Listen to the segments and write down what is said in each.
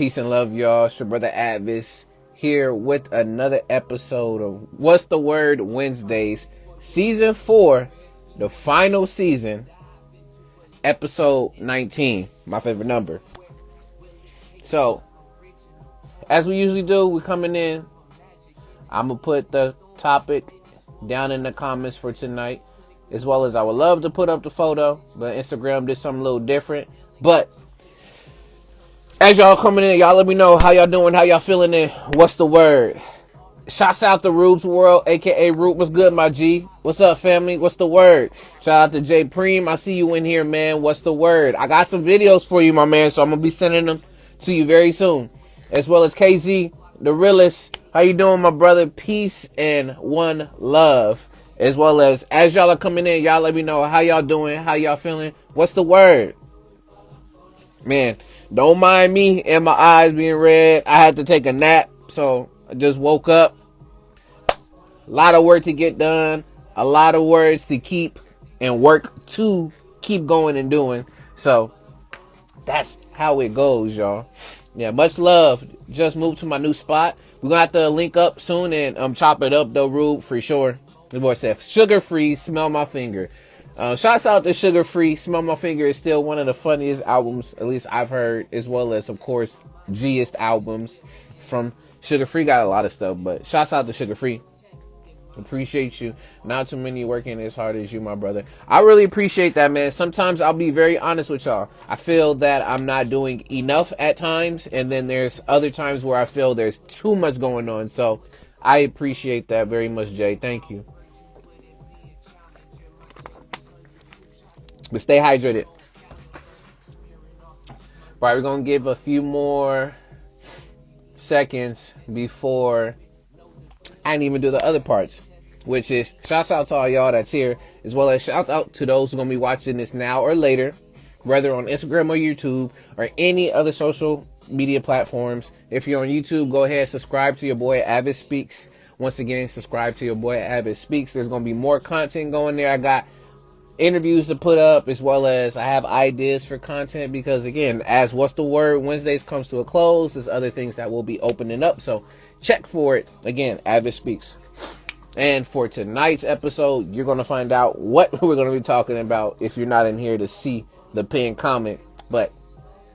Peace and love, y'all. It's your brother A.D.V.I.S. here with another episode of What's the Word Wednesdays, Season 4, the final season, Episode 19, my favorite number. So, as we usually do, we're coming in. I'm going to put the topic down in the comments for tonight, as well as I would love to put up the photo, but Instagram did something a little different. But as y'all coming in, y'all let me know how y'all doing, how y'all feeling it. What's the word? Shouts out to Rube's World, aka Rube. What's good, my G? What's up, family? What's the word? Shout out to J Preem. I see you in here, man. What's the word? I got some videos for you, my man, so I'm gonna be sending them to you very soon. As well as KZ, the realest. How you doing, my brother? Peace and one love. As well as y'all are coming in, y'all let me know how y'all doing, how y'all feeling. What's the word? Man, don't mind me and my eyes being red. I had to take a nap, so I just woke up. A lot of work to get done. A lot of words to keep and work to keep going and doing. So that's how it goes, y'all. Yeah, much love. Just moved to my new spot. We're going to have to link up soon and chop it up, though, Rube, for sure. The boy said, sugar-free, smell my finger. Shouts out to Sugar Free. Smell My Finger is still one of the funniest albums, at least I've heard, as well as, of course, G-est albums from Sugar Free. Got a lot of stuff, but shouts out to Sugar Free. Appreciate you. Not too many working as hard as you, my brother. I really appreciate that, man. Sometimes I'll be very honest with y'all. I feel that I'm not doing enough at times, and then there's other times where I feel there's too much going on. So I appreciate that very much, Jay. Thank you. But stay hydrated. All right, we're going to give a few more seconds before I didn't even do the other parts, which is shouts out to all y'all that's here, as well as shout out to those who are going to be watching this now or later, whether on Instagram or YouTube or any other social media platforms. If you're on YouTube, go ahead, subscribe to your boy A.D.V.I.S. Speaks. Once again, subscribe to your boy A.D.V.I.S. Speaks. There's going to be more content going there. I got interviews to put up, as well as I have ideas for content, because again, as What's the Word Wednesdays comes to a close, there's other things that will be opening up, so check for it. Again, A.D.V.I.S. Speaks. And for tonight's episode, you're going to find out what we're going to be talking about if you're not in here to see the pinned comment. But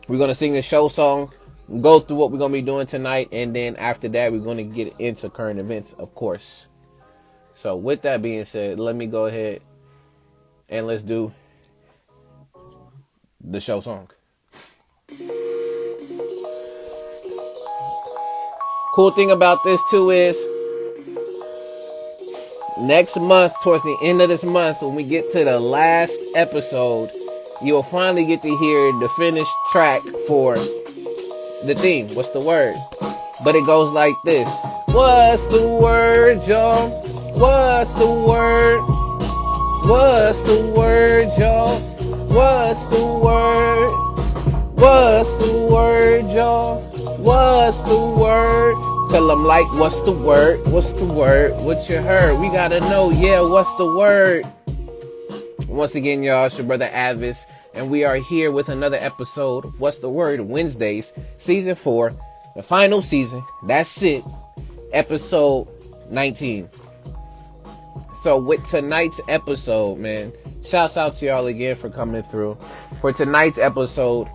we're going to sing the show song, go through what we're going to be doing tonight, and then after that, we're going to get into current events, of course. So with that being said, let me go ahead and let's do the show song. Cool thing about this too is next month, towards the end of this month, when we get to the last episode, you'll finally get to hear the finished track for the theme. What's the word? But it goes like this. What's the word, y'all? What's the word? What's the word, y'all? What's the word? What's the word, y'all? What's the word? Tell them like, what's the word? What's the word? What you heard? We gotta know, yeah, what's the word? Once again, y'all, it's your brother A.D.V.I.S, and we are here with another episode of What's the Word Wednesdays, Season 4, the final season. That's it. Episode 19. So with tonight's episode, man, shouts out to y'all again for coming through. For tonight's episode,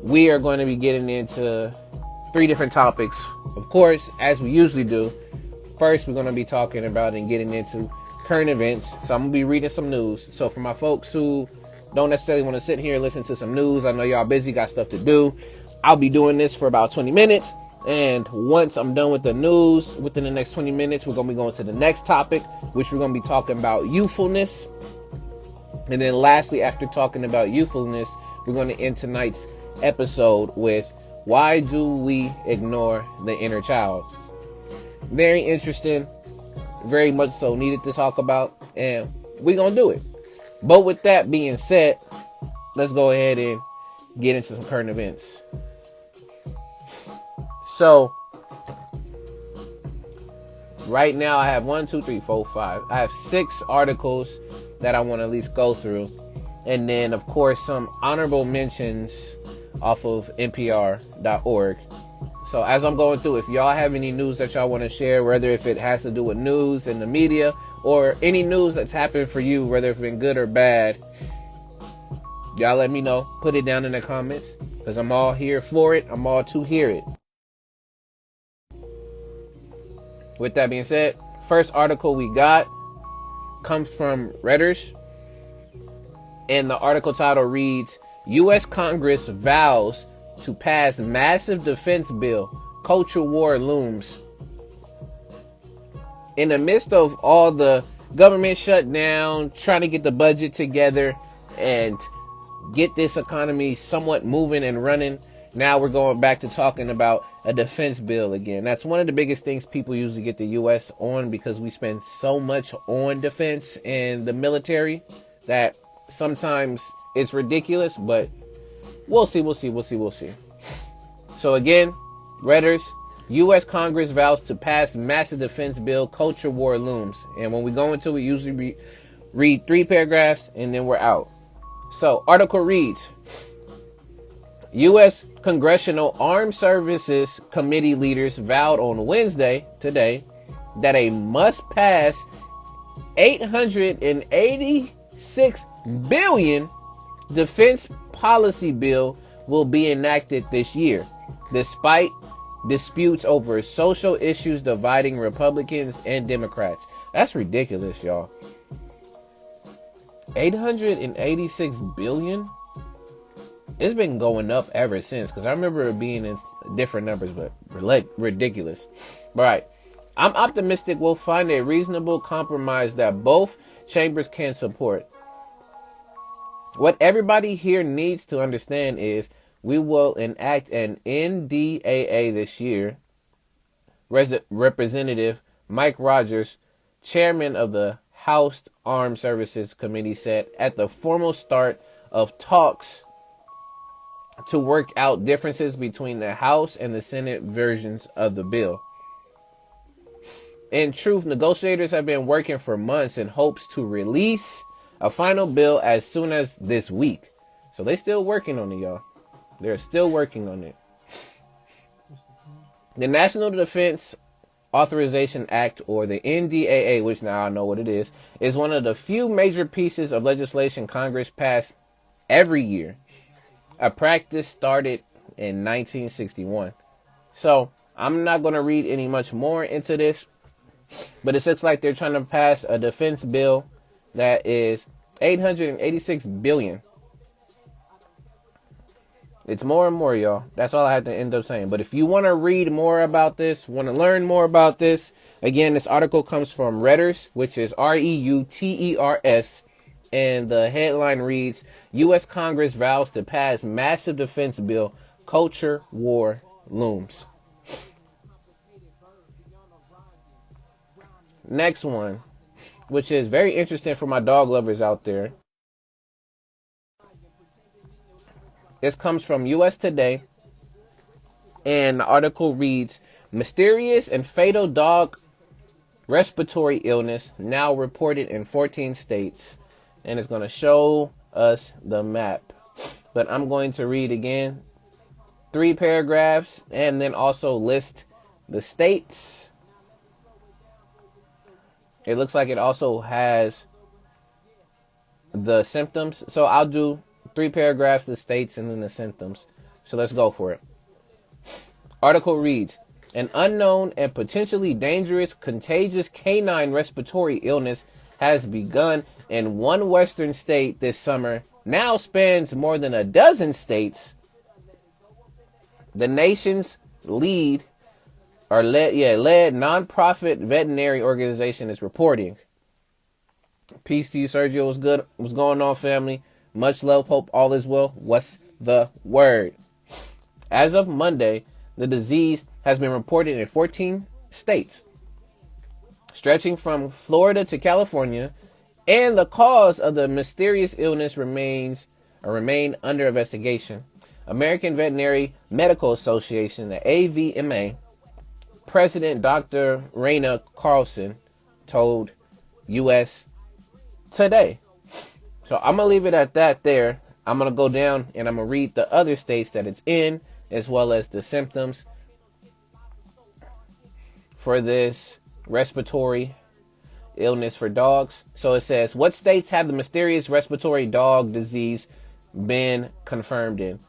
we are going to be getting into 3 different topics. Of course, as we usually do. First, we're going to be talking about and getting into current events. So I'm going to be reading some news. So for my folks who don't necessarily want to sit here and listen to some news, I know y'all busy, got stuff to do. I'll be doing this for about 20 minutes. And once I'm done with the news, within the next 20 minutes, we're going to be going to the next topic, which we're going to be talking about youthfulness. And then lastly, after talking about youthfulness, we're going to end tonight's episode with why do we ignore the inner child? Very interesting, very much so needed to talk about, and we're going to do it. But with that being said, let's go ahead and get into some current events. So, right now I have 1, 2, 3, 4, 5. I have 6 articles that I want to at least go through. And then, of course, some honorable mentions off of NPR.org. So as I'm going through, if y'all have any news that y'all want to share, whether if it has to do with news and the media or any news that's happened for you, whether it's been good or bad, y'all let me know. Put it down in the comments because I'm all here for it. I'm all to hear it. With that being said, first article we got comes from Redders. And the article title reads, U.S. Congress vows to pass massive defense bill. Culture war looms. In the midst of all the government shutdown, trying to get the budget together and get this economy somewhat moving and running, now we're going back to talking about a defense bill again. That's one of the biggest things people usually get the U.S. on, because we spend so much on defense and the military that sometimes it's ridiculous, but we'll see. So again, Redders, U.S. Congress vows to pass massive defense bill, culture war looms. And when we go into it, usually read 3 paragraphs and then we're out. So article reads, U.S. Congressional Armed Services Committee leaders vowed on Wednesday, today, that a must-pass $886 billion defense policy bill will be enacted this year, despite disputes over social issues dividing Republicans and Democrats. That's ridiculous, y'all. 886 billion? It's been going up ever since, because I remember it being in different numbers, but ridiculous. All right. I'm optimistic we'll find a reasonable compromise that both chambers can support. What everybody here needs to understand is we will enact an NDAA this year. Representative Mike Rogers, chairman of the House Armed Services Committee, said at the formal start of talks to work out differences between the House and the Senate versions of the bill. In truth, negotiators have been working for months in hopes to release a final bill as soon as this week. So they're still working on it, y'all. They're still working on it. The National Defense Authorization Act, or the NDAA, which now I know what it is one of the few major pieces of legislation Congress passed every year. A practice started in 1961. So I'm not going to read any much more into this, but it looks like they're trying to pass a defense bill that is 886 billion. It's more and more, y'all. That's all I have to end up saying. But if you want to read more about this, want to learn more about this, again, this article comes from Reuters, which is Reuters. And the headline reads, U.S. Congress vows to pass massive defense bill, culture war looms. Next one, which is very interesting for my dog lovers out there. This comes from U.S. Today, and the article reads, mysterious and fatal dog respiratory illness now reported in 14 states. And it's going to show us the map. But I'm going to read again 3 paragraphs and then also list the states. It looks like it also has the symptoms. So I'll do 3 paragraphs, the states, and then the symptoms. So let's go for it. Article reads, an unknown and potentially dangerous contagious canine respiratory illness has begun in one western state this summer, now spans more than a dozen states. The nation's lead nonprofit veterinary organization is reporting. Peace to you, Sergio. What's going on, family? Much love, hope all is well. What's the word? As of Monday, the disease has been reported in 14 states, stretching from Florida to California, and the cause of the mysterious illness remain under investigation. American Veterinary Medical Association, the A.V.I.S.S, President Dr. Raina Carlson told U.S. Today. So I'm going to leave it at that there. I'm going to go down and I'm going to read the other states that it's in, as well as the symptoms. for this respiratory illness for dogs. So it says, what states have the mysterious respiratory dog disease been confirmed in?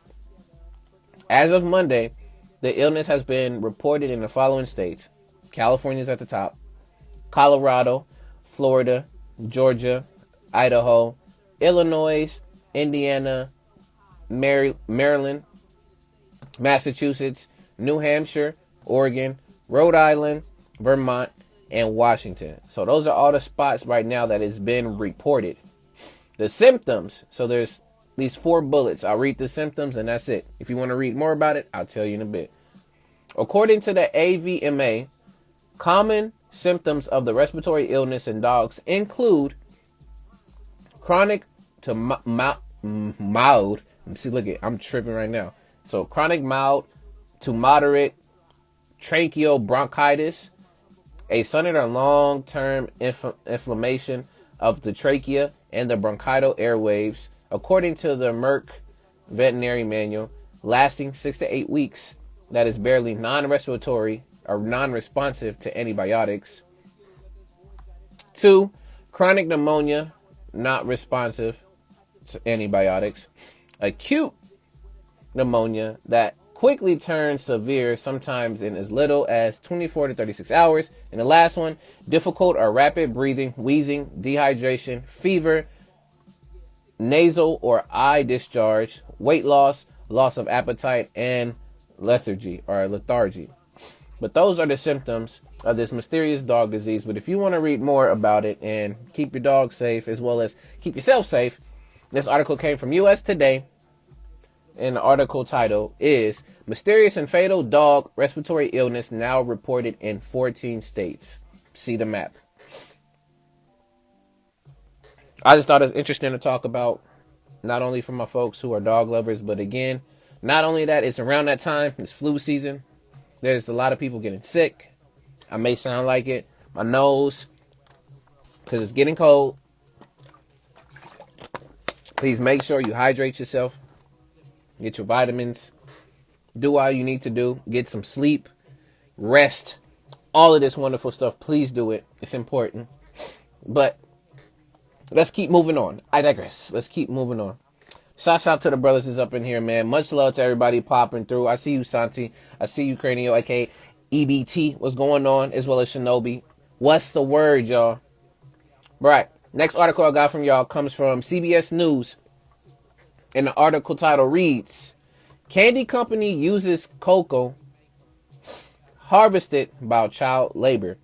As of Monday, the illness has been reported in the following states. California's at the top. Colorado, Florida, Georgia, Idaho, Illinois, Indiana, Maryland, Massachusetts, New Hampshire, Oregon, Rhode Island, Vermont, and Washington. So those are all the spots right now that has been reported. The symptoms. So there's these 4 bullets. I'll read the symptoms and that's it. If you want to read more about it, I'll tell you in a bit. According to the A.V.I.S.S, common symptoms of the respiratory illness in dogs include chronic to mild. See, look at, I'm tripping right now. So chronic mild to moderate tracheal bronchitis, a sudden or long-term inflammation of the trachea and the bronchial airwaves, according to the Merck veterinary manual, lasting 6 to 8 weeks, that is barely non-respiratory or non-responsive to antibiotics. 2, chronic pneumonia, not responsive to antibiotics. Acute pneumonia that quickly turns severe, sometimes in as little as 24 to 36 hours. And the last one, difficult or rapid breathing, wheezing, dehydration, fever, nasal or eye discharge, weight loss, loss of appetite, and lethargy. But those are the symptoms of this mysterious dog disease. But if you want to read more about it and keep your dog safe as well as keep yourself safe, this article came from US Today. And the article title is Mysterious and Fatal Dog Respiratory Illness Now Reported in 14 States. See the map. I just thought it was interesting to talk about, not only for my folks who are dog lovers, but again, not only that, it's around that time, it's flu season. There's a lot of people getting sick. I may sound like it. My nose, because it's getting cold. Please make sure you hydrate yourself. Get your vitamins. Do all you need to do. Get some sleep. Rest. All of this wonderful stuff. Please do it. It's important. But let's keep moving on. I digress. Let's keep moving on. Shouts out to the brothers is up in here, man. Much love to everybody popping through. I see you, Santi. I see you, Cranio, aka EBT. What's going on? As well as Shinobi. What's the word, y'all? Right. Next article I got from y'all comes from CBS News. And the article title reads, Candy Company uses cocoa harvested by child labor.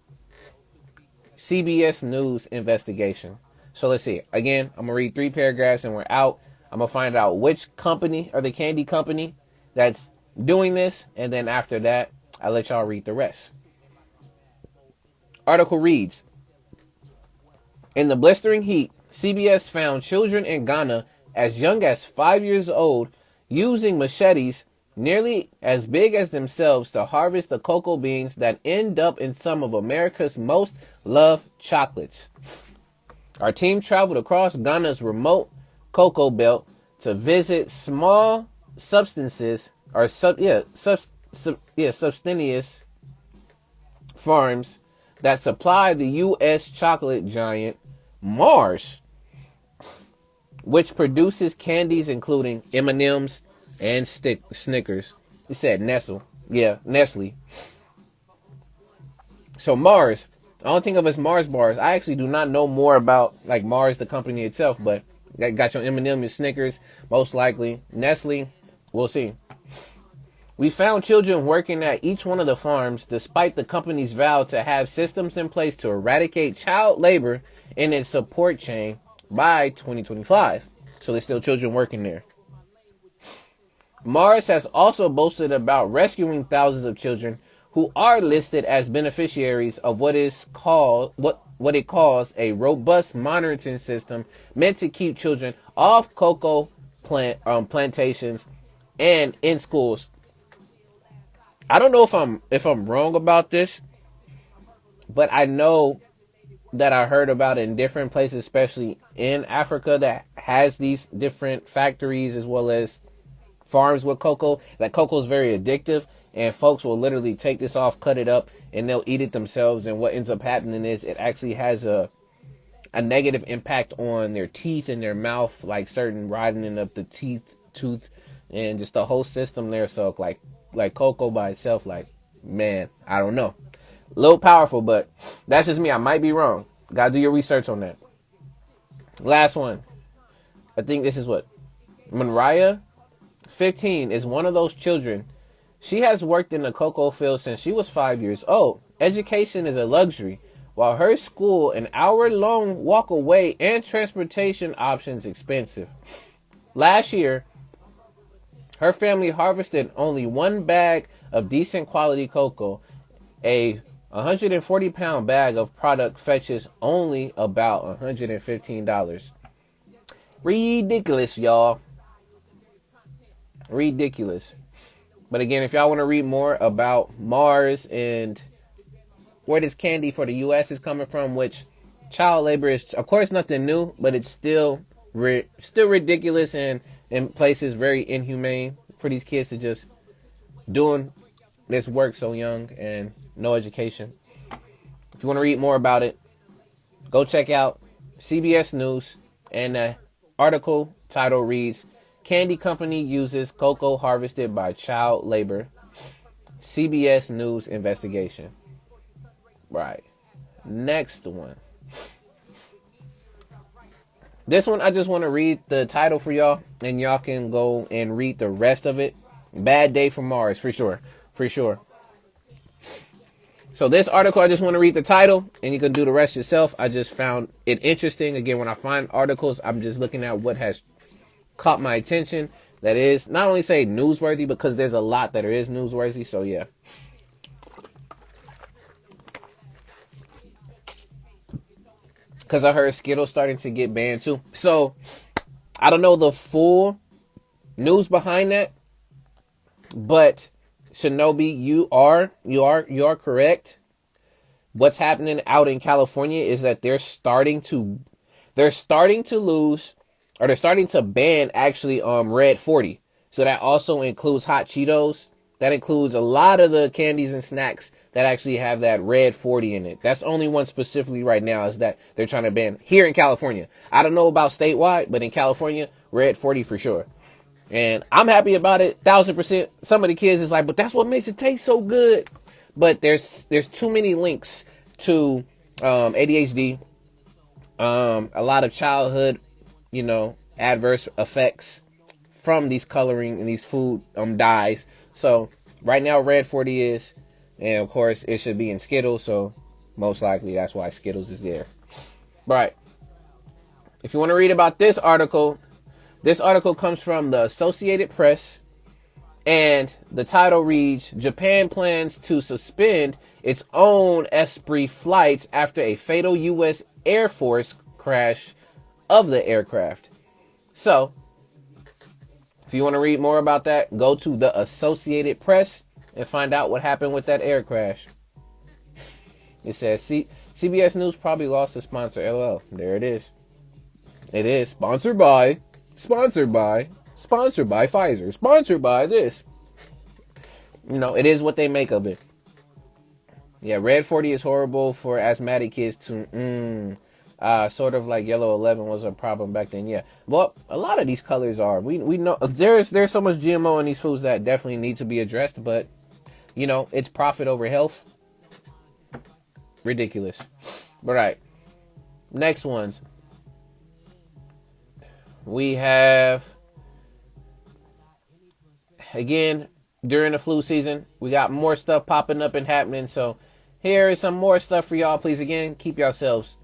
CBS News investigation. So let's see. Again, I'm going to read 3 paragraphs and we're out. I'm going to find out which company or the candy company that's doing this. And then after that, I'll let y'all read the rest. Article reads, in the blistering heat, CBS found children in Ghana as young as 5 years old using machetes nearly as big as themselves to harvest the cocoa beans that end up in some of America's most loved chocolates. Our team traveled across Ghana's remote cocoa belt to visit small subsistence farms that supply the U.S. chocolate giant Mars, which produces candies including M&M's and Snickers. It said Nestle. Yeah, Nestle. So Mars, I don't think of as Mars bars. I actually do not know more about like Mars, the company itself, but got your M&M, your Snickers, most likely. Nestle, we'll see. We found children working at each one of the farms despite the company's vow to have systems in place to eradicate child labor in its support chain by 2025. So there's still children working there. Mars has also boasted about rescuing thousands of children who are listed as beneficiaries of what it calls a robust monitoring system meant to keep children off cocoa plantations and in schools. I don't know if I'm wrong about this, but I know that I heard about it in different places, especially in Africa, that has these different factories as well as farms with cocoa, that cocoa is very addictive, and folks will literally take this off, cut it up, and they'll eat it themselves. And what ends up happening is it actually has a negative impact on their teeth and their mouth, like certain rotting of the tooth, and just the whole system there. So like cocoa by itself, like, man, I don't know. A little powerful, but that's just me. I might be wrong. Gotta do your research on that. Last one. I think this is what? Mariah, 15, is one of those children. She has worked in the cocoa field since she was 5 years old. Education is a luxury, while her school an hour-long walk away and transportation options expensive. Last year, her family harvested only one bag of decent quality cocoa. A 140-pound bag of product fetches only about $115. Ridiculous, y'all. Ridiculous. But again, if y'all want to read more about Mars and where this candy for the U.S. is coming from, which child labor is, of course, nothing new, but it's still ridiculous and in places very inhumane for these kids to just doing this work so young and no education. If you want to read more about it, go check out CBS News, and the article title reads, Candy Company Uses Cocoa Harvested by Child Labor. CBS News Investigation. Right. Next one. This one, I just want to read the title for y'all, and y'all can go and read the rest of it. Bad day for Mars, for sure. For sure. So this article, I just want to read the title, and you can do the rest yourself. I just found it interesting. Again, when I find articles, I'm just looking at what has caught my attention. That is not only say newsworthy, because there's a lot that is newsworthy. So yeah. Because I heard Skittles starting to get banned too. So I don't know the full news behind that, but Shinobi, you are correct. What's happening out in California is that they're starting to lose, or they're starting to ban actually Red 40. So that also includes hot Cheetos. That includes a lot of the candies and snacks that actually have that Red 40 in it. That's only one specifically right now is that they're trying to ban here in California. I don't know about statewide, but in California, Red 40 for sure. And I'm happy about it, 1,000%. Some of the kids is like, but that's what makes it taste so good. But there's too many links to ADHD, a lot of childhood, adverse effects from these coloring and these food dyes. So right now, Red 40 is, and of course, it should be in Skittles. So most likely that's why Skittles is there. Right. If you want to read about this article comes from the Associated Press, and the title reads, Japan plans to suspend its own Esprit flights after a fatal U.S. Air Force crash of the aircraft. So, if you want to read more about that, go to the Associated Press and find out what happened with that air crash. It says, CBS News probably lost a sponsor. LOL. There it is. It is sponsored by Pfizer, sponsored by this. It is what they make of it. Yeah, Red 40 is horrible for asthmatic kids to, sort of like Yellow 11 was a problem back then. Yeah, well, a lot of these colors are. We know there's so much GMO in these foods that definitely need to be addressed, but it's profit over health. Ridiculous. But right, next ones. We have, again, during the flu season, we got more stuff popping up and happening. So here is some more stuff for y'all. Please, again, keep yourselves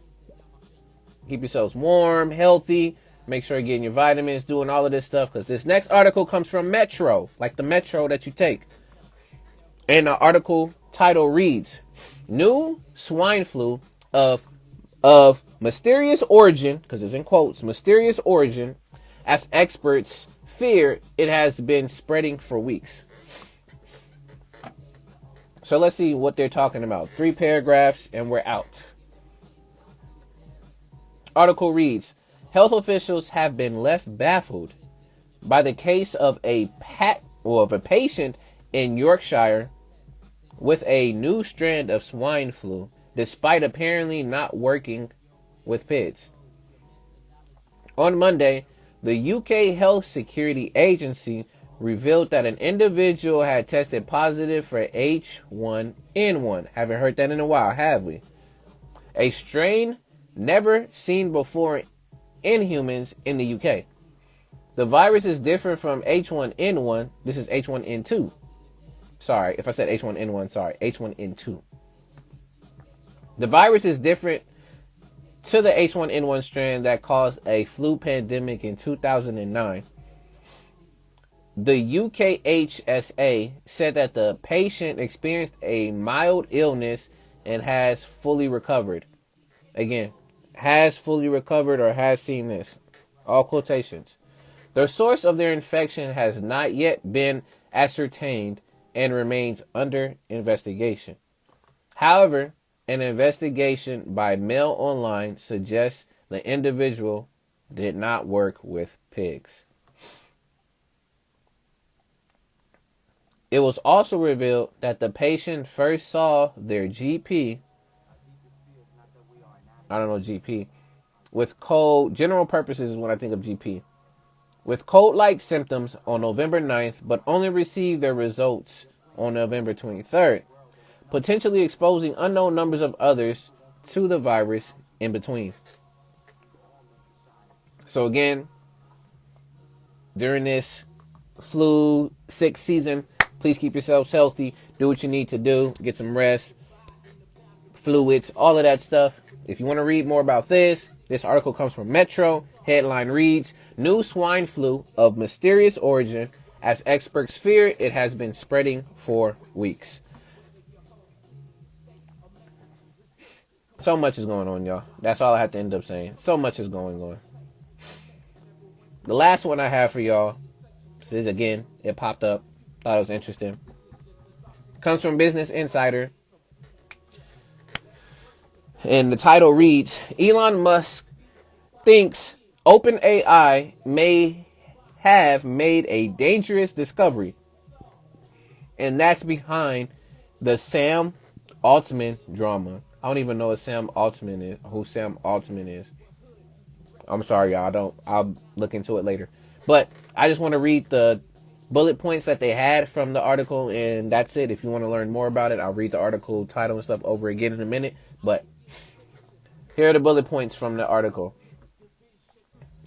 warm, healthy. Make sure you're getting your vitamins, doing all of this stuff. Because this next article comes from Metro, like the Metro that you take. And the article title reads, New swine flu of mysterious origin, because it's in quotes, mysterious origin, as experts fear it has been spreading for weeks. So let's see what they're talking about. 3 paragraphs and we're out. Article reads, health officials have been left baffled by the case of a patient in Yorkshire with a new strand of swine flu, despite apparently not working with pigs. On Monday, the UK Health Security Agency revealed that an individual had tested positive for H1N1. Haven't heard that in a while, have we? A strain never seen before in humans in the UK. The virus is different from H1N1. This is H1N2. Sorry, if I said H1N1, sorry, H1N2. The virus is different to the H1N1 strand that caused a flu pandemic in 2009. The UKHSA said that the patient experienced a mild illness and has fully recovered. Again, has fully recovered or has seen this. All quotations. The source of their infection has not yet been ascertained and remains under investigation. However, an investigation by Mail Online suggests the individual did not work with pigs. It was also revealed that the patient first saw their GP, I don't know GP, with cold, general purposes is when I think of GP, with cold-like symptoms on November 9th, but only received their results on November 23rd, potentially exposing unknown numbers of others to the virus in between. So again, during this flu sick season, please keep yourselves healthy. Do what you need to do. Get some rest, fluids, all of that stuff. If you want to read more about this article comes from Metro. Headline reads, New swine flu of mysterious origin. As experts fear, it has been spreading for weeks. So much is going on, y'all. That's all I have to end up saying. So much is going on. The last one I have for y'all is, again, it popped up. Thought it was interesting. Comes from Business Insider. And the title reads, Elon Musk thinks OpenAI may have made a dangerous discovery. And that's behind the Sam Altman drama. I don't even know who Sam Altman is. I'm sorry, y'all. I'll look into it later. But I just want to read the bullet points that they had from the article, and that's it. If you want to learn more about it, I'll read the article title and stuff over again in a minute. But here are the bullet points from the article.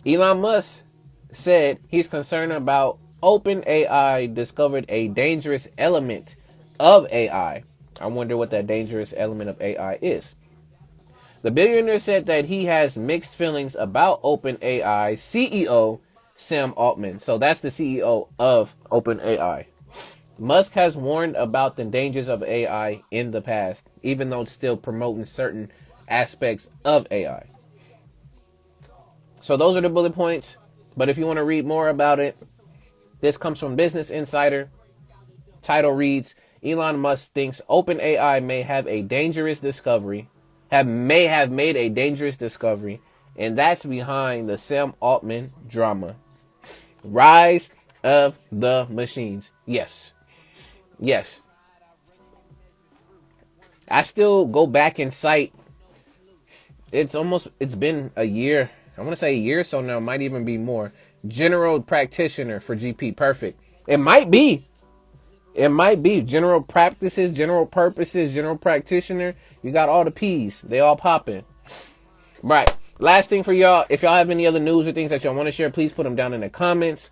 Elon Musk said he's concerned about OpenAI discovered a dangerous element of AI. I wonder what that dangerous element of AI is. The billionaire said that he has mixed feelings about OpenAI CEO Sam Altman. So that's the CEO of OpenAI. Musk has warned about the dangers of AI in the past, even though it's still promoting certain aspects of AI. So those are the bullet points. But if you want to read more about it, this comes from Business Insider. Title reads, Elon Musk thinks OpenAI may have a dangerous discovery, may have made a dangerous discovery, and that's behind the Sam Altman drama. Rise of the machines. Yes. I still go back and cite. It's been a year. I want to say a year or so now. Might even be more. General practitioner for GP. Perfect. It might be. General practices, general purposes, general practitioner. You got all the P's. They all popping. Right. Last thing for y'all. If y'all have any other news or things that y'all want to share, please put them down in the comments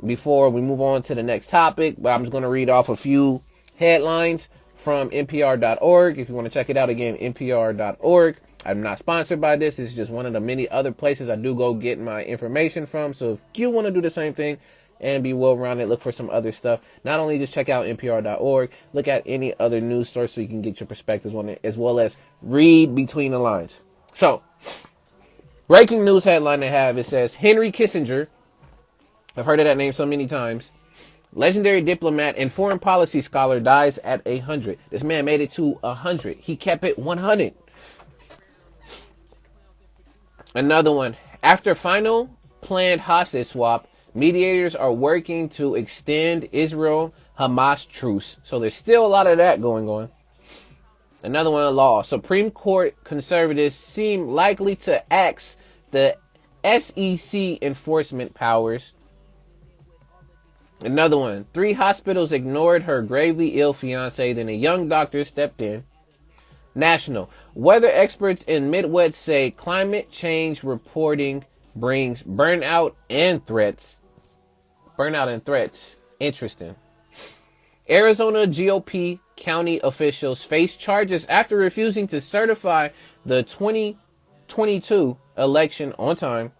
before we move on to the next topic. But I'm just going to read off a few headlines from NPR.org. If you want to check it out again, NPR.org. I'm not sponsored by this. It's just one of the many other places I do go get my information from. So if you want to do the same thing and be well-rounded, look for some other stuff. Not only just check out NPR.org, look at any other news source so you can get your perspectives on it, as well as read between the lines. So, breaking news headline they have, it says, Henry Kissinger, I've heard of that name so many times, legendary diplomat and foreign policy scholar, dies at 100. This man made it to 100. He kept it 100. Another one. After final planned hostage swap, Mediators are working to extend Israel-Hamas truce. So there's still a lot of that going on. Another one, law. Supreme Court conservatives seem likely to axe the SEC enforcement powers. Another one. 3 hospitals ignored her gravely ill fiance, then a young doctor stepped in. National. Weather experts in Midwest say climate change reporting brings burnout and threats. Burnout and threats. Interesting. Arizona GOP county officials face charges after refusing to certify the 2022 election on time.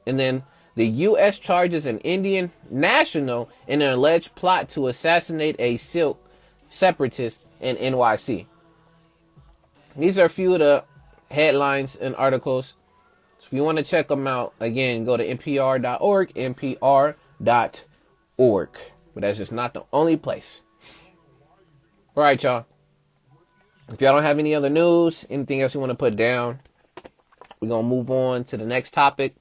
And then the U.S. charges an Indian national in an alleged plot to assassinate a Sikh separatist in NYC. These are a few of the headlines and articles. So if you want to check them out, again, go to npr.org, npr.org. But that's just not the only place. All right, y'all. If y'all don't have any other news, anything else you want to put down, we're going to move on to the next topic.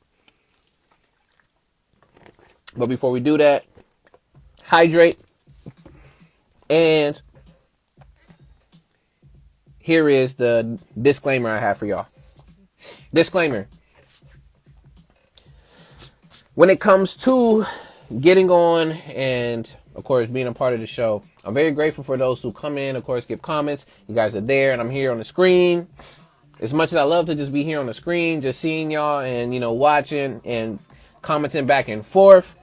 But before we do that, hydrate. And here is the disclaimer I have for y'all. Disclaimer. When it comes to getting on and, of course, being a part of the show, I'm very grateful for those who come in, of course, give comments. You guys are there and I'm here on the screen. As much as I love to just be here on the screen, just seeing y'all and, watching and commenting back and forth,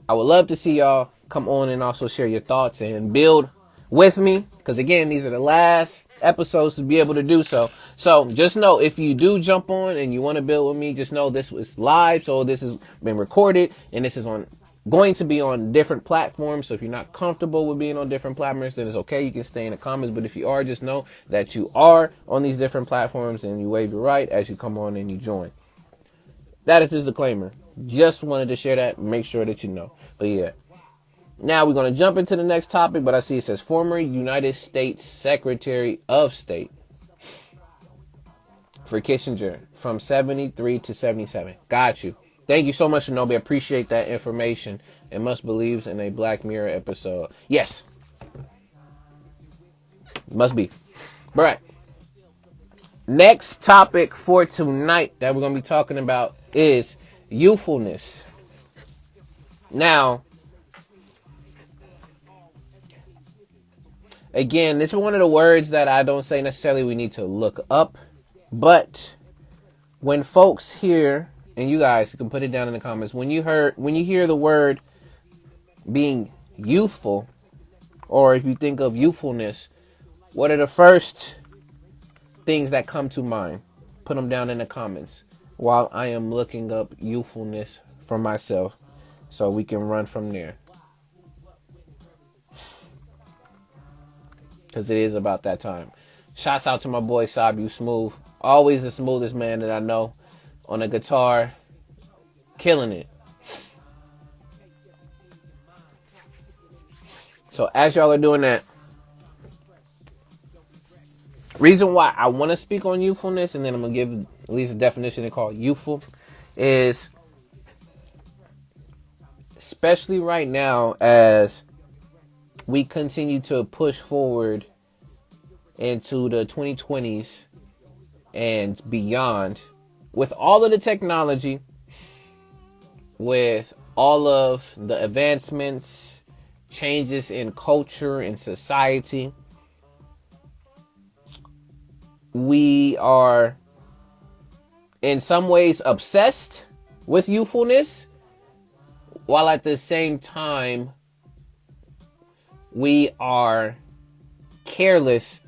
I would love to see y'all come on and also share your thoughts and build with me. Because, again, these are the last episodes to be able to do so. So just know, if you do jump on and you want to build with me, just know this was live. So this has been recorded and this is going to be on different platforms. So if you're not comfortable with being on different platforms, then it's okay. You can stay in the comments. But if you are, just know that you are on these different platforms and you wave your right as you come on and you join. That is his disclaimer. Just wanted to share that. Make sure that you know. But yeah. Now we're going to jump into the next topic. But I see it says former United States Secretary of State for Kissinger from 73 to 77. Got you. Thank you so much, Shinobi. I appreciate that information. And Must believes in a Black Mirror episode. Yes. Must be. All right. Next topic for tonight that we're going to be talking about is youthfulness. Now, again, this is one of the words that I don't say necessarily we need to look up. But when folks hear, and you guys can put it down in the comments, when you hear the word being youthful, or if you think of youthfulness, what are the first things that come to mind? Put them down in the comments while I am looking up youthfulness for myself so we can run from there. Because it is about that time. Shouts out to my boy Sabu Smooth. Always the smoothest man that I know on the guitar. Killing it. So as y'all are doing that, reason why I want to speak on youthfulness, and then I'm going to give at least a definition they call youthful, is especially right now as we continue to push forward into the 2020s and beyond, with all of the technology, with all of the advancements, changes in culture and society, we are in some ways obsessed with youthfulness, while at the same time we are careless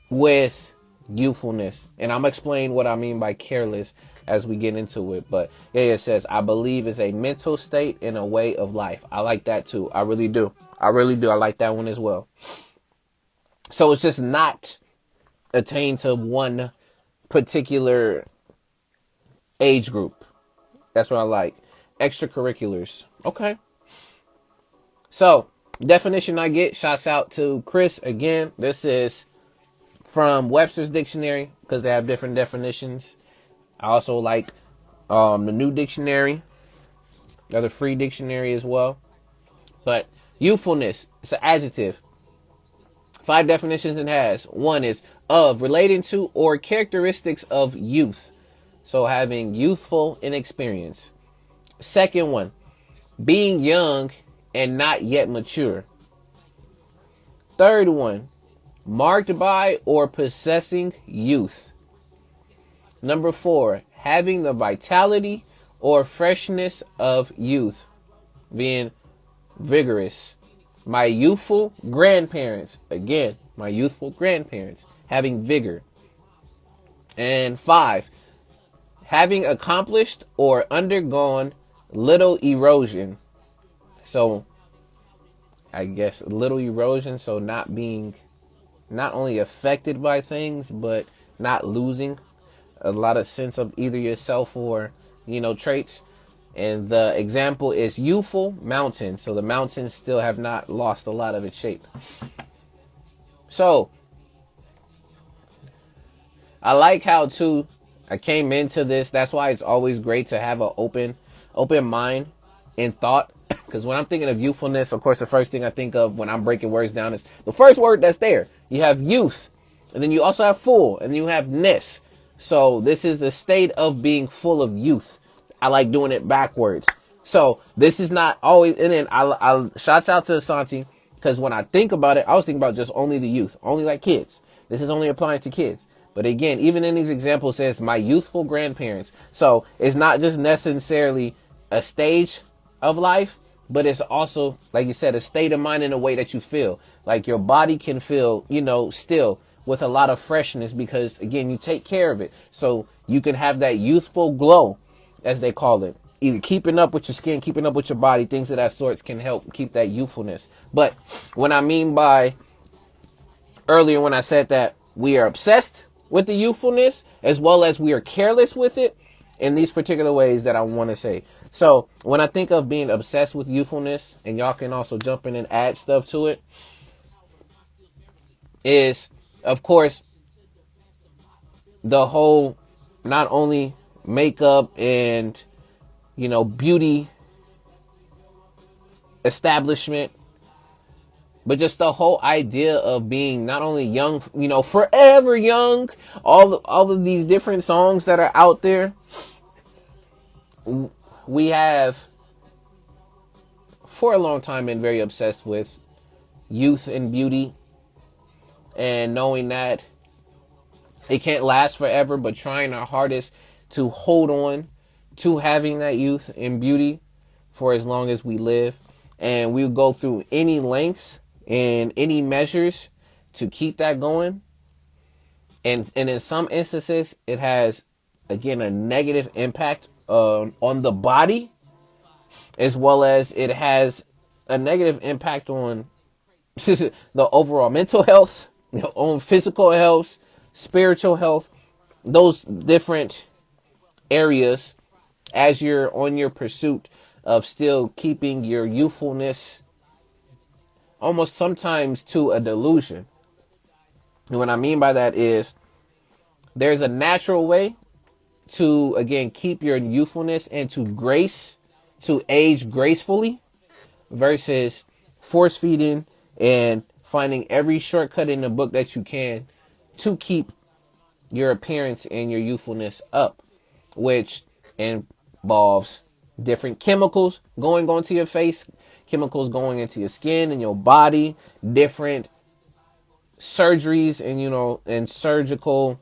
with youthfulness. And I'm going to explain what I mean by careless as we get into it. But yeah, it says, I believe it's a mental state and a way of life. I like that too. I really do. I like that one as well. So it's just not attained to one particular age group. That's what I like. Extracurriculars. Okay. So, definition I get, shouts out to Chris again. This is from Webster's Dictionary, because they have different definitions. I also like the new dictionary, or the free dictionary as well. But youthfulness, it's an adjective. 5 definitions it has. One is of, relating to, or characteristics of youth. So having youthful inexperience. Second one, being young and not yet mature. Third one, marked by or possessing youth. Number 4, having the vitality or freshness of youth, being vigorous. My youthful grandparents, again, my youthful grandparents, having vigor. And 5, having accomplished or undergone little erosion. So, I guess little erosion, so not being, not only affected by things, but not losing a lot of sense of either yourself or, traits. And the example is youthful mountain. So the mountains still have not lost a lot of its shape. So I like how too I came into this. That's why it's always great to have an open mind and thought. Because when I'm thinking of youthfulness, of course, the first thing I think of when I'm breaking words down is the first word that's there. You have youth, and then you also have full, and you have ness. So this is the state of being full of youth. I like doing it backwards. So this is not always, and then I shouts out to Asante, because when I think about it, I was thinking about just only the youth, only like kids. This is only applying to kids. But again, even in these examples, it says my youthful grandparents. So it's not just necessarily a stage of life, but it's also, like you said, a state of mind in a way that you feel. Like your body can feel, still with a lot of freshness because, again, you take care of it. So you can have that youthful glow, as they call it. Either keeping up with your skin, keeping up with your body, things of that sort can help keep that youthfulness. But what I mean by earlier when I said that we are obsessed with the youthfulness as well as we are careless with it in these particular ways that I want to say. So when I think of being obsessed with youthfulness, and y'all can also jump in and add stuff to it, is, of course, the whole not only makeup and, beauty establishment, but just the whole idea of being not only young, forever young, all of these different songs that are out there. We have for a long time been very obsessed with youth and beauty, and knowing that it can't last forever, but trying our hardest to hold on to having that youth and beauty for as long as we live. And we'll go through any lengths and any measures to keep that going. And in some instances, it has, again, a negative impact on the body, as well as it has a negative impact on the overall mental health, on physical health, spiritual health, those different areas as you're on your pursuit of still keeping your youthfulness almost sometimes to a delusion. And what I mean by that is there's a natural way to, again, keep your youthfulness and to age gracefully versus force feeding and finding every shortcut in the book that you can to keep your appearance and your youthfulness up, which involves different chemicals going onto your face, chemicals going into your skin and your body, different surgeries and surgical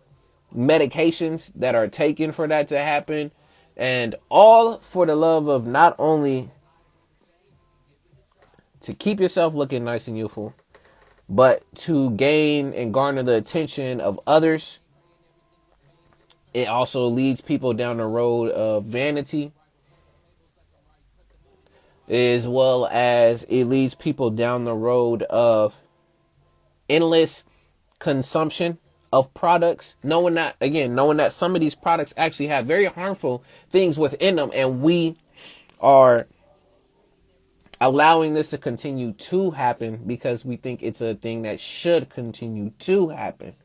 medications that are taken for that to happen, and all for the love of not only to keep yourself looking nice and youthful, but to gain and garner the attention of others. It also leads people down the road of vanity, as well as it leads people down the road of endless consumption of products, knowing that some of these products actually have very harmful things within them, and we are allowing this to continue to happen because we think it's a thing that should continue to happen.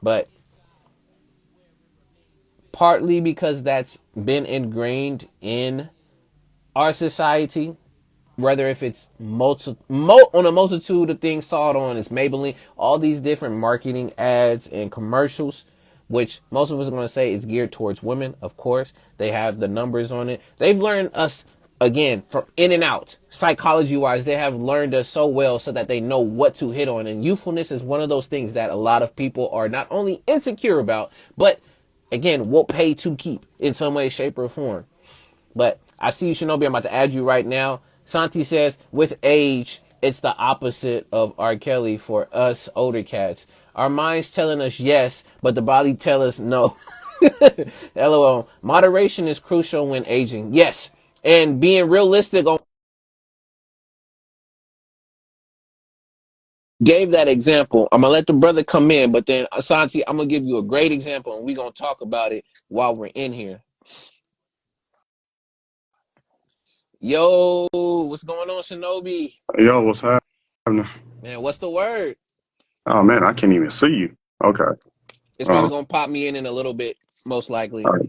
But partly because that's been ingrained in our society, whether if it's on a multitude of things saw it on, it's Maybelline, all these different marketing ads and commercials, which most of us are going to say is geared towards women. Of course, they have the numbers on it. They've learned us again from in and out, psychology wise. They have learned us so well so that they know what to hit on. And youthfulness is one of those things that a lot of people are not only insecure about, but again, will pay to keep in some way, shape, or form. But I see you, Shinobi. I'm about to add you right now. Santi says, with age, it's the opposite of R. Kelly for us older cats. Our minds telling us yes, but the body tell us no. LOL. Moderation is crucial when aging. Yes. And being realistic on gave that example. I'm gonna let the brother come in, but then Asante, I'm gonna give you a great example and we're gonna talk about it while we're in here. Yo, what's going on, Shinobi? Yo, what's happening? Man, what's the word? Oh man, I can't even see you. Okay. It's probably Uh, gonna pop me in a little bit, most likely. all right.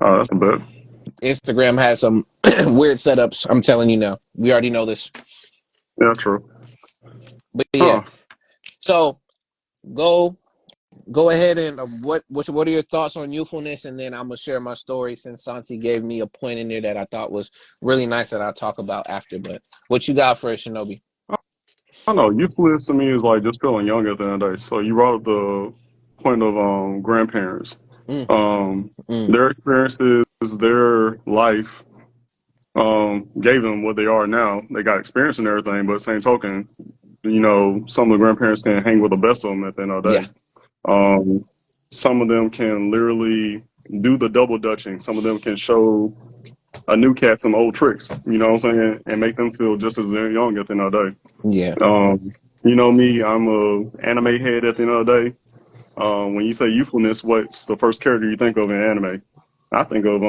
Oh, that's a bit. Instagram has some weird setups. I'm telling you now. We already know this, Yeah, true. but yeah. Huh. So go go ahead and what are your thoughts on youthfulness, and then I'm gonna share my story since Santi gave me a point in there that I thought was really nice that I'll talk about after. But what you got for us, Shinobi? I don't know. Youthfulness to me is like just feeling young at the end of the day. So you brought up the point of grandparents. Mm, Um, mm, their experiences, their life gave them what they are now. They got experience and everything, but same token, some of the grandparents can hang with the best of them at the end of the yeah, day. Um, some of them can literally do the double dutching. Some of them can show a new cat some old tricks, you know what I'm saying, and make them feel just as they're young at the end of the day. yeah. You know me, I'm a anime head at the end of the day. When you say youthfulness, what's the first character you think of in anime? I think of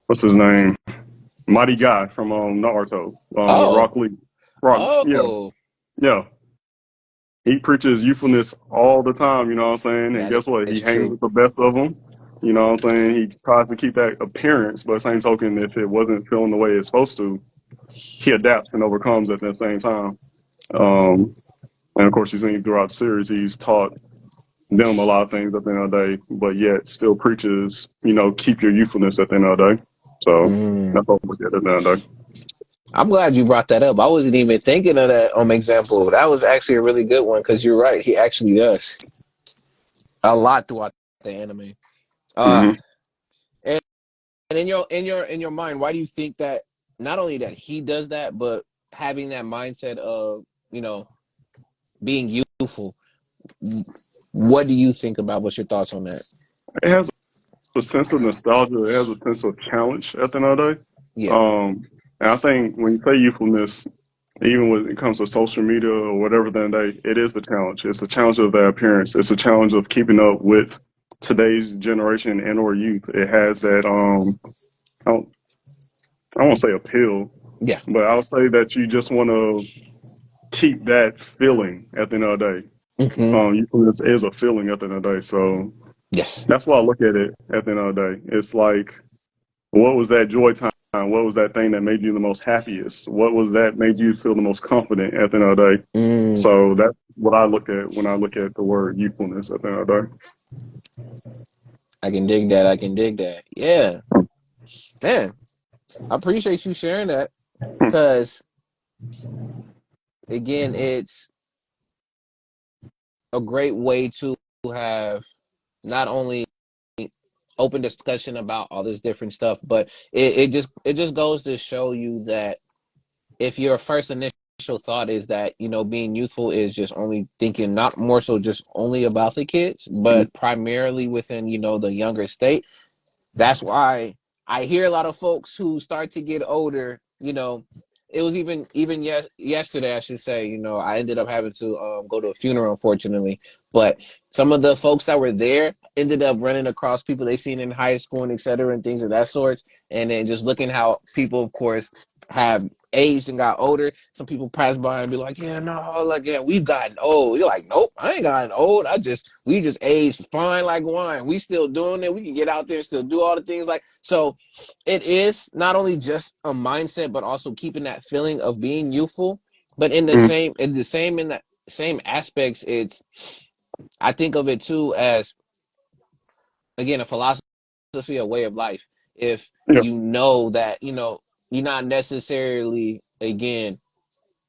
what's his name, Mighty Guy from Naruto, with Oh, Rock Lee. Rock, yeah, oh, yeah. He preaches youthfulness all the time, you know what I'm saying? And that guess what? He is hangs true. with the best of them. You know what I'm saying? He tries to keep that appearance, but same token, if it wasn't feeling the way it's supposed to, he adapts and overcomes at the same time. Um, and of course, you've seen throughout the series, he's taught them a lot of things at the end of the day, but yet still preaches, keep your youthfulness at the end of the day. So Mm. that's all we get at the end of the day. I'm glad you brought that up. I wasn't even thinking of that example. That was actually a really good one because you're right. He actually does a lot throughout the anime. Uh, Mm-hmm. and, and in your mind, why do you think that not only that he does that, but having that mindset of you know being youthful? What do you think about? What's your thoughts on that? It has a sense of nostalgia. It has a sense of challenge at the end of the day. Yeah. And I think when you say youthfulness, even when it comes to social media or whatever, then it is the challenge. It's a challenge of the appearance. It's a challenge of keeping up with today's generation and or youth. It has that I won't say appeal, Yeah. but I'll say that you just want to keep that feeling at the end of the day. Hmm. Youthfulness is a feeling at the end of the day. So Yes. that's why I look at it at the end of the day. It's like, what was that joy time? What was that thing that made you the most happiest? What was that made you feel the most confident at the end of the day? Mm, So that's what I look at when I look at the word youthfulness at the end of the I can dig that. I can dig that. Yeah, man. I appreciate you sharing that day. because again, it's a great way to have not only open discussion about all this different stuff, but it just goes to show you that if your first initial thought is that being youthful is just only thinking not more so just only about the kids, but primarily within the younger state. That's why I hear a lot of folks who start to get older. It was even yesterday, I should say. I ended up having to go to a funeral, unfortunately. But some of the folks that were there ended up running across people they seen in high school and et cetera and things of that sort. And then just looking how people, of course, have aged and got older, some people pass by and be like, yeah, no, like, yeah, we've gotten old. You're like, nope, I ain't gotten old. We just aged fine like wine. We still doing it. We can get out there and still do all the things like, so it is not only just a mindset, but also keeping that feeling of being youthful. But in the Mm. same aspects, I think of it too as, again, a philosophy, a way of life. If Yeah. you know that, you're not necessarily, again,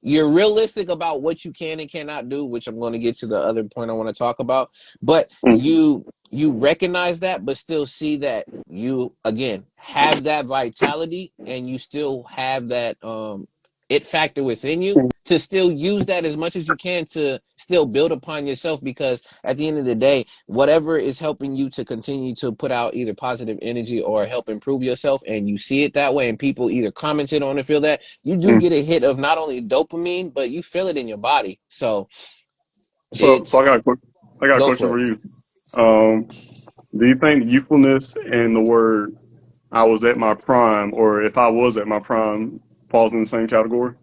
you're realistic about what you can and cannot do, which I'm going to get to the other point I want to talk about. But Mm. you recognize that, but still see that you, again, have that vitality, and you still have that it factor within you to still use that as much as you can to still build upon yourself, because at the end of the day, whatever is helping you to continue to put out either positive energy or help improve yourself, and you see it that way, and people either commented on it, feel that, you do Mm. get a hit of not only dopamine, but you feel it in your body. So So it's, I got a go question for for it. you. Um, do you think youthfulness and the word "I was at my prime" or "if I was at my prime" falls in the same category?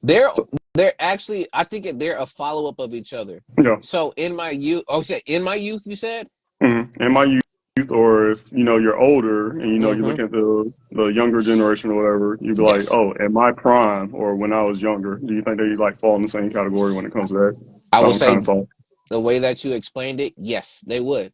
They're So, they're actually, I think they're a follow up of each other. yeah. So in my youth, in my youth, you said. In my youth, or if you're older and you Mm-hmm. look at the younger generation or whatever, you'd be like, Yes, oh, at my prime or when I was younger. Do you think they like fall in the same category when it comes to that I will kind say, of talk? the way that you explained it, yes, they would.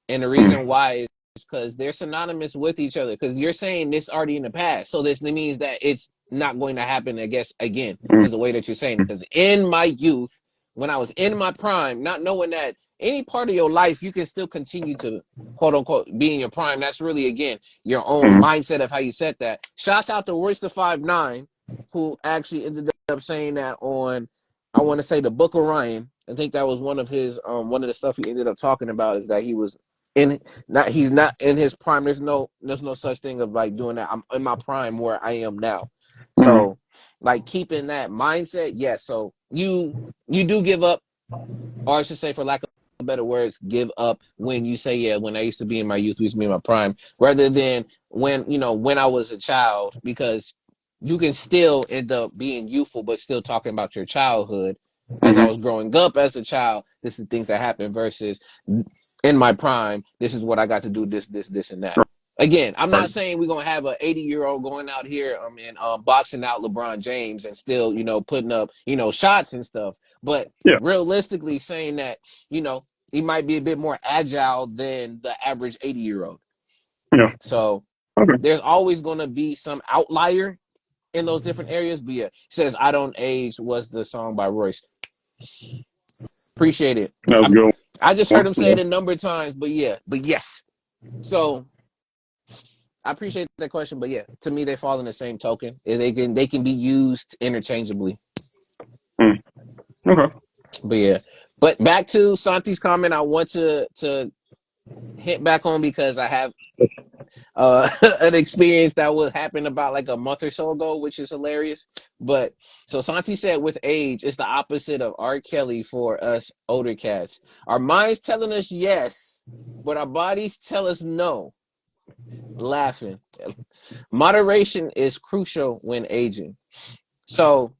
And the Mm. reason why is because they're synonymous with each other. Because you're saying this already in the past, so this means that it's not going to happen, I guess, again. Mm. Because the way that you're saying it, because in my youth, when I was in my prime, not knowing that any part of your life you can still continue to quote unquote be in your prime. That's really, again, your own Mm. mindset of how you set that. Shouts out to Royce the 5'9", who actually ended up saying that on, I want to say, the Book of Ryan. I think that was one of the stuff he ended up talking about, is that he was in, he's not in his prime. There's no such thing of like doing that. I'm in my prime where I am now. Mm. So like keeping that mindset, yes. So you do give up, or I should say, for lack of better words, give up when you say, yeah, when I used to be in my youth, we used to be in my prime, rather than when I was a child, because you can still end up being youthful, but still talking about your childhood. As I Mm. was growing up as a child, this is things that happen, versus in my prime, this is what I got to do, this, and that. Again, I'm Right. not saying we're gonna have an 80-year-old going out here, and boxing out LeBron James and still, putting up, shots and stuff. But Yeah. realistically, saying that, you know, he might be a bit more agile than the average 80-year-old. Yeah. So Okay. there's always gonna be some outlier in those different areas. But yeah, he says "I Don't Age" was the song by Royce. Appreciate it. That was a good I just heard one. him say Yeah. it a number of times, but yeah, but yes. So I appreciate that question, but yeah, to me they fall in the same token. They can be used interchangeably. Mm. Okay. But yeah, but back to Santi's comment, I want to hit back on, because I have an experience that was happened about like a month or so ago, which is hilarious. But so Santi said, with age, it's the opposite of R. Kelly for us older cats. Our minds telling us yes, but our bodies tell us no. Laughing. Moderation is crucial when aging. So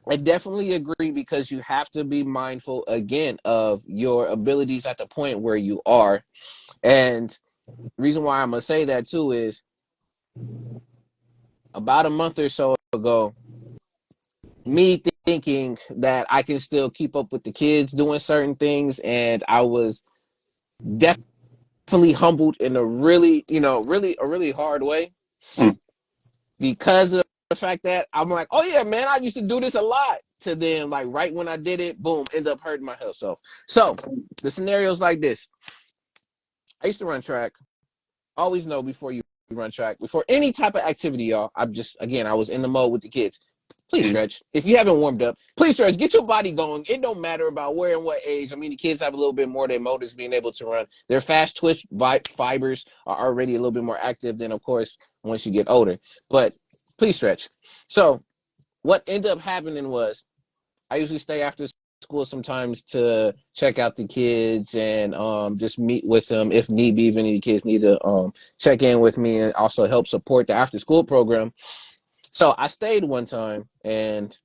I definitely agree, because you have to be mindful, again, of your abilities at the point where you are. And the reason why I'm going to say that too is, about a month or so ago, me thinking that I can still keep up with the kids doing certain things, and I was definitely humbled in a really, a really hard way, Mm. because of the fact that I'm like, oh yeah, man, I used to do this a lot. To then, like, right when I did it, boom, end up hurting my health. So the scenario's like this. I used to run track. Always know, before you run track, before any type of activity, y'all, I was in the mode with the kids. Please Mm. stretch. If you haven't warmed up, please stretch. Get your body going. It don't matter about where and what age. I mean, the kids have a little bit more than motors being able to run. Their fast twitch fibers are already a little bit more active than, of course, once you get older. But please stretch. So what ended up happening was, I usually stay after school sometimes to check out the kids and just meet with them if need be. If any of the kids need to check in with me and also help support the after school program. So I stayed one time and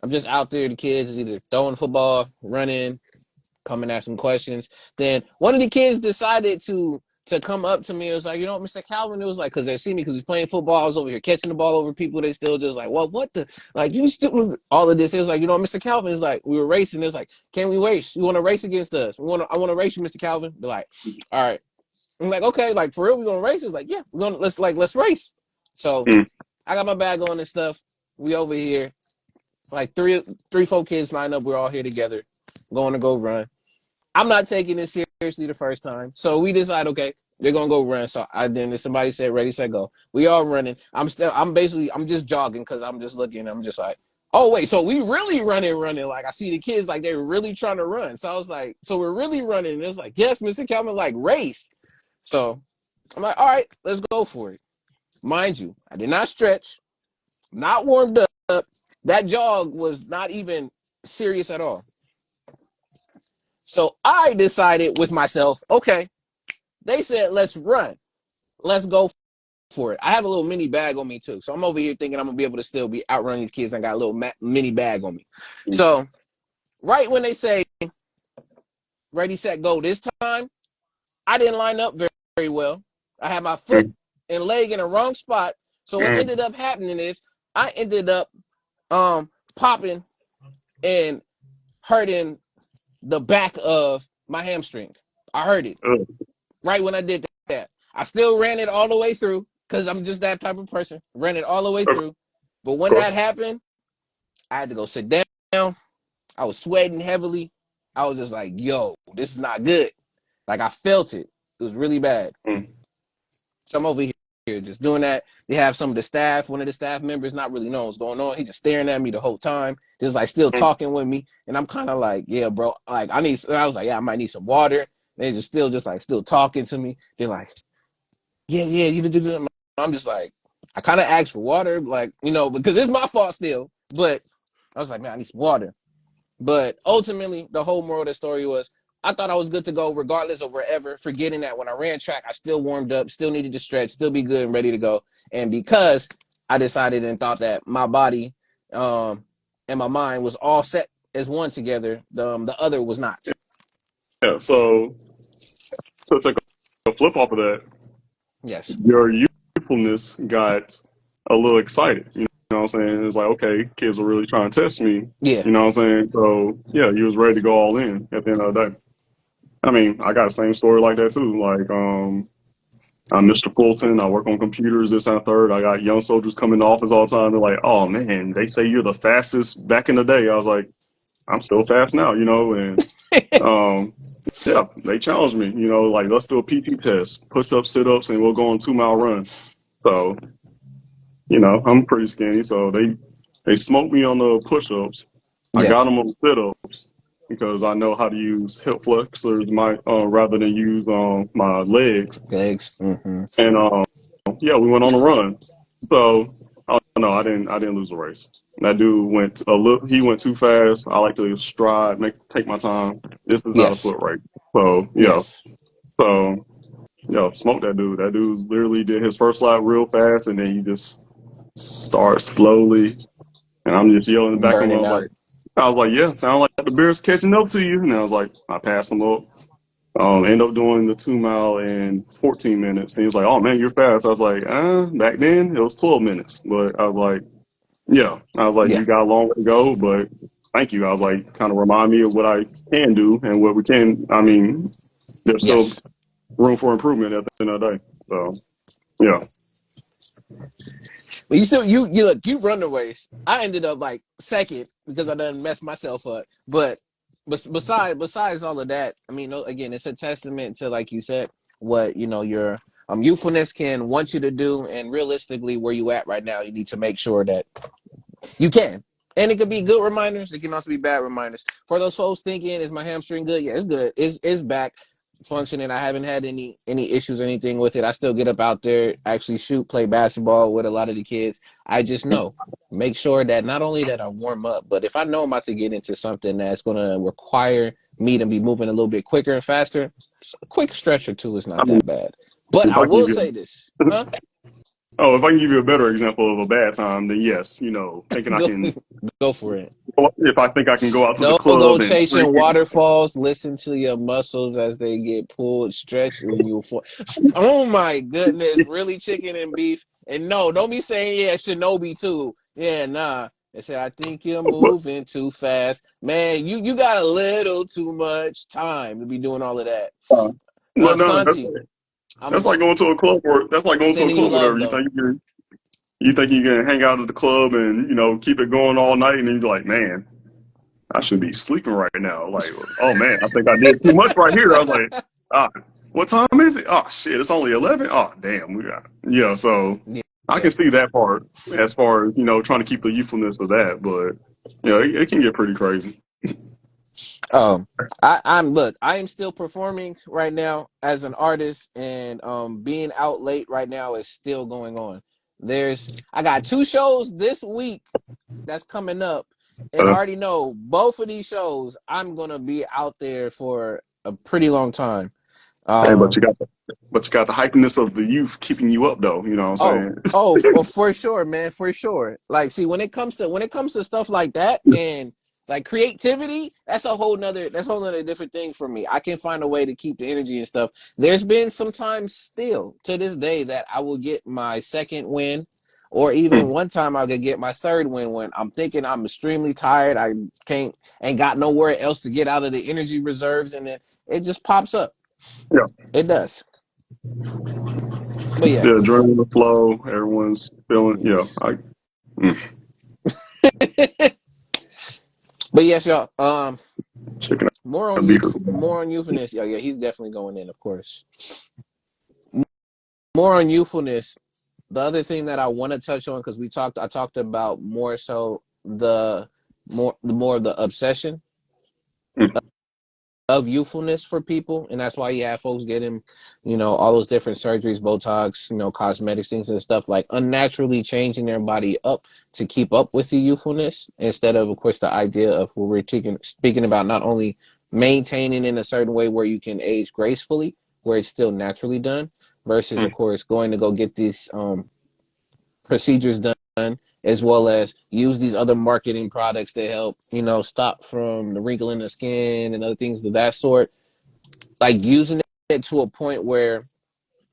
I'm just out there. The kids is either throwing football, running, coming at some questions. Then one of the kids decided to come up to me. It was like, Mr. Calvin, it was like, because they see me because he's playing football. I was over here catching the ball over people. They still just like, well, what the, like, you still, all of this. It was like, Mr. Calvin is like, we were racing. It's like, can we race? You want to race against us? I want to race you, Mr. Calvin. They're like, all right. I'm like, okay, like, for real, we going to race? It's like, yeah, let's race. So Mm. I got my bag on and stuff. We over here, like three, 4 kids lined up. We're all here together, going to go run. I'm not taking it seriously the first time. So we decide, okay, they're gonna go run. So then somebody said, ready, set, go. We all running. I'm just jogging because I'm just looking. I'm just like, oh wait, so we really running. Like I see the kids like they're really trying to run. So I was like, so we're really running. And it's like, yes, Mr. Calvin, like race. So I'm like, all right, let's go for it. Mind you, I did not stretch, not warmed up. That jog was not even serious at all. So I decided with myself, okay, they said, let's run. Let's go for it. I have a little mini bag on me too. So I'm over here thinking I'm going to be able to still be outrunning these kids. I got a little mini bag on me. So right when they say, ready, set, go this time, I didn't line up very, very well. I had my foot and leg in the wrong spot. So what ended up happening is I ended up popping and hurting the back of my hamstring. I hurt it right when I did that. I still ran it all the way through because I'm just that type of person. Ran it all the way through. But when that happened, I had to go sit down. I was sweating heavily. I was just like, yo, this is not good. Like I felt it. It was really bad. So I'm over here just doing that. They have some of the staff, one of the staff members not really knowing what's going on. He's just staring at me the whole time, just like still talking with me. And I'm kind of like, yeah, bro, like I was like, yeah, I might need some water. They just still talking to me. They're like, yeah, you did. I'm just like, I kind of asked for water, like, because it's my fault still. But I was like, man, I need some water. But ultimately, the whole moral of the story was I thought I was good to go regardless of wherever, forgetting that when I ran track, I still warmed up, still needed to stretch, still be good and ready to go. And because I decided and thought that my body and my mind was all set as one together, the other was not. Yeah. So to take a flip off of that, Yes. your youthfulness got a little excited. You know what I'm saying? It's like, okay, kids are really trying to test me. Yeah. You know what I'm saying? So yeah, you was ready to go all in at the end of the day. I mean, I got the same story like that too. Like, I'm Mr. Fulton. I work on computers, this and third. I got young soldiers coming to office all the time. They're like, oh man, they say you're the fastest back in the day. I was like, I'm still fast now, and yeah, they challenged me, like let's do a PT test, push ups, sit ups, and we'll go on 2 mile run. So, I'm pretty skinny, so they smoked me on the push ups. I Yeah. got them on sit ups because I know how to use hip flexors rather than use my legs. Legs. Mm-hmm. And yeah, we went on a run. So no, I didn't lose the race. That dude went a little. He went too fast. I like to stride, take my time. This is not a Yes. foot race. So yeah, Yes. so yeah, smoke that dude. That dude literally did his first lap real fast, and then he just starts slowly. And I'm just yelling in the back of him. Burning out. I was like, yeah, sound like the bear's catching up to you. And I was like, I passed him up. End up doing the 2 mile in 14 minutes. And he was like, oh man, you're fast. I was like, back then it was 12 minutes. But I was like, yeah. I was like, Yeah. you got a long way to go, but thank you. I was like, kind of remind me of what I can do and what we can. I mean, there's still Yes. room for improvement at the end of the day. So, yeah. But you run the race. I ended up like second because I done messed myself up. But besides all of that, I mean, again, it's a testament to, like you said, what your youthfulness can want you to do, and realistically, where you at right now, you need to make sure that you can. And it could be good reminders. It can also be bad reminders. For those folks thinking, is my hamstring good? Yeah, it's good. It's back. functioning. I haven't had any issues or anything with it. I still get up out there, actually shoot, play basketball with a lot of the kids. I just know, make sure that not only that I warm up, but if I know I'm about to get into something that's going to require me to be moving a little bit quicker and faster, a quick stretch or two is I not mean, that bad. But if I I can will give say you, this, huh? if I can give you a better example of a bad time, then yes, thinking I go can, go for it. if I think I can go out to the Don't go club and chasing waterfalls. Listen to your muscles as they get pulled, stretched, and you fall. Oh my goodness, really chicken and beef. And no, don't be saying yeah, Shinobi too. Yeah, nah. They said I think you're but moving too fast. Man, you got a little too much time to be doing all of that. uh, but no, Santi, that's I'm like going to a club, or that's like going to a sending you club, love whatever. though. You think you can hang out at the club and keep it going all night, and then you're like, man, I should be sleeping right now. Like, oh man, I think I did too much right here. I was like, ah, what time is it? Oh shit, it's only 11. Oh damn, we got So I Yeah. can see that part as far as trying to keep the youthfulness of that, but it can get pretty crazy. Um, I'm look, I am still performing right now as an artist, and being out late right now is still going on. I got 2 shows this week that's coming up, and I Uh, already know both of these shows I'm gonna be out there for a pretty long time. hey, Um, but you got the hypeness of the youth keeping you up, though. You know what Oh, I'm saying? for sure, man, for sure. Like, see, when it comes to stuff like that and like creativity, that's a whole nother different thing for me. I can find a way to keep the energy and stuff. There's been sometimes still to this day that I will get my second win, or even one time I'll get my third win when I'm thinking I'm extremely tired. I can't ain't got nowhere else to get out of the energy reserves, and then it just pops up. Yeah, It does. But yeah. the adrenaline flow, everyone's feeling. Mm, But yes, y'all. chicken More on and beef. youthfulness. Yeah, yeah, he's definitely going in, of course. More on youthfulness. The other thing that I want to touch on, because I talked about more so the more of the obsession Mm, of youthfulness for people, and that's why you have folks getting, all those different surgeries, Botox, cosmetics, things and stuff, like unnaturally changing their body up to keep up with the youthfulness, instead of course, the idea of what we're speaking about, not only maintaining in a certain way where you can age gracefully, where it's still naturally done, versus, mm. of course, going to go get these procedures done, as well as use these other marketing products to help, stop from the wrinkle in the skin and other things of that sort, like using it to a point where,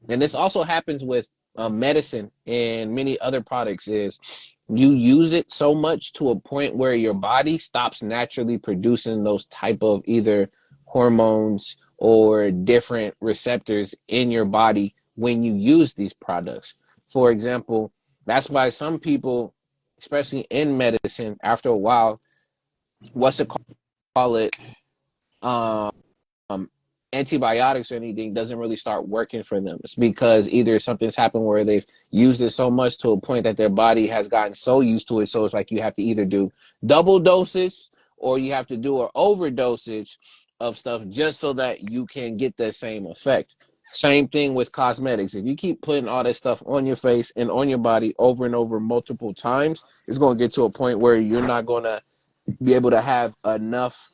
and this also happens with medicine and many other products, is you use it so much to a point where your body stops naturally producing those type of either hormones or different receptors in your body when you use these products. For example, that's why some people, especially in medicine, after a while, what's it call it, um um, antibiotics or anything doesn't really start working for them. It's because either something's happened where they've used it so much to a point that their body has gotten so used to it. So it's like you have to either do double dosage or you have to do an overdosage of stuff just so that you can get the same effect. Same thing with cosmetics. If you keep putting all that stuff on your face and on your body over and over multiple times, it's going to get to a point where you're not going to be able to have enough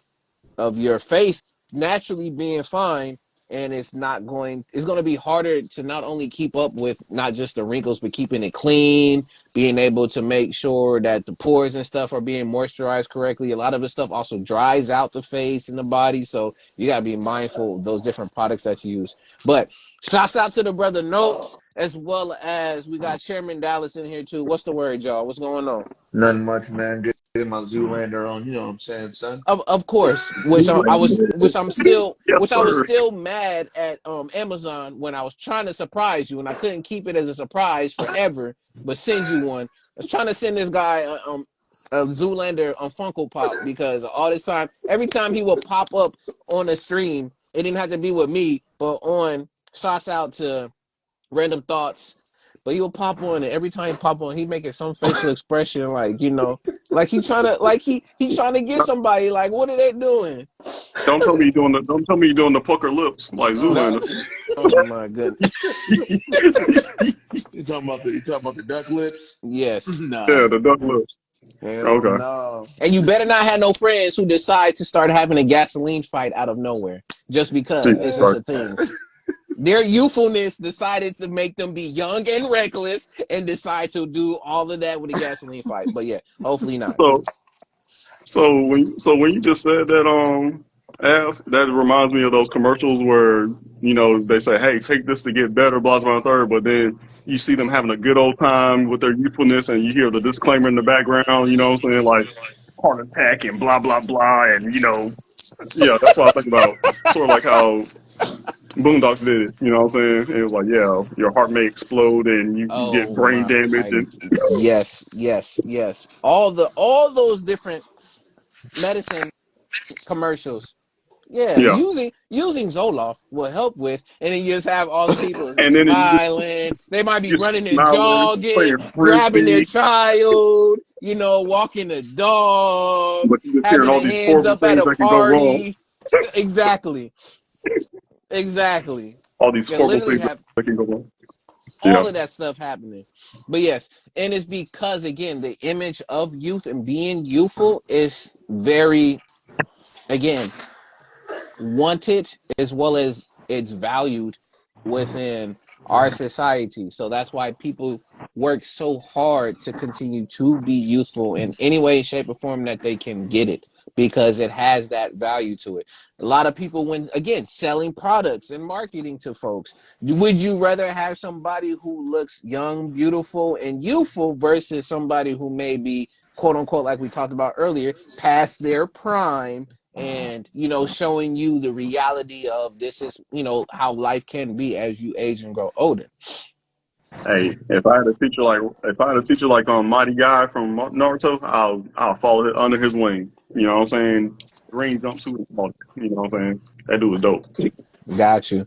of your face naturally being fine, and it's going to be harder to not only keep up with not just the wrinkles but keeping it clean, being able to make sure that the pores and stuff are being moisturized correctly. A lot of the stuff also dries out the face and the body, so you got to be mindful of those different products that you use. But shouts out to the brother Notes, as well as we got Chairman Dallas in here too. What's the word, y'all? What's going on? Nothing much, man. Getting my Zoolander on. You know what I'm saying, son? Of course, Yes, which I was sir. still mad at Amazon when I was trying to surprise you, and I couldn't keep it as a surprise forever, but send you one. I was trying to send this guy a Zoolander on Funko Pop, because all this time, every time he would pop up on a stream, it didn't have to be with me, but on, shouts out to Random Thoughts. But he'll pop on, and every time he pop on, he making some facial expression, like, like he trying to get somebody. Like, what are they doing? Don't tell me you're doing the pucker lips like Nah. Zoolander. Oh my goodness. You talking about the duck lips? Yes. Nah. Yeah, the duck lips. Hell Okay. no. And you better not have no friends who decide to start having a gasoline fight out of nowhere just because Jesus it's just Uh, a Christ. thing. Their youthfulness decided to make them be young and reckless and decide to do all of that with a gasoline fight. But yeah, hopefully not. So so when you just said that that reminds me of those commercials where they say, "Hey, take this to get better," blah blah third, but then you see them having a good old time with their youthfulness, and you hear the disclaimer in the background. You know what I'm saying? Like heart attack and blah blah blah, and yeah, that's what I think about. Sort of like how Boondocks did it. You know what I'm saying? It was like, yeah, your heart may explode and you get Oh brain my damage, and yes, yes, yes. All those different medicine commercials. Yeah, yeah, using Zoloft will help with, and then you just have all the people and then smiling. They might be you're running and smiling, jogging, playing grabbing their frisbee, child, walking the dog, but you're just hearing having all their these hands horrible up at things a that can go wrong. party. Exactly, exactly. All these You horrible literally things have that can go wrong. Yeah. all of that stuff happening. But yes, and it's because again, the image of youth and being youthful is very, again, wanted as well as it's valued within our society. So that's why people work so hard to continue to be youthful in any way, shape, or form that they can get it because it has that value to it. A lot of people, when again selling products and marketing to folks, would you rather have somebody who looks young, beautiful, and youthful versus somebody who may be quote unquote, like we talked about earlier, past their prime and showing you the reality of this is how life can be as you age and grow older. Hey, if I had a teacher like Mighty Guy from Naruto, I'll follow it under his wing. You know what I'm saying? Green jumpsuit and all that. You know what I'm saying? That dude was dope. Got you.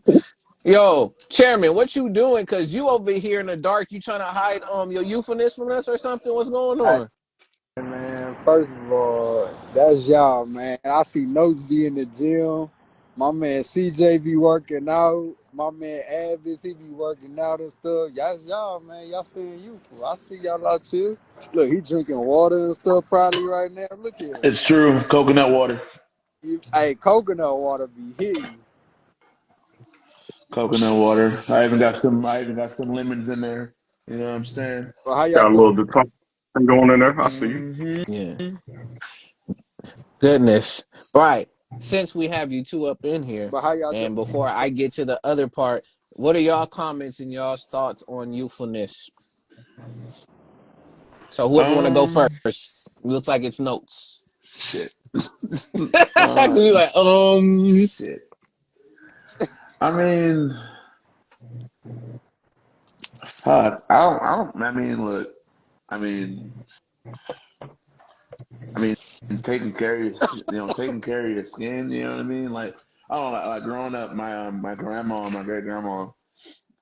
Yo, chairman, what you doing? Because you over here in the dark, you trying to hide your youthfulness from us or something? What's going Hey, on? man, first of all, that's y'all, man. I see Notes be in the gym. My man CJ be working out. My man A.D.V.I.S, he be working out and stuff. Y'all, man. Y'all staying youthful. I see y'all out here. Look, he drinking water and stuff probably right now. Look here. It's true. Coconut water. Hey, coconut water be hitting. Coconut water. I even got some lemons in there. You know what I'm saying? But how y'all Got a doing? little detox thing going in there. I see you. Hmm. Yeah. Goodness. All right. Since we have you two up in here, But how y'all doing? and before I get to the other part, what are y'all comments and y'all's thoughts on youthfulness? So whoever want to go Um, first, looks like it's notes. shit. You Um, like, shit. I mean, fuck. I mean, look. I mean, I mean, taking care of your skin. You know what I mean? Like, I don't know, like growing up, my grandma and my great grandma,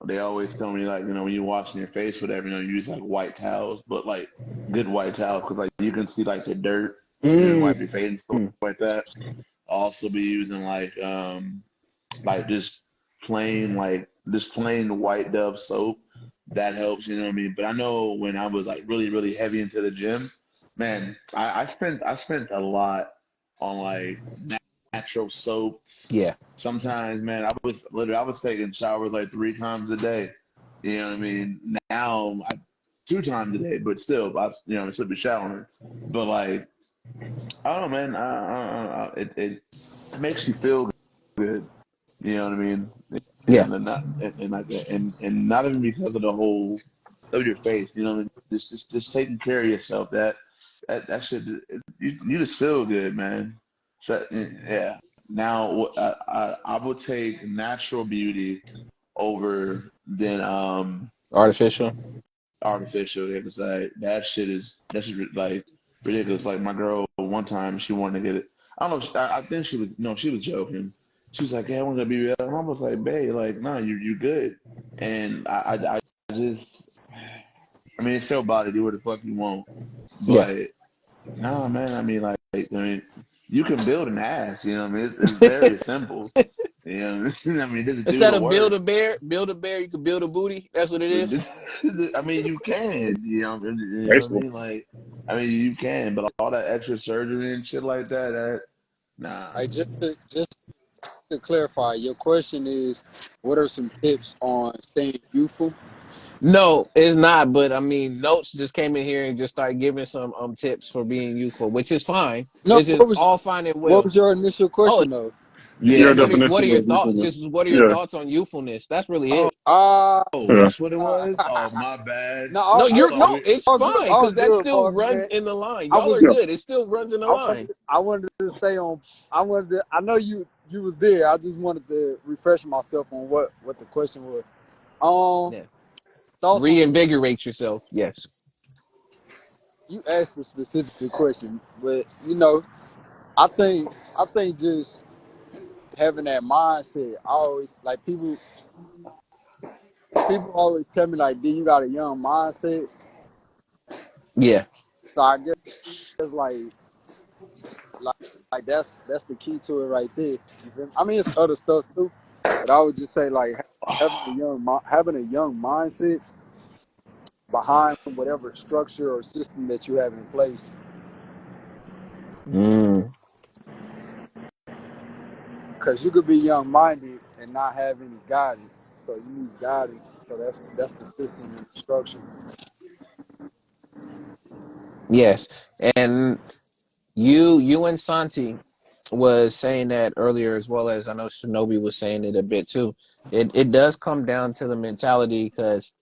they always tell me like, when you're washing your face, whatever, you use like white towels, but like good white towels, because like you can see like the dirt when you mm, wipe your face and stuff like that. I'll also be using like just plain white Dove soap. That helps, you know what I mean? But I know when I was like really, really heavy into the gym, man, I spent a lot on like natural soaps. yeah, Sometimes, man, I was taking showers like 3 times a day. You know what I mean? Now, 2 times a day, but still, I still be showering. But like, I don't know, man. It makes you feel good. You know what I mean? yeah, And not even because of the whole of your face. You know what I mean? Just taking care of yourself. That should you just feel good, man. So yeah. Now I would take natural beauty over than artificial. artificial. Because like that shit is like ridiculous. Like my girl one time she wanted to get it. I don't know. I think she was no, she was joking. She was like, "Yeah, I want to be real." And I was like, "Babe, like, no, you good." And I just, I mean, it's your body. Do what the fuck you want. Yeah, But nah, man. I mean, like, I mean, you can build an ass. You know what I mean? It's very simple. You know what I mean? I mean, it doesn't do Instead the of work. build a bear, you can build a booty. That's what it is. I mean, you can. You know what I Basically. mean? Like, I mean, you can, but all that extra surgery and shit like that, nah. Hey, just to clarify, your question is, what are some tips on staying youthful? No, it's not. But I mean, Notes just came in here and just started giving some tips for being youthful, which is fine. No, Which is all fine and what well. was your initial Oh, question though? it's Yeah, Your just yeah. what are definition your of thoughts? youthfulness. Just what are your Yeah. thoughts on youthfulness? That's really Oh, it. Uh Yeah. that's what it was. Oh, my bad. no, No, I you're thought no, we. it's all good, fine all because that good, still Mark, runs man. in the line. I Y'all was are Yeah. good. It still runs in the line. I wanted to stay on. I know you was there. I just wanted to refresh myself on what the question was. Um, Yeah. thoughts on you? Reinvigorate yourself. Yes. You asked a specific question, but I think just having that mindset. I always like people always tell me like, "D, you got a young mindset." Yeah. So I guess like like that's the key to it right there. You feel me? I mean, it's other stuff too, but I would just say like having a young mindset behind whatever structure or system that you have in place, Mm, because you could be young minded and not have any guidance. So you need guidance. So that's the system and the structure. yes. And you and Santi was saying that earlier as well as I know Shinobi was saying it a bit too. It does come down to the mentality because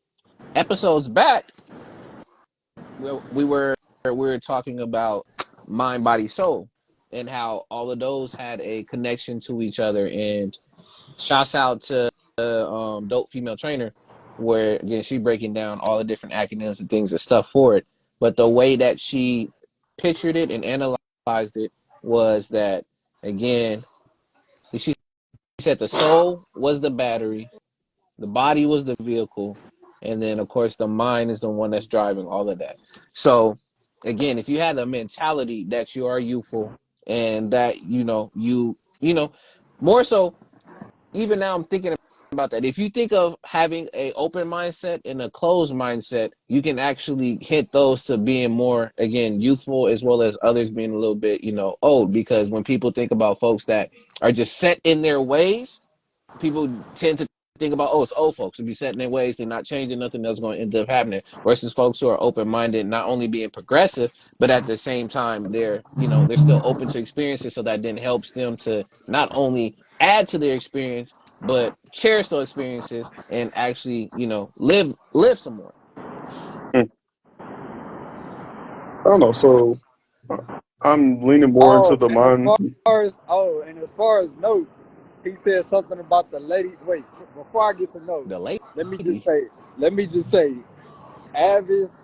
episodes back we were talking about mind, body, soul and how all of those had a connection to each other. And shouts out to dope female trainer where again she breaking down all the different acronyms and things and stuff for it. But the way that she pictured it and analyzed it was that again she said the soul was the battery, the body was the vehicle, and then of course the mind is the one that's driving all of that. So again, if you had the mentality that you are youthful and that you know more so even now I'm thinking about that. If you think of having a open mindset and a closed mindset, you can actually hit those to being more again youthful as well as others being a little bit, old because when people think about folks that are just set in their ways, people tend to think about, oh, it's old folks to be set in their ways, they're not changing, nothing else going to end up happening. Versus folks who are open minded, not only being progressive, but at the same time, they're still open to experiences. So that then helps them to not only add to their experience, but cherish those experiences and actually, live some more. I don't know. So uh, I'm leaning more into Oh, the and mind. as far as notes, he said something about the lady. Wait, before I get to The notes, let me just lady. say, let me just say, Avis,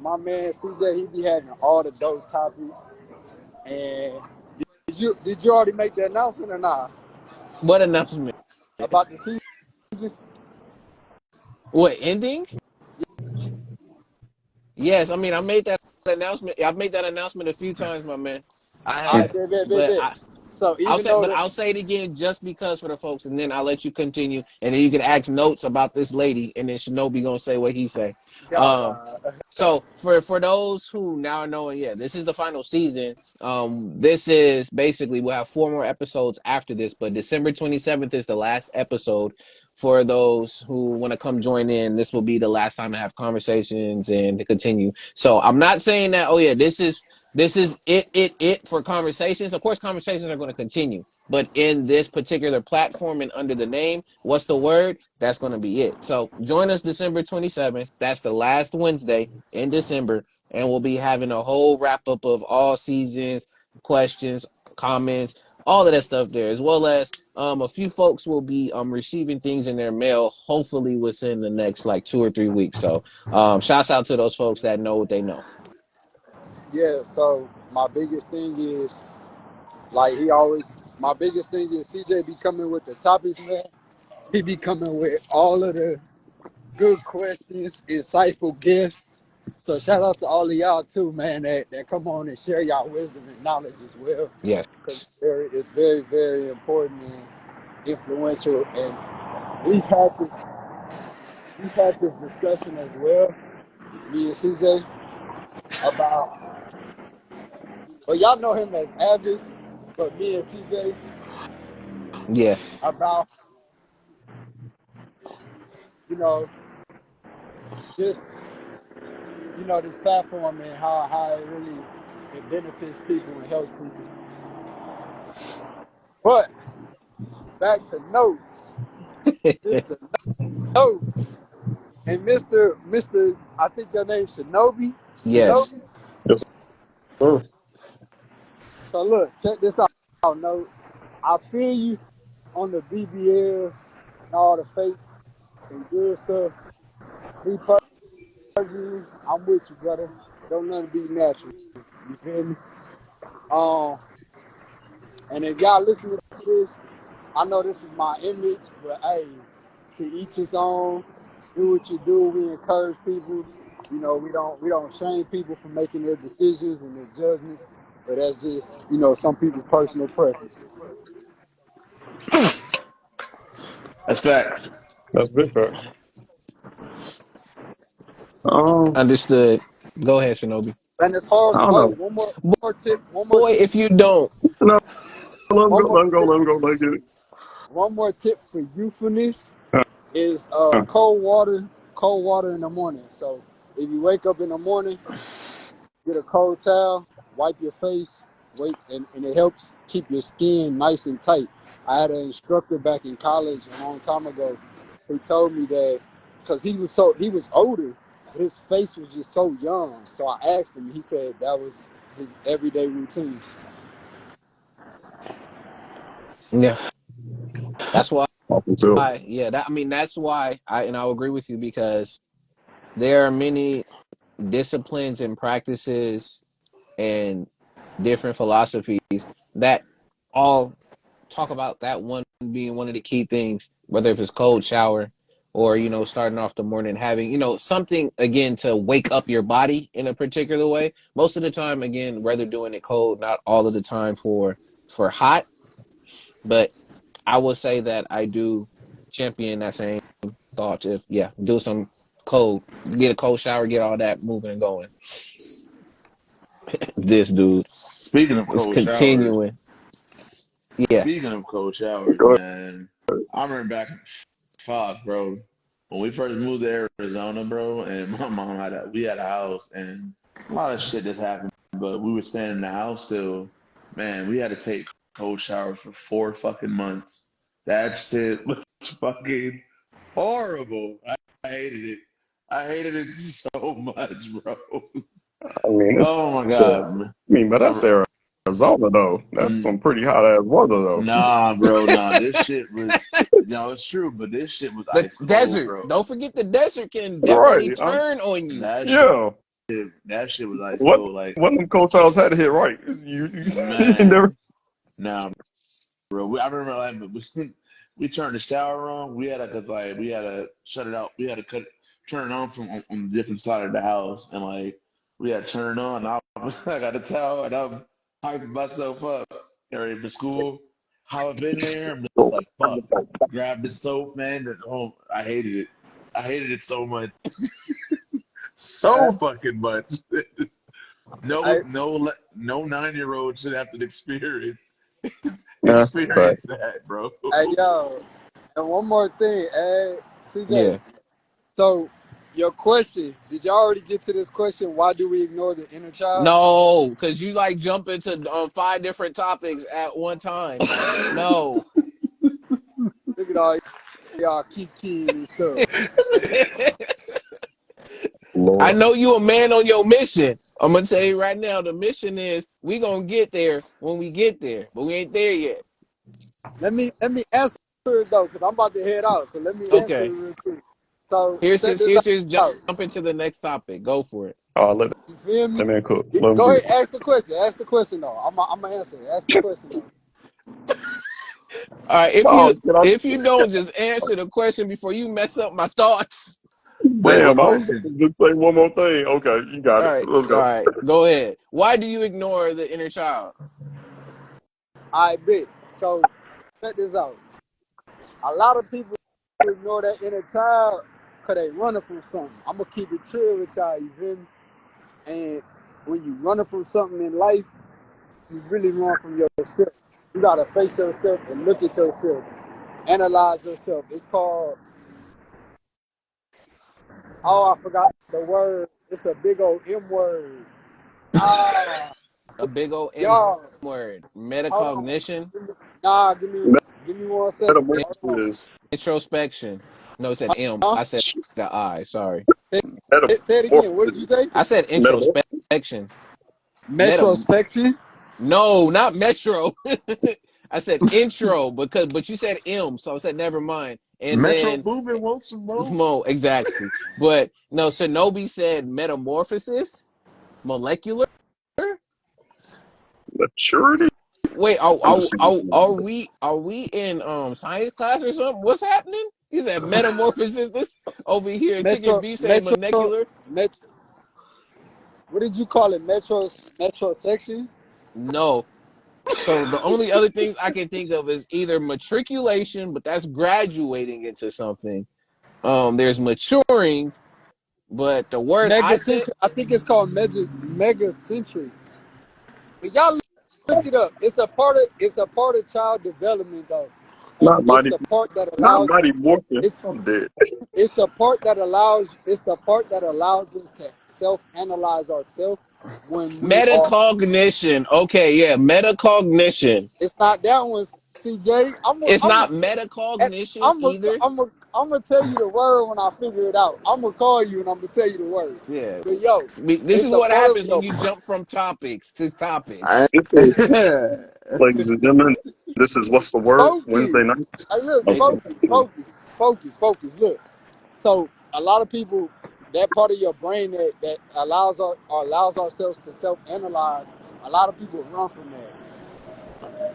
my man CJ, he be having all the dope topics. And did you already make the announcement or not What announcement? about the season? What ending? Yes, I mean I made that announcement. I've made that announcement a few times, my man. I All have, right, bet. but So even though I'll say it again just because for the folks, and then I'll let you continue, and then you can ask Notes about this lady, and then Shinobi gonna say what he say. all Um, right, so for those who now are knowing, yeah, this is the final season. This is basically we'll have 4 more episodes after this, but December 27th is the last episode. For those who want to come join in, this will be the last time to have conversations and to continue. So I'm not saying that, oh yeah, this is it for conversations. Of course, conversations are going to continue, but in this particular platform and under the name, what's the word? That's going to be it. So join us December 27th. That's the last Wednesday in December, and we'll be having a whole wrap up of all seasons, questions, comments, all of that stuff there, as well as a few folks will be receiving things in their mail, hopefully within the next like 2 or 3 weeks. So shouts out to those folks that know what they know. yeah. So my biggest thing is like he always. My biggest thing is CJ be coming with the topics, man. He be coming with all of the good questions, insightful guests. So shout out to all of y'all too, man, that come on and share y'all wisdom and knowledge as well. Yes. Because it's very, very important and influential. And we've had this we've had this discussion as well, me and CJ, about well y'all know him as A.D.V.I.S, but me and CJ Yeah. about, you know, this this platform and how it really it benefits people and helps people. But back to notes. Mr. Notes. And Mr. I think your name's Shinobi. Yes. Shinobi. Yes, sir. So look, check this out. Note. I feel you on the BBLs and all the fake and good stuff. Me personally, I'm with you, brother. Don't nothing be natural. You feel me? Um, and if y'all listening to this, I know this is my image, but hey, to each his own. Do what you do. We encourage people. We don't shame people for making their decisions and their judgments, but that's just some people's personal preference. That's facts. That's big facts. Um, Understood. Go ahead, Shinobi. And as far as I don't know. one more Boy, tip, if you don't, No, let him go. one more Let him go. tip, Let him go. Let him get it. one more tip for youthfulness Uh, is uh, cold water in the morning. So if you wake up in the morning, get a cold towel, wipe your face, wait, and it helps keep your skin nice and tight. I had an instructor back in college a long time ago who told me that because he was older, but his face was just so young. So I asked him, he said that was his everyday routine. yeah, that's why. Off until Yeah, that's why I'll agree with you because there are many disciplines and practices and different philosophies that all talk about that one being one of the key things, whether if it's cold shower or, starting off the morning having, something again to wake up your body in a particular way. Most of the time, again, whether doing it cold, not all of the time for hot, but I will say that I do champion that same thought. If do some cold, get a cold shower, get all that moving and going. This dude Speaking of is cold showers, continuing. Yeah. go man, I remember back in fuck, bro, when we first moved to Arizona, bro, and my mom we had a house and a lot of shit just happened, but we were staying in the house still. Man, we had to take cold showers for 4 fucking months. That shit was fucking horrible. I hated it. I hated it so much, bro. I mean, Oh my it's, God. but that's Arizona though. That's Mm, some pretty hot ass weather though. Nah, bro, nah. This shit was, it's true, but this shit was The ice cold, desert. bro. Don't forget the desert can definitely Right. turn on you. That shit, Yeah. that shit was ice What cold. Like, what them coach had to hit right. You man, never. nah, bro. I remember like we turned the shower on. We had to shut it out. We had to turn it on from on a different side of the house, and like we had to turn it on. I got a towel, and I'm hyping myself up, ready for school. How I've been there, I'm just like fuck. Grab the soap, man. Oh, I hated it. I hated it so much, I, so fucking much. I, No 9-year-old should have to experience Nah, but experience that, bro. yo, and one more thing, CJ. Yeah. So your question, did y'all already get to this question? Why do we ignore the inner child? No, because you like jump into 5 different topics at one time. No. Look at all y'all kikiing and stuff. I Lord, know you a man on your mission. I'm gonna tell you right now, the mission is we gonna get there when we get there, but we ain't there yet. Let me answer it though, because I'm about to head out. So let me answer it Okay. real quick. So Here's check his this here's his out. jump into the next topic. Go for it. let You feel me? that man cook. Let him Go get ahead, it. ask the question. Ask the question though. I'm gonna answer it. Ask the question though. All right, Oh, get out. if you don't just answer the question before you mess up my thoughts. Wait, what Damn, I was question? about to just say one more thing. Okay, you got All it. right, Let's all go. right. Go ahead. Why do you ignore the inner child? I bet. So check this out. A lot of people ignore that inner child because they running from something. I'm gonna keep it chill with y'all, you feel me? And when you running from something in life, you really run from yourself. You gotta face yourself and look at yourself, analyze yourself. It's called, oh, I forgot the word. It's a big old M word. Ah, A big old M y'all, word. hold on. Metacognition, Nah, give me 1 second. Hold on. Metamorphosis. introspection. No, it said M. Huh? I said the I. Sorry. Say it again. What did you Metamorphosis. I say? said Metamorphosis. introspection. Meta. Metrospection. No, not Metro. I said intro but you said M, so I said never mind. And Metro then Boomin wants some more. Mo, exactly. But no, Shinobi said metamorphosis, molecular. Maturity. Wait, I'm just saying. are we in science class or something? What's happening? He said metamorphosis. This over here, chicken Metro. beef saying Metro. molecular. Metro. What did you call it? Metrosection. No. So the only other things I can think of is either matriculation, but that's graduating into something. There's maturing, but the word I said Megacentric. I think it's called megacentric. But y'all look it up. It's a part of child development though, and Not it's mighty. the part that Not allows mighty morphin. it's I'm dead. it's the part that allows us to self-analyze ourselves when we are. metacognition. Okay, yeah, metacognition. It's not that one, CJ. It's I'm a, not metacognition I'm a, either. I'm gonna tell you the word when I figure it out. I'm gonna call you and I'm gonna tell you the word. Yeah, But yo, this it's is a what part of happens when your. you jump from topics to I, topics. This is, ladies and gentlemen, this is What's the Word? Focus. Wednesday nights. Hey, look, I'm sorry. focus. Look. So a lot of people, that part of your brain that allows ourselves to self-analyze, a lot of people run from that.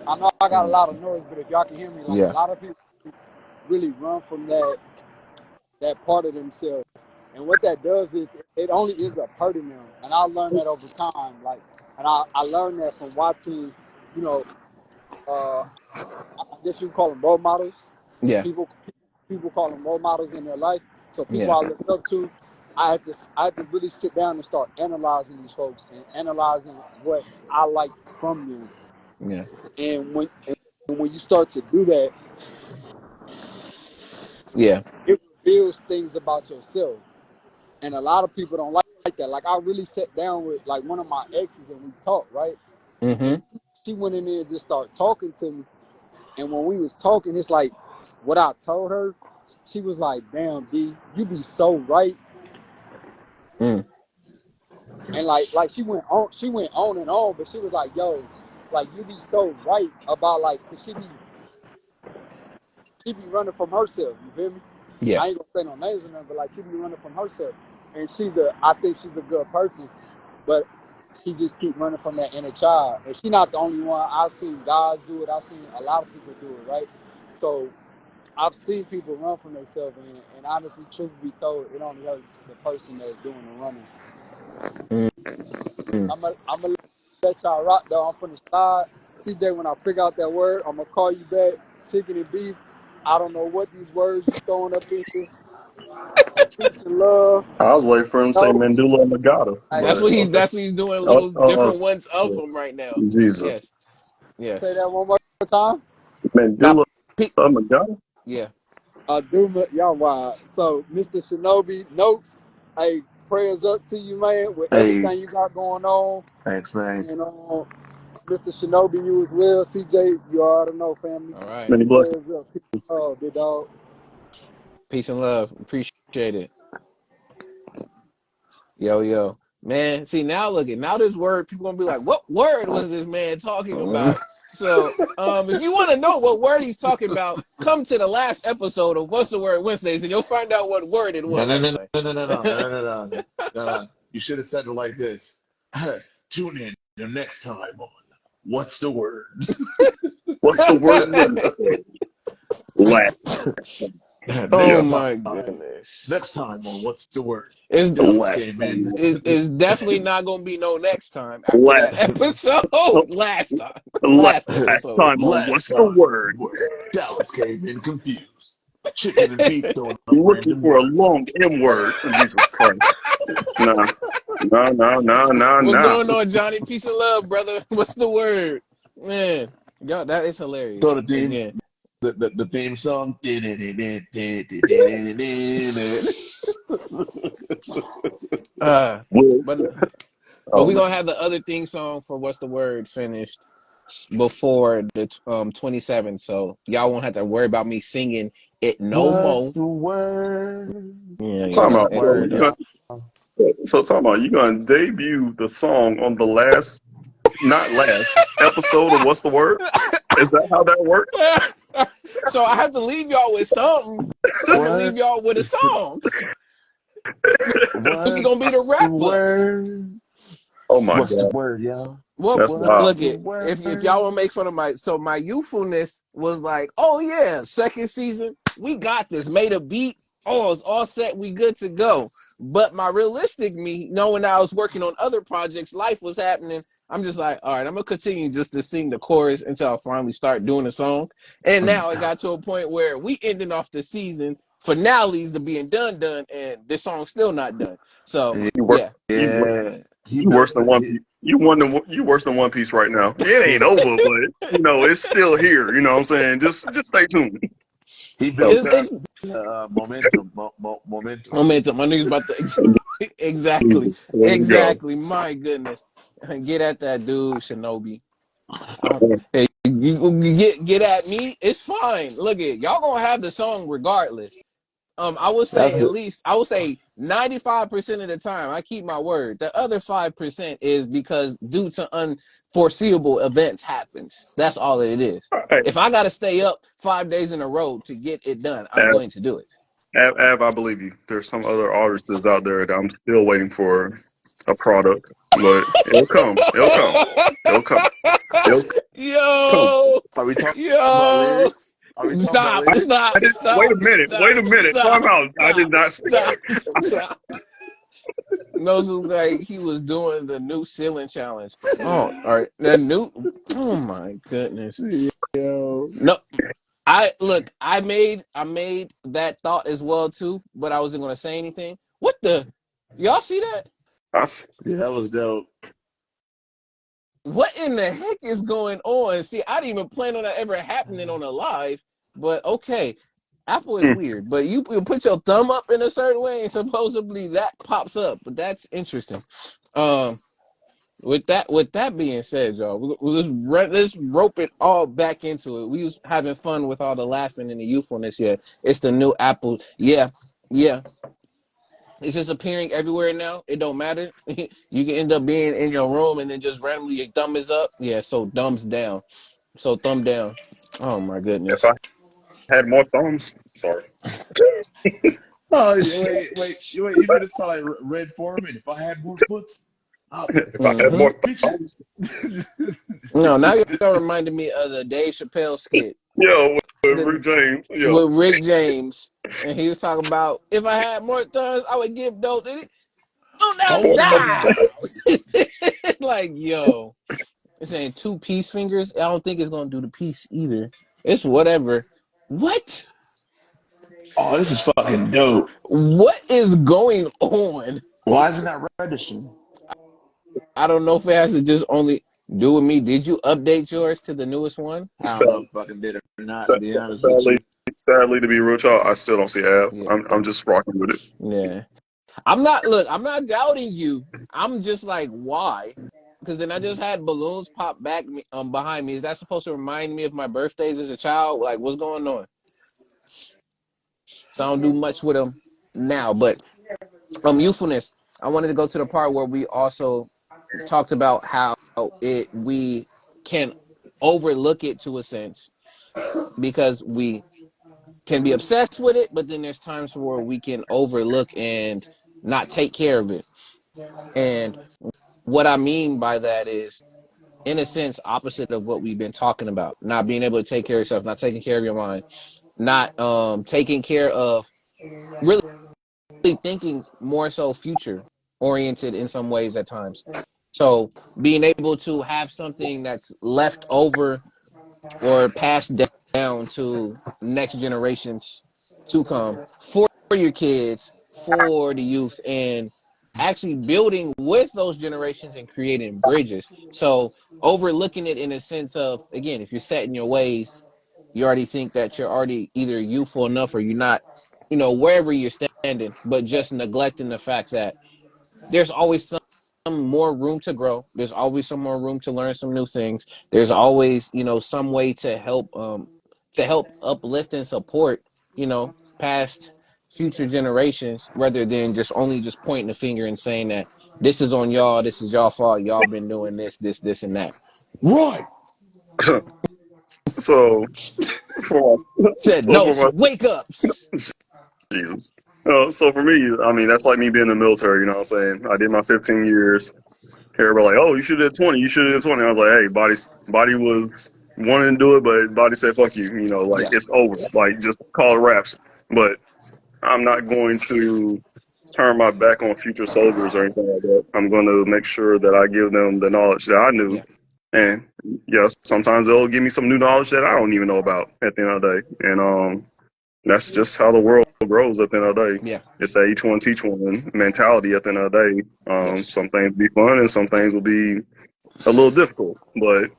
I know I got a Mm, lot of noise, but if y'all can hear me, like a yeah. lot of people really run from that part of themselves. And what that does is it only ends up hurting them. And I learned that over time. Like, and I learned that from watching, you know, uh, I guess you call them role models. Yeah. People people call them role models in their life. So people Yeah. I look up to, I had to really sit down and start analyzing these folks and analyzing what I like from them. Yeah. And when you start to do that, Yeah. it reveals things about yourself. And a lot of people don't like that. Like I really sat down with like one of my exes and we talked, right? And Mm-hmm. she went in there and just started talking to me. And when we was talking, it's like what I told her, she was like, damn, D, you be so right. Mm. And like she went on and on, but she was like, yo, like you be so right about like, cause she be running from herself, you feel me? Yeah. I ain't gonna say no names or nothing, but like she be running from herself. And I think she's a good person, but she just keep running from that inner child. And she not the only one. I've seen guys do it. I've seen a lot of people do it, right? So I've seen people run from themselves, and honestly, truth be told, it only hurts the person that's doing the running. Mm. Mm. I'm gonna let y'all rock though. I'm finna slide. CJ, when I figure out that word, I'm gonna call you back. Chicken and beef. I don't know what these words you throwing up in here. Peace and love. I was waiting for him to say No, Mandula Nagata, hey, but okay. That's what he's doing Oh, little oh, different ones of oh, them right now. Jesus. Yes. say Yes. that one more time. Now Mandula pe- Nagata? yeah. Y'all wild. So, Mr. Shinobi, notes. Hey, prayers up to you, man, with hey, everything you got going on. thanks, man. And Mr. Shinobi, you as well. CJ, you already know, family. All right. Many blessings. Prayers up. Peace and love, big dog. Peace and love. Appreciate it. Yo, yo. Man, see now look at now this word, people gonna be like, what word was this man talking about? So if you want to know what word he's talking about, come to the last episode of What's the Word Wednesdays and you'll find out what word it No, was. no, I'm no, playing. no, no, no, no, no, no, no, no, no, no. You should have said it like this. Tune in the next time on What's the Word? What's the word Wednesday? Last. Oh Next Yeah. my time. goodness. Next time on What's the Word? It's Dallas Last came in. time. it's definitely not gonna be no next time after that Last. episode. Oh, Last time. Last last episode. time on Last What's the time, Word? Dallas came in confused. Chicken and beef throwing up Looking random for a words. long M word. Jesus Christ. Nah. Nah, nah, nah, nah, What's nah. going on, Johnny? Peace and love, brother. What's the word? Man, yo, that is Throw hilarious. the theme, Again. the theme song. Uh Well, but but oh, we man. gonna have the other theme song for What's the Word finished before the 27th. So y'all won't have to worry about me singing it no What's more. the word? Yeah, Talking What's yeah. the about, so word, you know, y'all? talking about you gonna debut the song on the last, not last episode of What's the Word? Is that how that works? So I have to leave y'all with something. So I'm gonna leave What? y'all with a song. This is gonna be the What's the wrap up. word? Oh my What's the God, word, y'all? Well, that's What's wild. look the it. If y'all word? want to make fun of my youthfulness was like, oh yeah, second season, we got this. Made a beat. Oh, it's all set. We good to go. But my realistic me, knowing I was working on other projects, life was happening. I'm just like, all right, I'm gonna continue just to sing the chorus until I finally start doing the song. And now it got to a point where we ending off the season finales to being done, and this song's still not done. So You worse, yeah, you, Yeah, he you worse built than it. one. You worse than One Piece right now. It ain't over, but it's still here. You know what I'm saying? Just stay tuned. He So built that it's momentum. Momentum. momentum. My niggas about to exactly, Jesus, there you go. exactly. My goodness, get at that dude, Shinobi. Hey, you get at me. It's fine. Look at y'all gonna have the song regardless. I would say That's at it. least I would say 95% of the time I keep my word. The other 5% is because due to unforeseeable events happens. That's all it is. Hey, If I gotta stay up 5 days in a row to get it done, I'm Av, going to do it. I believe you. There's some other artists out there that I'm still waiting for a product, but it'll come. It'll come. It'll come. It'll come. Yo, Are we talking about yo, lyrics? Are we talking about stop, I didn't. lyrics? I stop, didn't. Wait stop, a minute. Wait stop, a minute. Time stop, out. I did stop, not say. stop, stop. Knows like he was doing the new ceiling challenge. Oh, all right, the new. Oh my goodness. Yo. No, I look. I made that thought as well too, but I wasn't gonna say anything. What the? Y'all see that? I s- Yeah, that was dope. What in the heck is going on? See, I didn't even plan on that ever happening on a live, but okay. Apple is hmm. weird, but you put your thumb up in a certain way, and supposedly that pops up. But that's interesting. Um, with that being said, y'all, let's rope it all back into it. We was having fun with all the laughing and the youthfulness. Yeah, it's the new Apple. Yeah, yeah. It's just appearing everywhere now. It don't matter. You can end up being in your room and then just randomly your thumb is up. Yeah, so thumbs down. So thumb down. Oh my If goodness. I had more thumbs, sorry. Oh, wait! You made it sound like Red Foreman. If I had more foots, I'll If I had Mm-hmm. more bitch thumbs, No, now you're reminding me of the Dave Chappelle skit yo, with the, Rick James, yo, with Rick James, and he was talking about if I had more thumbs, I would give those. Oh, now Hold them down. down. Like yo, it's saying two peace fingers. I don't think it's gonna do the peace either. It's whatever. What? Oh, this is fucking dope. What is going on? Why is it not registering? I don't know if it has to just only do with me. Did you update yours to the newest one? I don't know if I fucking did or not, to be honest with sadly, you. sadly to be real, y'all, I still don't see Av. Yeah. I'm just rocking with it. Yeah. I'm not doubting you. I'm just like, why? Because then I just had balloons pop back behind me. Is that supposed to remind me of my birthdays as a child? Like, what's going on? So I don't do much with them now. But youthfulness. I wanted to go to the part where we also talked about how we can overlook it to a sense because we can be obsessed with it, but then there's times where we can overlook and not take care of it. And what I mean by that is, in a sense, opposite of what we've been talking about, not being able to take care of yourself, not taking care of your mind. not taking care of, really thinking more so future oriented in some ways at times. So being able to have something that's left over or passed down to next generations to come for your kids, for the youth, and actually building with those generations and creating bridges. So overlooking it in a sense of, again, if you're set in your ways, you already think that you're already either youthful enough or you're not, wherever you're standing, but just neglecting the fact that there's always some more room to grow. There's always some more room to learn some new things. There's always, some way to help uplift and support, past future generations, rather than just only just pointing the finger and saying that this is on y'all, this is y'all fault, y'all been doing this, and that. Right. So for Said so no, for my wake ups. Jesus. So for me, I mean, that's like me being in the military. You know what I'm saying? I did my 15 years. Everybody like, oh, you should have did 20. You should have did 20. I was like, hey, body was wanting to do it, but body said, fuck you. You know, like Yeah, it's over. Like just call it wraps. But I'm not going to turn my back on future soldiers or anything like that. I'm going to make sure that I give them the knowledge that I knew. yeah, And yeah, sometimes they'll give me some new knowledge that I don't even know about at the end of the day. And that's just how the world grows at the end of the day. yeah, It's a each one teach one mentality at the end of the day. yes, Some things will be fun and some things will be a little difficult. But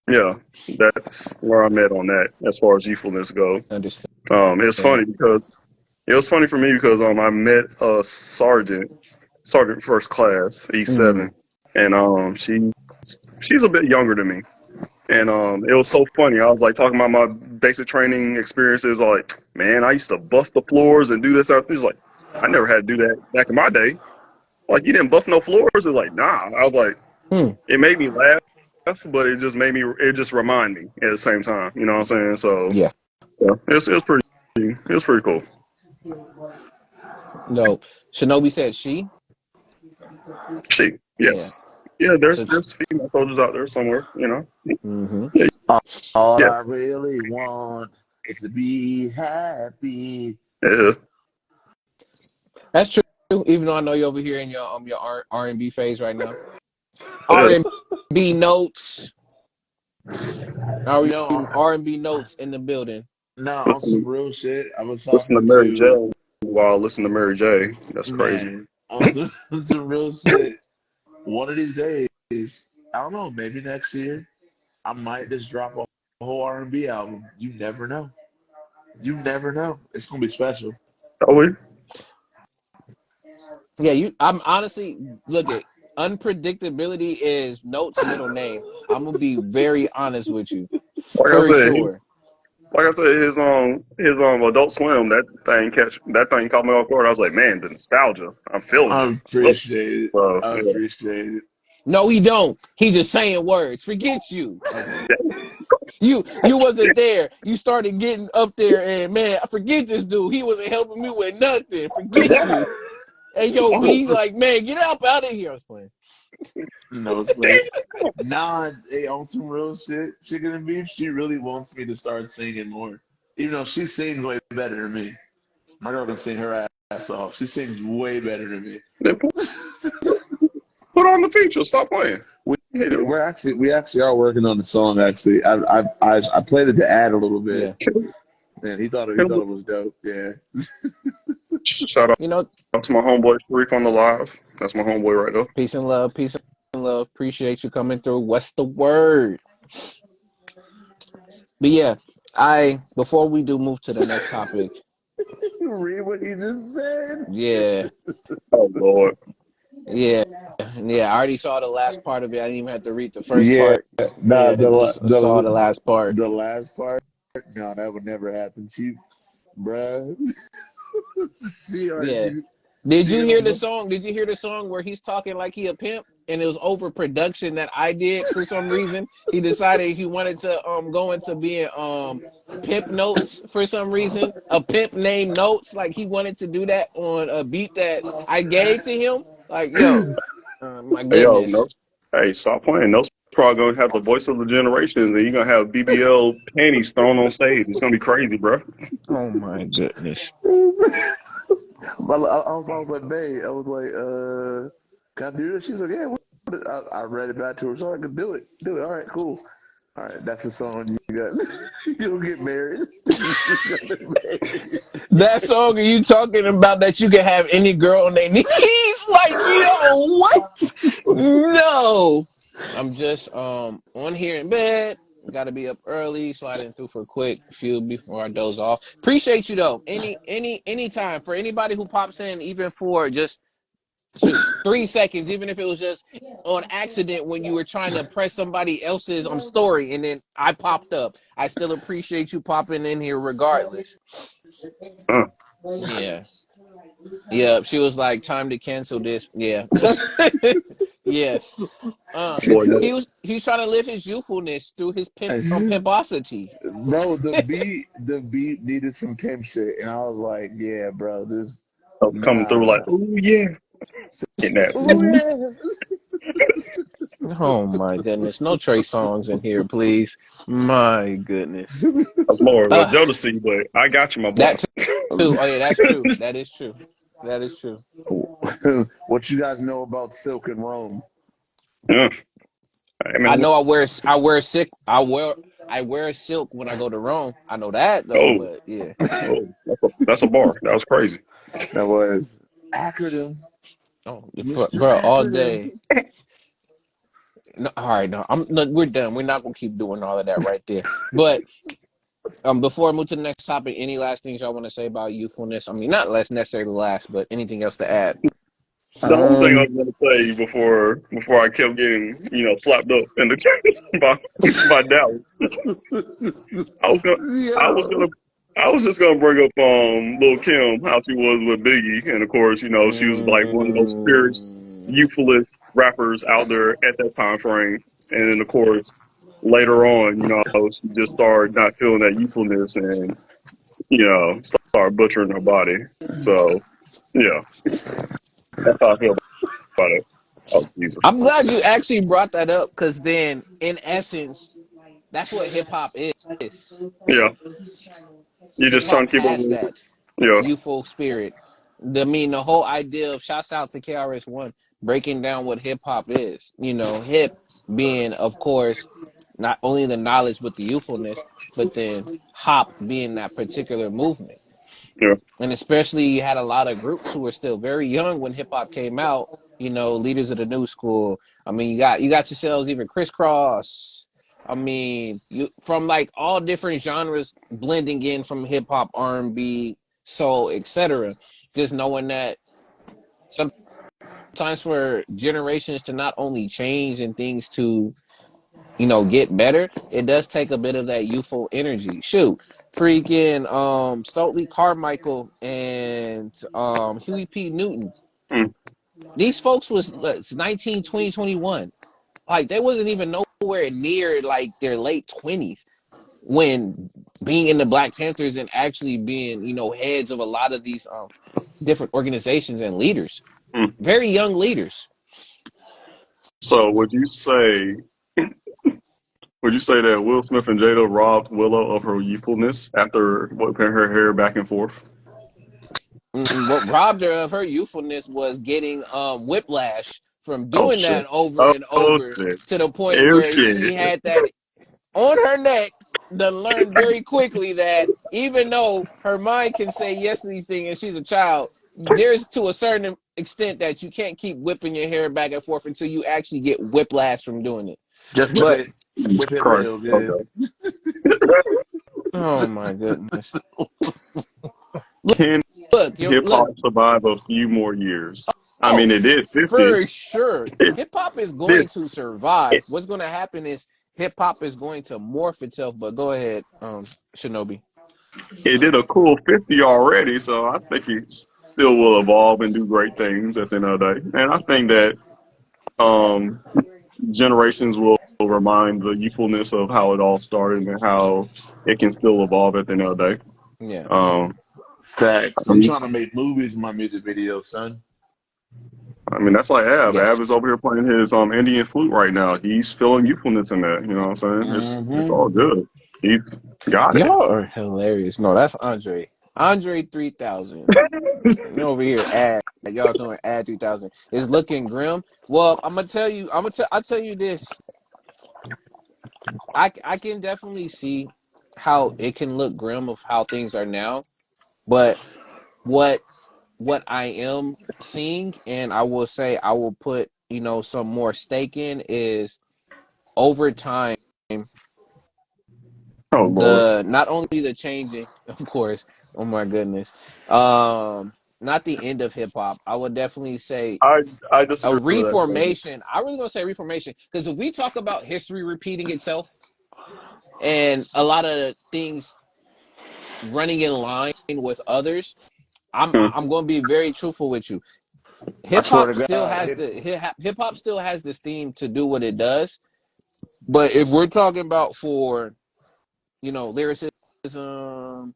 yeah, that's where I'm at on that as far as youthfulness go. understand. It's funny because it was funny for me because I met a sergeant first class, E7, Mm, and she's a bit younger than me. And it was so funny. I was like talking about my basic training experiences. Like, man, I used to buff the floors and do this. She's like, I never had to do that back in my day. Like, you didn't buff no floors? It's like, nah. I was like, mm, it made me laugh, but it just remind me at the same time. You know what I'm saying? So yeah. yeah, it was pretty cool. No, Shinobi said she. She, Yeah. yes, yeah. So, There's female soldiers out there somewhere. You know. mm-hmm. Yeah, All yeah, I really want is to be happy. yeah. That's true. Even though I know you're over here in your R&B phase right now. Yeah. R&B notes. No, R&B notes in the building. no, on some Listen, real shit. I was listen to talking Mary to J. While listening to Mary J. That's man crazy. on some, on some real shit. One of these days, I don't know, maybe next year, I might just drop a whole R&B album. You never know. You never know. It's gonna be special. Oh, we Yeah, I'm honestly look at unpredictability is Notes' middle name. I'm gonna be very honest with you, like I for said, sure. his Adult Swim that thing caught me off guard. I was like, man, the nostalgia. I'm feeling I it. appreciate it. I Yeah. appreciate it. No, he don't. He just saying words. Forget you. I'm playing. You wasn't there. You started getting up there, and man, I forget this dude. He wasn't helping me with nothing. Forget you. Hey, yo, Oh, B, like, man, get up out of here. I was playing. No, it's funny. Nah, hey, on some real shit, Chicken and Beef, she really wants me to start singing more. Even though she sings way better than me. My girl can sing her ass off. She sings way better than me. then put on the feature. Stop playing. We Hey, dude. we actually are working on the song. Actually, I played it to add a little bit, Yeah. and he thought Can- it was dope. Yeah. Shout You know, out to my homeboy Sharif on the live. That's my homeboy right there. peace and love. Peace and love. Appreciate you coming through. What's the word? But yeah, before we do move to the next topic, Read what he just said. yeah, Oh Lord. yeah, yeah. I already saw the last part of it. I didn't even have to read the first Yeah. part. Nah, Yeah, saw the last part. the last part. No, that would never happen. Bruh. She Yeah. already Did she you get hear on the the song? Did you hear the song where he's talking like he a pimp and it was overproduction that I did for some reason? He decided he wanted to go into being pimp notes for some reason. A pimp named Notes, like he wanted to do that on a beat that I gave to him. Like, yo, my Hey yo, no. goodness. Hey, stop playing. No probably gonna have the voice of the generations, and you're gonna have BBL panties thrown on stage. It's gonna be crazy, bro. Oh my goodness. But I was like, babe, I was like, can I do this? She was like, yeah. I read it back to her, so I could do it. Do it. All right, cool. All right, that's the song you got. You'll get married. You got married. That song are you talking about that you can have any girl on their knees? Like, yo, what? No. I'm just on here in bed. Gotta be up early, sliding through for a quick few before I doze off. Appreciate you though. Any time for anybody who pops in, even for just shoot 3 seconds, even if it was just on accident when you were trying to press somebody else's story and then I popped up. I still appreciate you popping in here regardless. Uh, Yeah. Yeah. She was like, time to cancel this. Yeah. Yes. She boy, took, He was trying to live his youthfulness through his pimposity. bro. The beat needed some pimp shit, and I was like, yeah, bro, this, I was coming through nah. like, oh yeah, getting that. Ooh Ooh. yeah. Oh my goodness. No Trey songs in here, please. My goodness. That's more of a Uh Jodeci, but I got you, my boy. that too. Oh yeah, that's true. That is true. That is true. What you guys know about Silk and Rome? Yeah. Hey, I man. know I wear silk when I go to Rome. I know that though, Oh, but yeah. oh, that's a bar. That was crazy. That was acronym. Oh, Mr. bro, all Acronym. day. No, all right, no, no, we're done. We're not gonna keep doing all of that right there. But before I move to the next topic, any last things y'all want to say about youthfulness? I mean, not less necessarily last, but anything else to add? The only thing I Um, was gonna say before I kept getting slapped up in the chest by Dallas, I was gonna I was yo. gonna I was just gonna bring up Lil Kim, how she was with Biggie, and of course she was like one of those fierce, Mm, youthfulest rappers out there at that time frame, and then of course later on she just started not feeling that youthfulness and started butchering her body. So yeah, that's how I feel about it. Oh Jesus, I'm glad you actually brought that up because then, in essence, that's what hip hop is. yeah, you Hip just trying hop to keep it has moving. that Yeah, youthful spirit. The whole idea of shouts out to KRS-One breaking down what hip hop is. Hip being, of course, not only the knowledge but the youthfulness, but then hop being that particular movement. yeah, And especially you had a lot of groups who were still very young when hip hop came out. Leaders of the new school. I mean, you got yourselves even crisscross. I mean, you from like all different genres blending in from hip hop, R&B, soul, etc. Just knowing that sometimes for generations to not only change and things to get better, it does take a bit of that youthful energy. Shoot, freaking Stokely Carmichael and Huey P. Newton. mm, These folks was 19, 20, 21. Like they wasn't even nowhere near like their late 20s when being in the Black Panthers and actually being, heads of a lot of these different organizations and leaders. mm. Very young leaders. So would you say that Will Smith and Jada robbed Willow of her youthfulness after whipping her hair back and forth? What robbed her of her youthfulness was getting whiplash from Oh doing shit! that over Oh and over shit! to the point Oh where shit! she had that on her neck. Then learned very quickly that even though her mind can say yes to these things and she's a child, there's to a certain extent that you can't keep whipping your hair back and forth until you actually get whiplash from doing it. Just whip But it. Jesus Whip it Christ! real good. Okay. oh my goodness. Can Look, hip look, hop survive a few more years? I oh, mean, it did 50. for sure. It Hip hop is did. going to survive. What's going to happen is hip hop is going to morph itself. But go ahead, Shinobi. It did a cool 50 already, so I think it still will evolve and do great things at the end of the day. And I think that um, generations will remind the youthfulness of how it all started and how it can still evolve at the end of the day. Yeah. Um, Facts. I I'm mean, trying to make movies in my music videos, son. I mean, that's like Av. Yes. Av is over here playing his Indian flute right now. He's feeling youthfulness in that. You know what I'm saying? It's Mm-hmm. all good. He's got it. Y'all are hilarious. No, that's Andre. Andre 3000. And over here, y'all doing ad 3000. It's looking grim. Well, I'm gonna tell you. I'll tell you this. I can definitely see how it can look grim of how things are now, but what I am seeing, and I will say I will put some more stake in, is over time Oh Lord, the not only the changing, of course. Oh my goodness. Not the end of hip hop. I would definitely say I I a disagree with that statement. reformation. I really gonna say reformation because if we talk about history repeating itself and a lot of things running in line with others, Hmm. I'm going to be very truthful with you. I Hip swear hop to still God, has the hip hop still has this theme to do what it does, but if we're talking about for lyricism,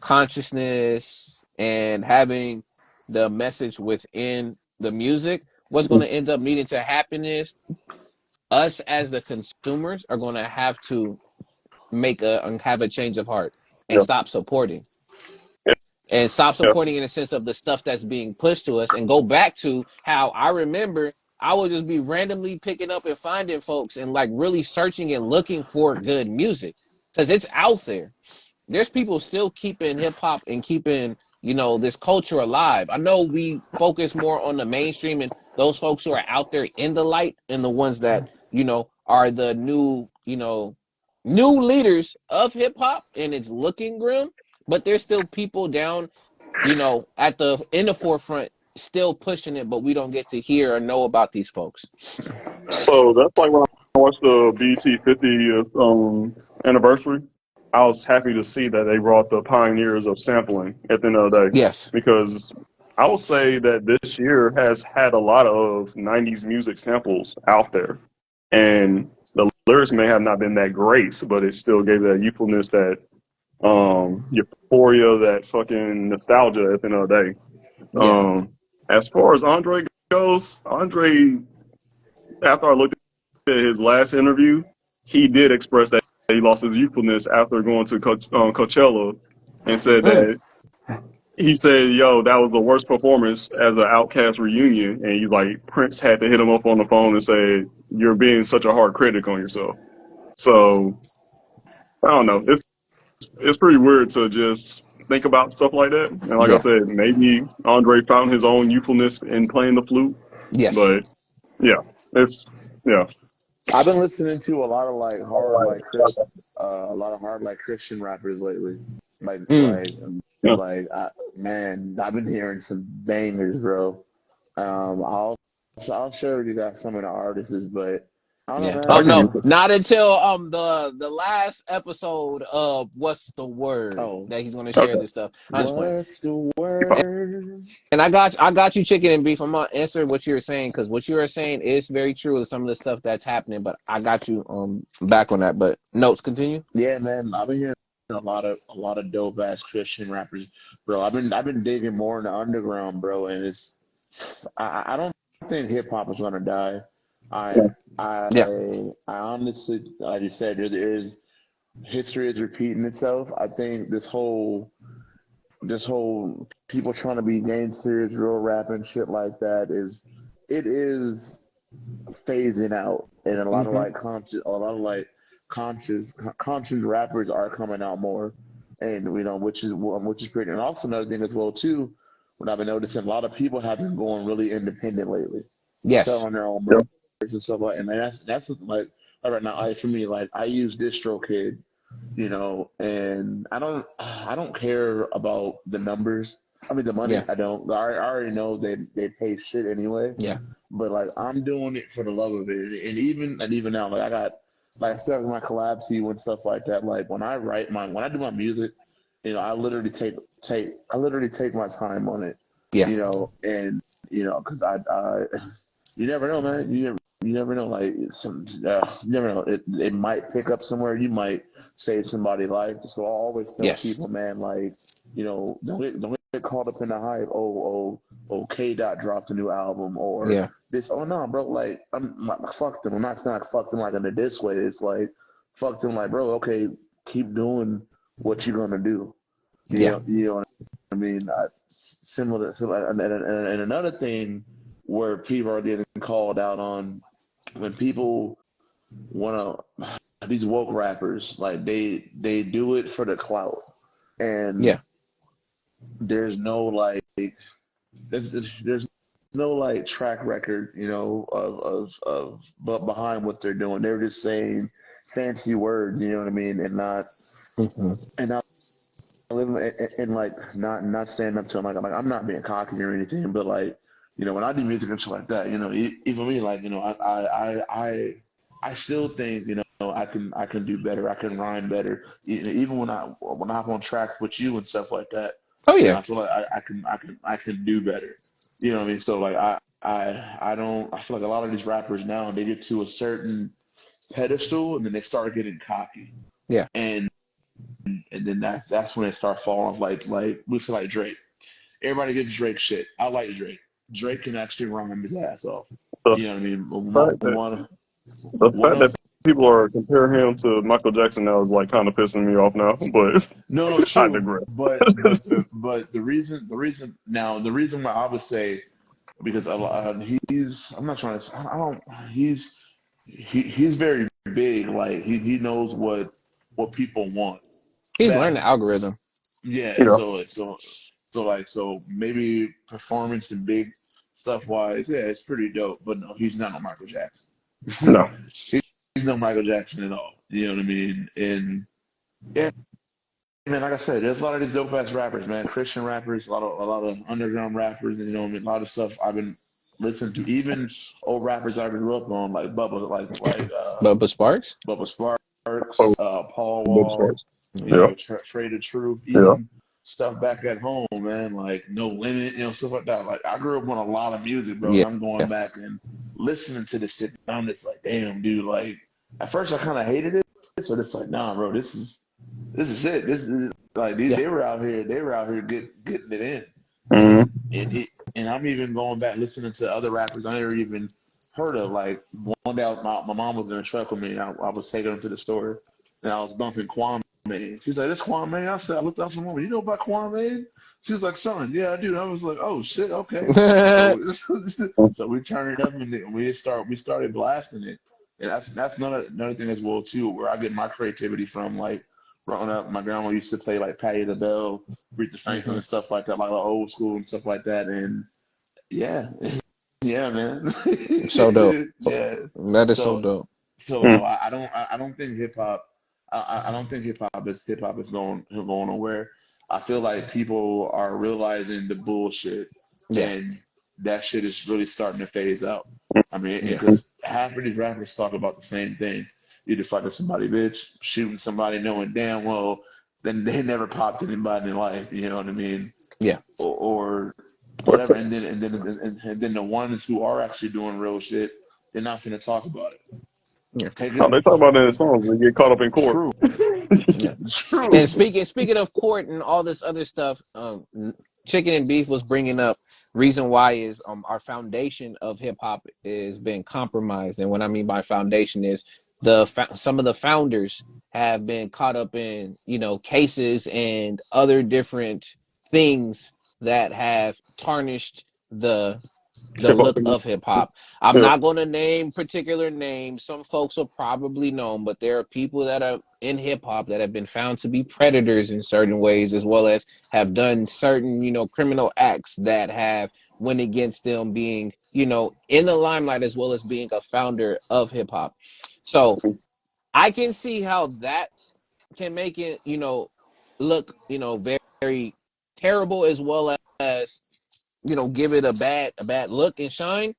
consciousness, and having the message within the music, what's going to end up needing to happen is us as the consumers are going to have to have a change of heart and Yeah, stop yeah. supporting in the sense of the stuff that's being pushed to us, and go back to how I remember I would just be randomly picking up and finding folks and like really searching and looking for good music because it's out there. There's people still keeping hip hop and keeping this culture alive. I know we focus more on the mainstream and those folks who are out there in the light and the ones that are the new leaders of hip hop, and it's looking grim, but there's still people down at the in the forefront still pushing it, but we don't get to hear or know about these folks. So that's like when I watched the BT 50th anniversary. I was happy to see that they brought the pioneers of sampling at the end of the day, Yes. because I will say that this year has had a lot of 90s music samples out there. And the lyrics may have not been that great, but it still gave that youthfulness, that euphoria, that fucking nostalgia at the end of the day. Yeah. As far as Andre goes, Andre, after I looked at his last interview, he did express that he lost his youthfulness after going to Coachella, and said Mm. that he said, "Yo, that was the worst performance as an Outcast reunion." And he's like, Prince had to hit him up on the phone and say, "You're being such a hard critic on yourself." So I don't know. It's pretty weird to just think about stuff like that. And like I Yeah. said, maybe Andre found his own youthfulness in playing the flute, Yes. but yeah, it's yeah. I've been listening to a lot of like hard like a lot of hard like Christian rappers lately. Like Mm. like Yeah. man, I've been hearing some bangers, bro. I'll share with you guys some of the artists, but I don't Yeah. know, I Oh man. can no, use it. not until the last episode of What's the Word Oh, that he's going to share Okay. this stuff. I'm just playing. what's the And, word? I got you, chicken and beef. I'm gonna answer what you were saying because what you were saying is very true of some of the stuff that's happening. But I got you back on that. But notes continue. Yeah, man. I've been hearing a lot of dope ass Christian rappers, bro. I've been digging more in the underground, bro, and it's I don't think hip hop is gonna die. I Yeah. Yeah. I honestly, like you said, there is history is repeating itself. I think this whole people trying to be gangsters, real rap and shit like that it is phasing out, and Mm-hmm. a lot of like conscious rappers are coming out more, and which is great. And also another thing as well too, what I've been noticing, a lot of people have been going really independent lately, Yes. selling their own Yeah. merch and stuff like. And like right now, for me, like I use DistroKid, and I don't care about the numbers. I mean the Yeah. money. I don't. I already know they pay shit anyway. Yeah. But like I'm doing it for the love of it, and even now, like I got like stuff in my collab team and stuff like that. Like when I do my music, I literally I literally take my time on it, Yeah. and because you never know, man. You never know. Like you never know. It might pick up somewhere. You might save somebody's life. So I always tell Yes. people, man, like don't get caught up in the hype. K. Dot dropped a new album, or Yeah. this. Oh no, bro. Like I'm like, fuck them. I'm not saying like fuck them like in a diss way. It's like fuck them like, bro. Okay, keep doing what you're gonna do. Yeah. You know what I mean? Similar to like, and another thing where people are getting called out on when people want to these woke rappers like they do it for the clout, and Yeah. there's no like there's no like track record, but behind what they're doing. They're just saying fancy words, you know what I mean, Hmm. and not living and like not standing up to them. Like I'm not being cocky or anything, but like when I do music and shit like that, even me, like I still think I can do better. I can rhyme better. Even when I hop on tracks with you and stuff like that, Oh yeah. I feel like I can do better. You know what I mean? So like I don't. I feel like a lot of these rappers now they get to a certain pedestal and then they start getting cocky, Yeah. and then that's when they start falling off. Like we feel like Drake. Everybody gives Drake shit. I like Drake. Drake can actually rhyme his ass off. The You know what I mean? fact that the One fact that of people are comparing him to Michael Jackson now is like kind of pissing me off now. But no, I true. digress. But the reason why I would say because he's I'm not trying to I don't he's very big. Like he knows what people want. He's That learned the algorithm. Yeah, Yeah, so maybe performance and big stuff wise, yeah, it's pretty dope. But no, he's not no Michael Jackson. no, He's no Michael Jackson at all. You know what I mean? And yeah, man, like I said, there's a lot of these dope ass rappers, man. Christian rappers, a lot of underground rappers, and I mean, a lot of stuff I've been listening to. Even old rappers I grew up on, like Bubba, But Sparks. Bubba oh, Sparks, Paul both Wall, stars. Yeah, Trade of Truth, yeah. even stuff back at home, man, like No Limit, stuff like that. Like I grew up on a lot of music, bro, Yeah. and I'm going back and listening to this shit. And I'm just like, damn, dude. Like at first I kind of hated it, but it's like, nah, bro, this is it. This is like Yeah. they were out here getting it in, Mm-hmm. and I'm even going back listening to other rappers I never even heard of. Like one day, my mom was in a truck with me. And I was taking her to the store, and I was bumping Kwame. She's like, "This Kwame." I said, I looked up some woman. You know about Kwame? She was like, "Son, yeah, I do." And I was like, "Oh shit, okay." So so we turned it up and we started blasting it. And that's another thing as well too, where I get my creativity from. Like growing up, my grandma used to play like Patty LaBelle, Aretha Franklin, Hmm. and stuff like that, like old school and stuff like that. And yeah, yeah, man, So dope. yeah. That is so So dope. so no, I don't think hip hop. I don't think hip hop is going nowhere. I feel like people are realizing the bullshit, Yeah. and that shit is really starting to phase out. I mean, Yeah. because half of these rappers talk about the same thing: either fucking somebody bitch, shooting somebody, knowing damn well then they never popped anybody in life. You know what I mean? Yeah. Or What's whatever. it? And then the ones who are actually doing real shit, they're not gonna talk about it. Yeah. Take Oh, it they talk about it in songs and get caught up in court. true, Yeah. And true. speaking of court and all this other stuff, Chicken and Beef was bringing up reason why is our foundation of hip hop is being compromised, and what I mean by foundation is some of the founders have been caught up in cases and other different things that have tarnished the Hip hop. look of hip hop. I'm Yeah, not going to name particular names. Some folks will probably know them, but there are people that are in hip hop that have been found to be predators in certain ways, as well as have done certain, criminal acts that have went against them being, in the limelight as well as being a founder of hip hop. So I can see how that can make it, look, very, very terrible as well as give it a bad look and shine.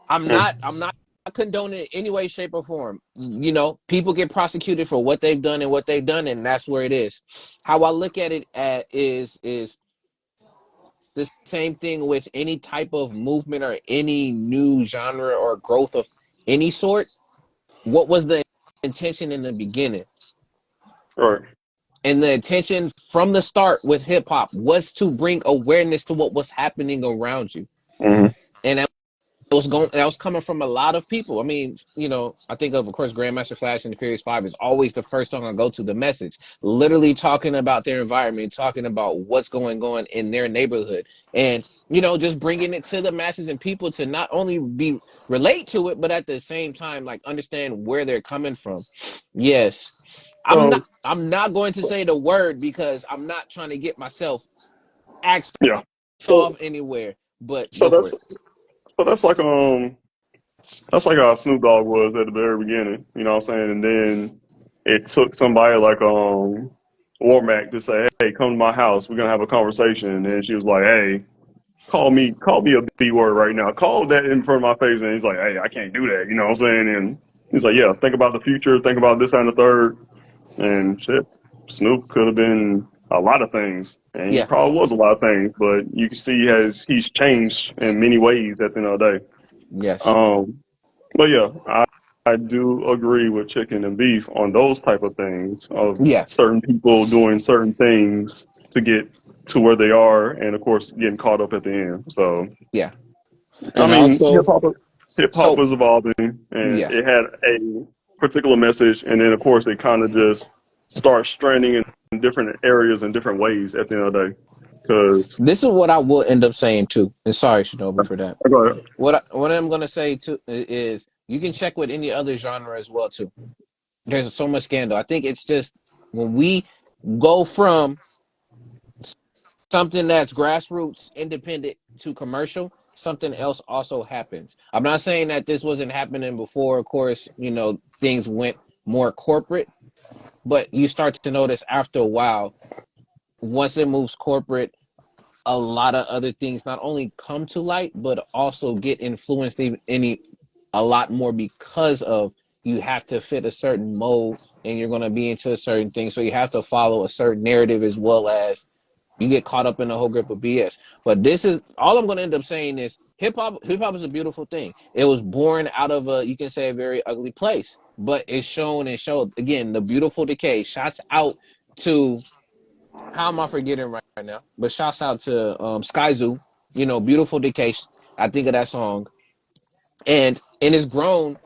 I'm not condoning it in any way, shape, or form. People get prosecuted for what they've done and what they've done, and that's where it is. How I look at it is the same thing with any type of movement or any new genre or growth of any sort. What was the intention in the beginning? right. And the intention from the start with hip hop was to bring awareness to what was happening around you. Hmm. And that was coming from a lot of people. I mean, I think of course, Grandmaster Flash and the Furious Five is always the first song I go to. The message, literally talking about their environment, talking about what's going on in their neighborhood, and just bringing it to the masses and people to not only be relate to it, but at the same time, like understand where they're coming from. Yes, I'm not. So, I'm not going to so say the word because I'm not trying to get myself axed yeah. So off anywhere. But so go for that's it. so that's like how Snoop Dogg was at the very beginning. You know what I'm saying? And then it took somebody like Warmack to say, "Hey, come to my house. We're gonna have a conversation." And then she was like, "Hey, call me a B word right now. Call that in front of my face." And he's like, "Hey, I can't do that." You know what I'm saying? And he's like, "Yeah, think about the future. Think about this and the third." And shit, Snoop could have been a lot of things, and he Yeah. probably was a lot of things. But you can see he's changed in many ways at the end of the day. Yes. Um, but yeah, I do agree with chicken and beef on those type of things of Yeah. certain people doing certain things to get to where they are, and of course getting caught up at the end. So Yeah. I And mean, also, hip hop So was evolving, and yeah. it had a particular message, and then of course it kind of just starts stranding in different areas and different ways at the end of the day. Because This is what I will end up saying too. And sorry, Shinobi, for that. go ahead. What I'm gonna say too is you can check with any other genre as well too. There's so much scandal. I think it's just when we go from something that's grassroots, independent to commercial, something else also happens. I'm not saying that this wasn't happening before. Of course, things went more corporate, but you start to notice after a while, once it moves corporate, a lot of other things not only come to light but also get influenced any a lot more because of you have to fit a certain mold and you're going to be into a certain thing, so you have to follow a certain narrative as well as you get caught up in the whole grip of BS. But this is all I'm going to end up saying is hip hop is a beautiful thing. It was born out of you can say a very ugly place, but it's shown and showed again the beautiful decay. Shots out to how am I forgetting right now? But shouts out to Sky Zoo, Beautiful Decay. I think of that song. And it's grown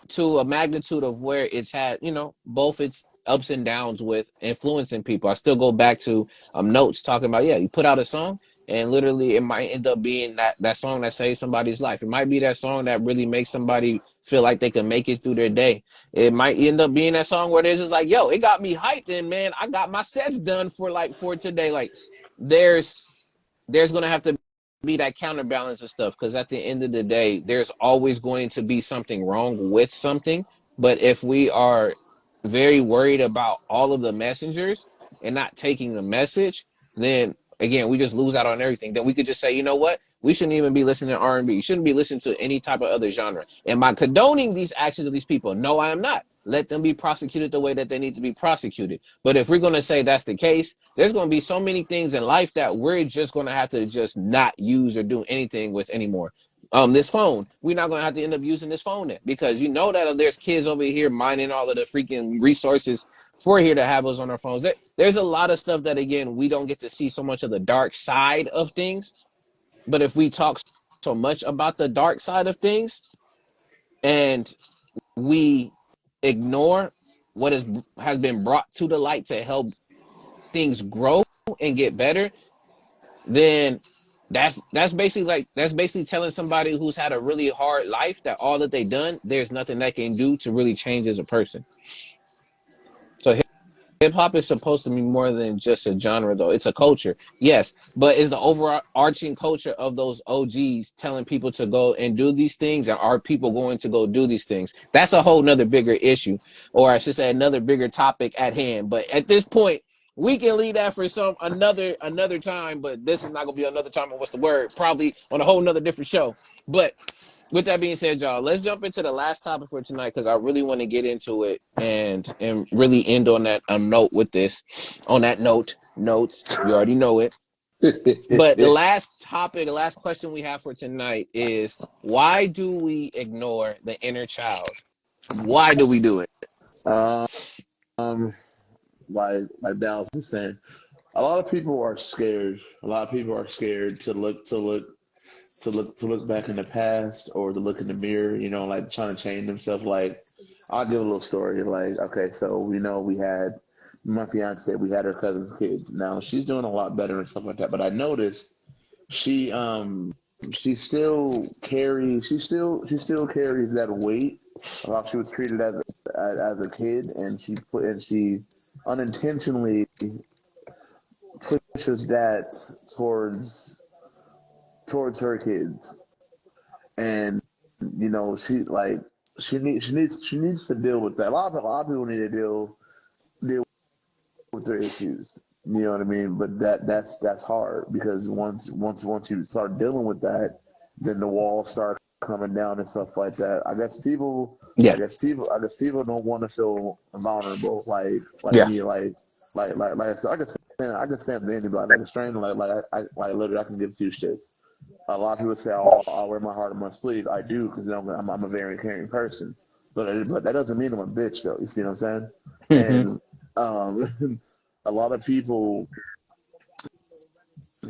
to a magnitude of where it's had, both its ups and downs with influencing people. I still go back to notes talking about, yeah, you put out a song and literally it might end up being that song that saves somebody's life. It might be that song that really makes somebody feel like they can make it through their day. It might end up being that song where they're just like, yo, it got me hyped and man, I got my sets done for today. Like there's going to have to be that counterbalance of stuff because at the end of the day, there's always going to be something wrong with something. But if we are very worried about all of the messengers and not taking the message, then again, we just lose out on everything. Then we could just say, you know what? We shouldn't even be listening to R&B. You shouldn't be listening to any type of other genre. Am I condoning these actions of these people? No, I am not. Let them be prosecuted the way that they need to be prosecuted. But if we're going to say that's the case, there's going to be so many things in life that we're just going to have to just not use or do anything with anymore. This phone, we're not going to have to end up using this phone then because you know that there's kids over here mining all of the freaking resources for here to have us on our phones. There's a lot of stuff that, again, we don't get to see so much of the dark side of things. But if we talk so much about the dark side of things and we ignore what has been brought to the light to help things grow and get better, then that's basically telling somebody who's had a really hard life that all that they done, there's nothing they can do to really change as a person. So hip hop is supposed to be more than just a genre, though. It's a culture, yes, but is the overarching culture of those OGs telling people to go and do these things, and are people going to go do these things? That's a whole nother bigger issue, or I should say, another bigger topic at hand. But at this point, we can leave that for some another time. But this is not gonna be another time. Or what's the word? Probably on a whole nother different show. But with that being said, y'all, let's jump into the last topic for tonight because I really want to get into it and really end on that note with this. On that notes, you already know it. But the last topic, the last question we have for tonight is why do we ignore the inner child? Why do we do it? um, like Dallas was saying, a lot of people are scared. A lot of people are scared to look back in the past or to look in the mirror, you know, like trying to change themselves. Like, I'll give a little story. Like, okay, so we know we had my fiance, we had her cousin's kids. Now she's doing a lot better and stuff like that. But I noticed she she still carries that weight of how she was treated as a kid, and she unintentionally pushes that towards her kids. And you know she needs to deal with that. A lot of people need to deal with their issues. You know what I mean? But that's hard because once you start dealing with that, then the walls start coming down and stuff like that. Yeah. I guess people don't want to feel vulnerable like Yeah. me like I said, I can stand to anybody like a stranger like literally I can give two shits. A lot of people say, "Oh, I'll wear my heart on my sleeve." I do because I'm a very caring person, but that doesn't mean I'm a bitch though. You see what I'm saying? Hmm. And a lot of people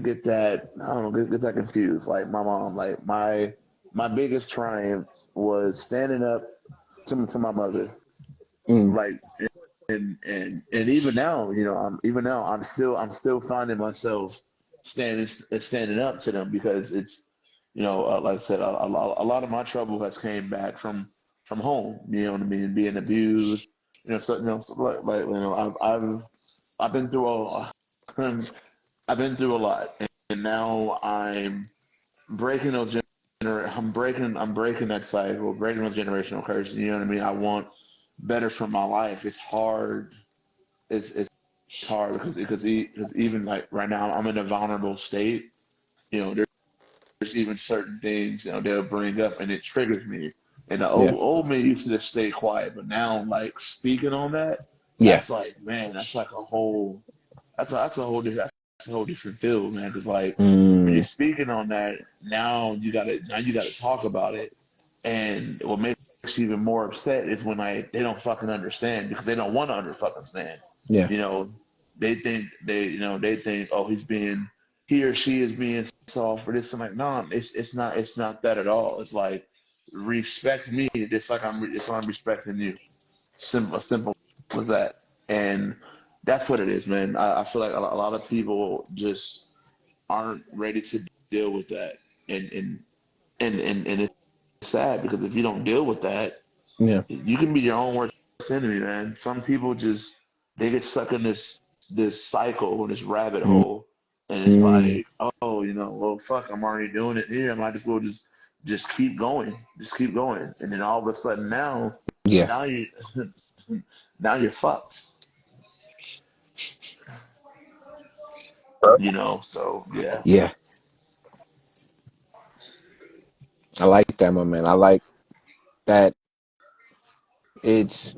get that I don't know get that confused. Like my mom, like my biggest triumph was standing up to my mother. Mm. Like and even now, you know, I'm still finding myself standing up to them because it's, you know, like I said, a lot of my trouble has came back from home. You know what I mean? Being abused, you know, like you know, I've been through a I've been through a lot, and now breaking those I'm breaking that cycle, breaking those generational curses. You know what I mean? I want better for my life. It's hard. It's hard because even like right now I'm in a vulnerable state. You know, there's even certain things, you know, they'll bring up and it triggers me. And the Yeah. old me used to just stay quiet, but now like speaking on that, Yeah. that's like man, that's a whole different that's a whole different field, man. Because like when you're Mm. speaking on that, now you gotta talk about it. And what makes you even more upset is when they don't fucking understand because they don't want to under fucking stand. Yeah. You know, they think oh he or she is being soft for this. I'm like no, it's not that at all. It's like respect me just like I'm respecting you. Simple as that. And that's what it is, man. I feel like a lot of people just aren't ready to deal with that, and it's sad because if you don't deal with that, Yeah. you can be your own worst enemy, man. Some people just they get stuck in this cycle, this rabbit Mm. hole, and it's Mm. like, oh, you know, well, fuck, I'm already doing it here. I might as well just just keep going, and then all of a sudden Yeah. now you now you're fucked, you know. So yeah. Yeah. I like that, my man. I like that it's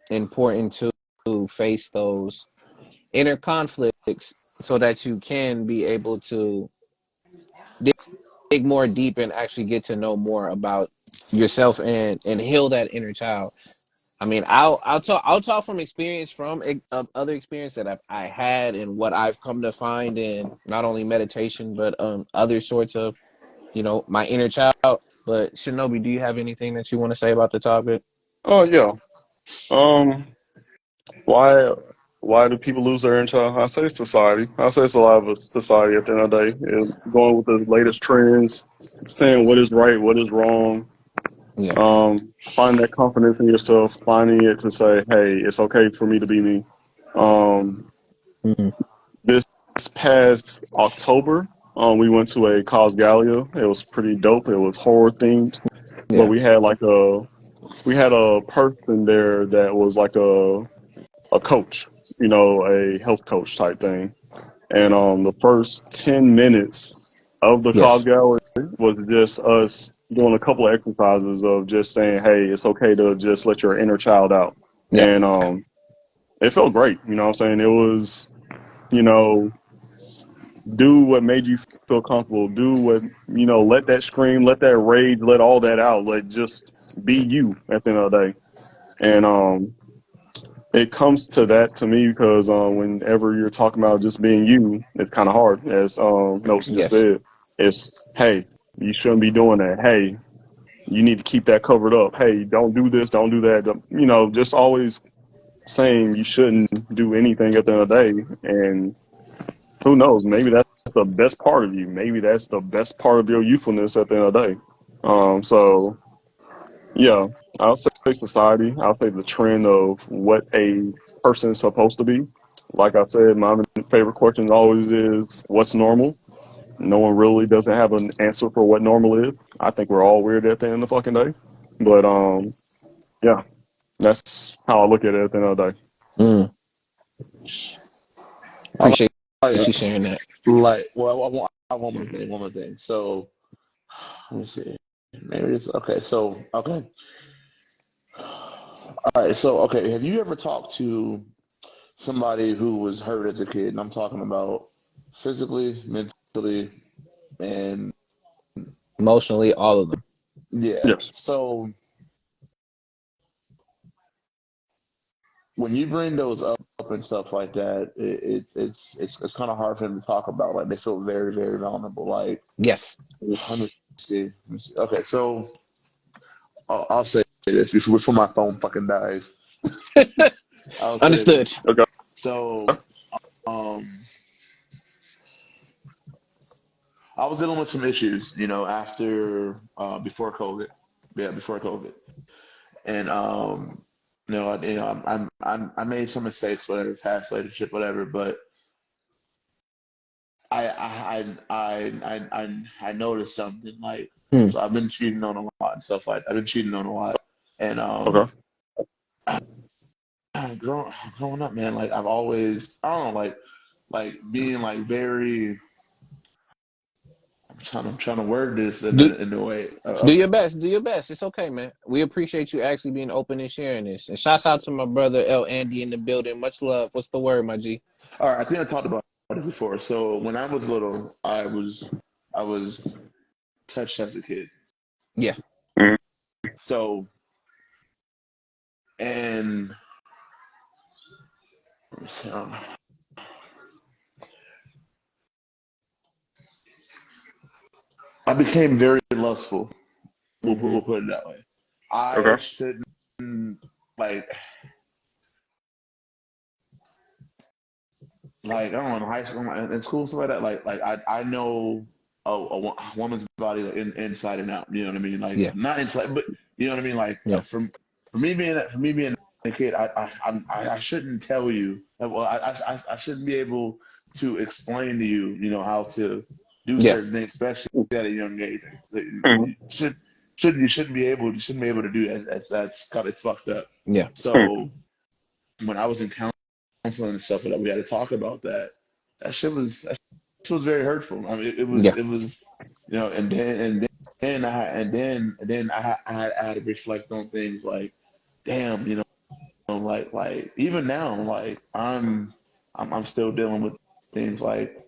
important to face those inner conflicts so that you can be able to dig more deep and actually get to know more about yourself and heal that inner child. I mean, I'll talk from experience from other experience that I had and what I've come to find in not only meditation but other sorts of, you know, my inner child. But Shinobi, do you have anything that you want to say about the topic? Oh yeah. Um, why why do people lose their intel? I say society. I say it's a lot of a society at the end of the day. Going with the latest trends, saying what is right, what is wrong. Yeah. Finding that confidence in yourself, finding it to say, hey, it's okay for me to be me. Um, Hmm. this past October, we went to a Cos Gala. It was pretty dope. It was horror themed, but Yeah. we had a person there that was like a coach, you know, a health coach type thing. And the first 10 minutes of the Cos Yes. Gala was just us doing a couple of exercises of just saying, hey, it's okay to just let your inner child out. Yeah. And it felt great. You know what I'm saying? It was, you know, do what made you feel comfortable. Do what, you know, let that scream, let that rage, let all that out. Let just be you at the end of the day. And it comes to that to me because whenever you're talking about just being you, it's kind of hard. As Notes just Yes. said, it's hey, you shouldn't be doing that. Hey, you need to keep that covered up. Hey, don't do this, don't do that. You know, just always saying you shouldn't do anything at the end of the day. And who knows? Maybe that's the best part of you. Maybe that's the best part of your youthfulness at the end of the day. So yeah, I'll say society. I'll say the trend of what a person is supposed to be. Like I said, my favorite question always is, "What's normal?" No one really doesn't have an answer for what normal is. I think we're all weird at the end of the fucking day. But yeah, that's how I look at it at the end of the day. Mm. I Appreciate like, you sharing that. well, I want one more thing. So let me see. Maybe it's okay. So okay, all right. So okay, have you ever talked to somebody who was hurt as a kid? And I'm talking about physically, mentally, and Emotionally, all of them. yeah. Yes. So when you bring those up and stuff like that, it's kind of hard for them to talk about. Like they feel very, very vulnerable. Like Yes. let me see. Let me see. Okay, so I'll say this before my phone fucking dies. I'll say Understood. this. Okay. So um, I was dealing with some issues, after before COVID. Yeah, before COVID, and I made some mistakes, whatever, past relationship, whatever, but I noticed something like Hmm. so I've been cheating on a lot and stuff like I've been cheating on a lot and Okay. growing up, man, like I've always I don't know like being like very I'm trying to word this in Do a way do your best. Do your best. It's okay, man. We appreciate you actually being open and sharing this. And shouts out to my brother L Andy in the building. Much love. What's the word, my G? all right. I think I talked about this before. So when I was little, I was touched as a kid. Yeah. Mhm. So and so I became very lustful. Mm-hmm. We'll put it that way. Okay. I shouldn't like I don't know in high school in school stuff like that. Like I know a woman's body like, inside and out. You know what I mean? Like Yeah. not inside, but you know what I mean. Yeah. For me being a kid, I shouldn't tell you. Well, I shouldn't be able to explain to you, how to do Yeah. certain things, especially at a young age. Mhm. You shouldn't be able to do that. That's kind of fucked up. Yeah. So when I was in counseling and stuff, we had to talk about that. That shit was very hurtful. I mean, Yeah. it was, and then I had to reflect on things like, damn, like even now, like I'm still dealing with things like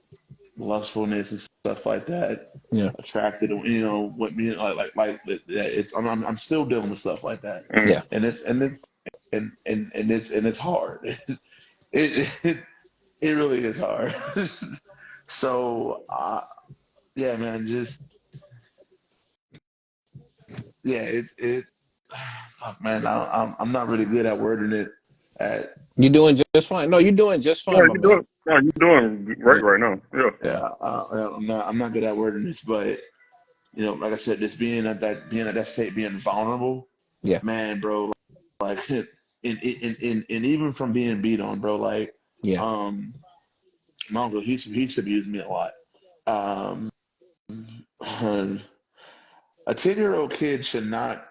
lustfulness and stuff like that. Yeah. Attracted, what me it's I'm still dealing with stuff like that, Mhm. Yeah. and it's hard. It it really is hard. So, yeah, man, just yeah, fuck, man, I'm not really good at wording it. At You're doing just fine. No, you're doing just Yeah, fine, my you're man. doing. No, you're doing Yeah. great right now. Yeah. Yeah. yeah, I'm not good at wording this, but like I said, just being at that state, being vulnerable, Yeah. man, bro, like, and even from being beat on, bro, like, Yeah. um, my uncle, he used to abuse me a lot. Um, a 10-year-old kid should not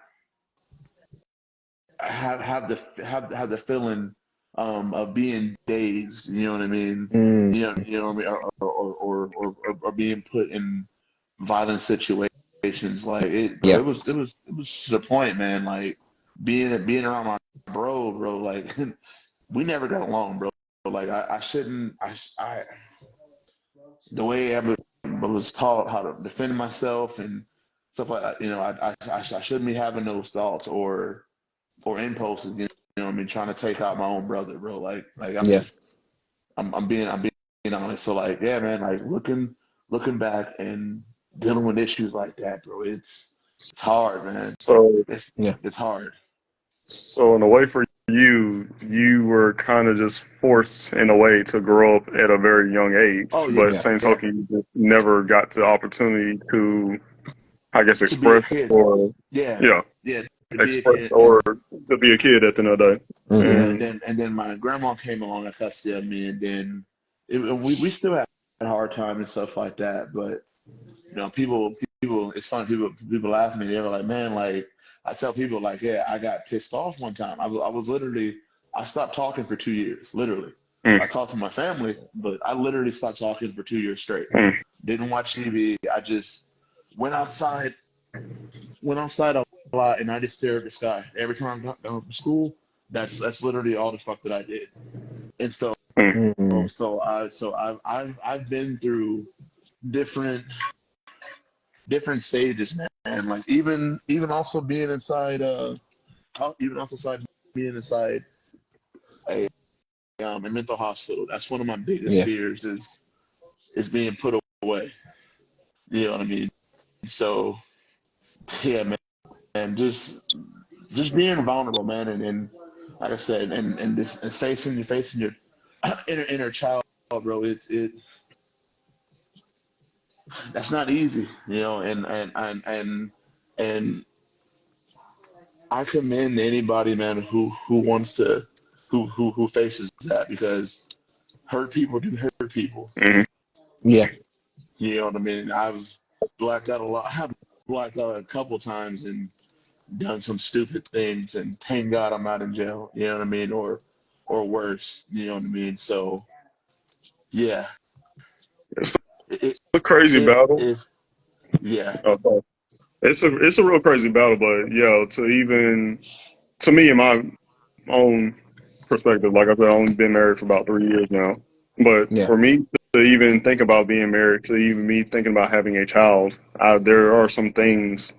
have the feeling of being dazed. You know what I mean? Mm. You know what I mean, or being put in violent situations. Like it, bro. Yeah. It was to the point, man. Like being around my bro. Like we never got along, bro. Like I shouldn't. The way I was taught how to defend myself and stuff like that. I shouldn't be having those thoughts or impulses. know what I mean, trying to take out my own brother, bro. Like I'm Yeah. just I'm being honest. So like, yeah, man, like looking back and dealing with issues like that, bro, it's hard, man. So, It's Yeah. it's hard. so in a way for you, you were kind of just forced in a way to grow up at a very young age, Oh yeah, but Yeah. same yeah. token, you just never got the opportunity to, I guess, To be a express kid, or, yeah, yeah, yeah. To be a express kid, or to be a kid at the end of the day. Mm-hmm. yeah, And and then my grandma came along and custody of me, and then we still had a hard time and stuff like that. But you know, people, it's funny. People laugh at me. They were like, man, like I tell people, like, yeah, I got pissed off one time. I was literally, I stopped talking for 2 years, literally. mm, I talked to my family, but I literally stopped talking for 2 years straight. mm, Didn't watch TV. I just went outside, went outside a lot, and I just stared at the sky every time I got done from school. That's literally all the fuck that I did. And so mm, Mm-hmm. I've been through different different stages, man. Like even also being inside even also side being inside a mental hospital. That's one of my biggest Yeah. fears is being put away. You know what I mean? So yeah, man, and just being vulnerable, man, and like I said, and this and facing your inner child, bro. It that's not easy, you know, and I commend anybody, man, who wants to who faces that because hurt people do hurt people. mm. Yeah. You know what I mean? I've blacked out a lot. I've blacked out a couple times and done some stupid things, and thank God I'm not in jail. You know what I mean? Or worse. You know what I mean? So yeah, It's it, a crazy battle. if yeah, Oh, sorry. It's a real crazy battle, but yeah, to even to me in my own perspective, like I said, I've only been married for about 3 years now. But Yeah. for me to even think about being married, to even me thinking about having a child, there are some things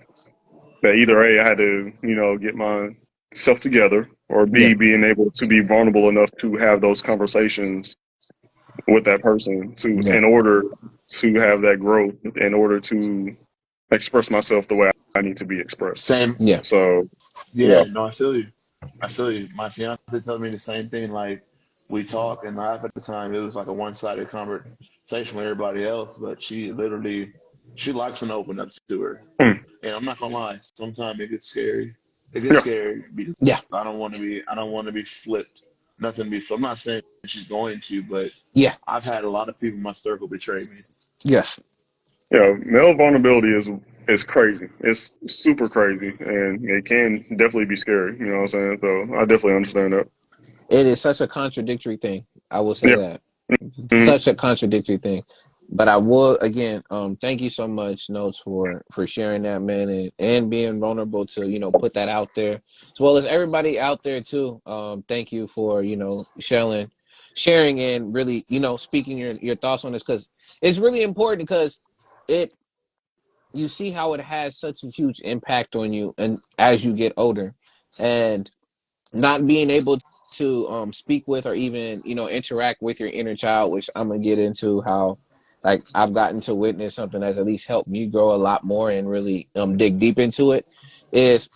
that either A, I had to, get myself together, or Yeah. B, being able to be vulnerable enough to have those conversations with that person Yeah. in order to have that growth, in order to express myself the way I need to be expressed. same. Yeah. So, yeah. Yeah, no, I feel you. I feel you. My fiance told me the same thing. Like we talk and laugh at the time. It was like a one-sided conversation with everybody else, but she likes when I open up to her. Hmm. And I'm not gonna lie, sometimes it gets scary. It gets Yeah. scary because Yeah. I don't want to be flipped. Nothing to be flipped. I'm not saying she's going to, but Yeah. I've had a lot of people in my circle betray me. Yes. Yeah, male vulnerability is crazy. It's super crazy, and it can definitely be scary. You know what I'm saying? So I definitely understand that. It is such a contradictory thing. I will say Yeah. that. Mm-hmm. Such a contradictory thing. But I will again, thank you so much, Notes, for sharing that, man, and being vulnerable to, put that out there. As well as everybody out there too. Thank you for, sharing and really, speaking your thoughts on this because it's really important because it you see how it has such a huge impact on you and as you get older. And not being able to speak with or even interact with your inner child, which I'm gonna get into how like I've gotten to witness something that's at least helped me grow a lot more and really dig deep into it is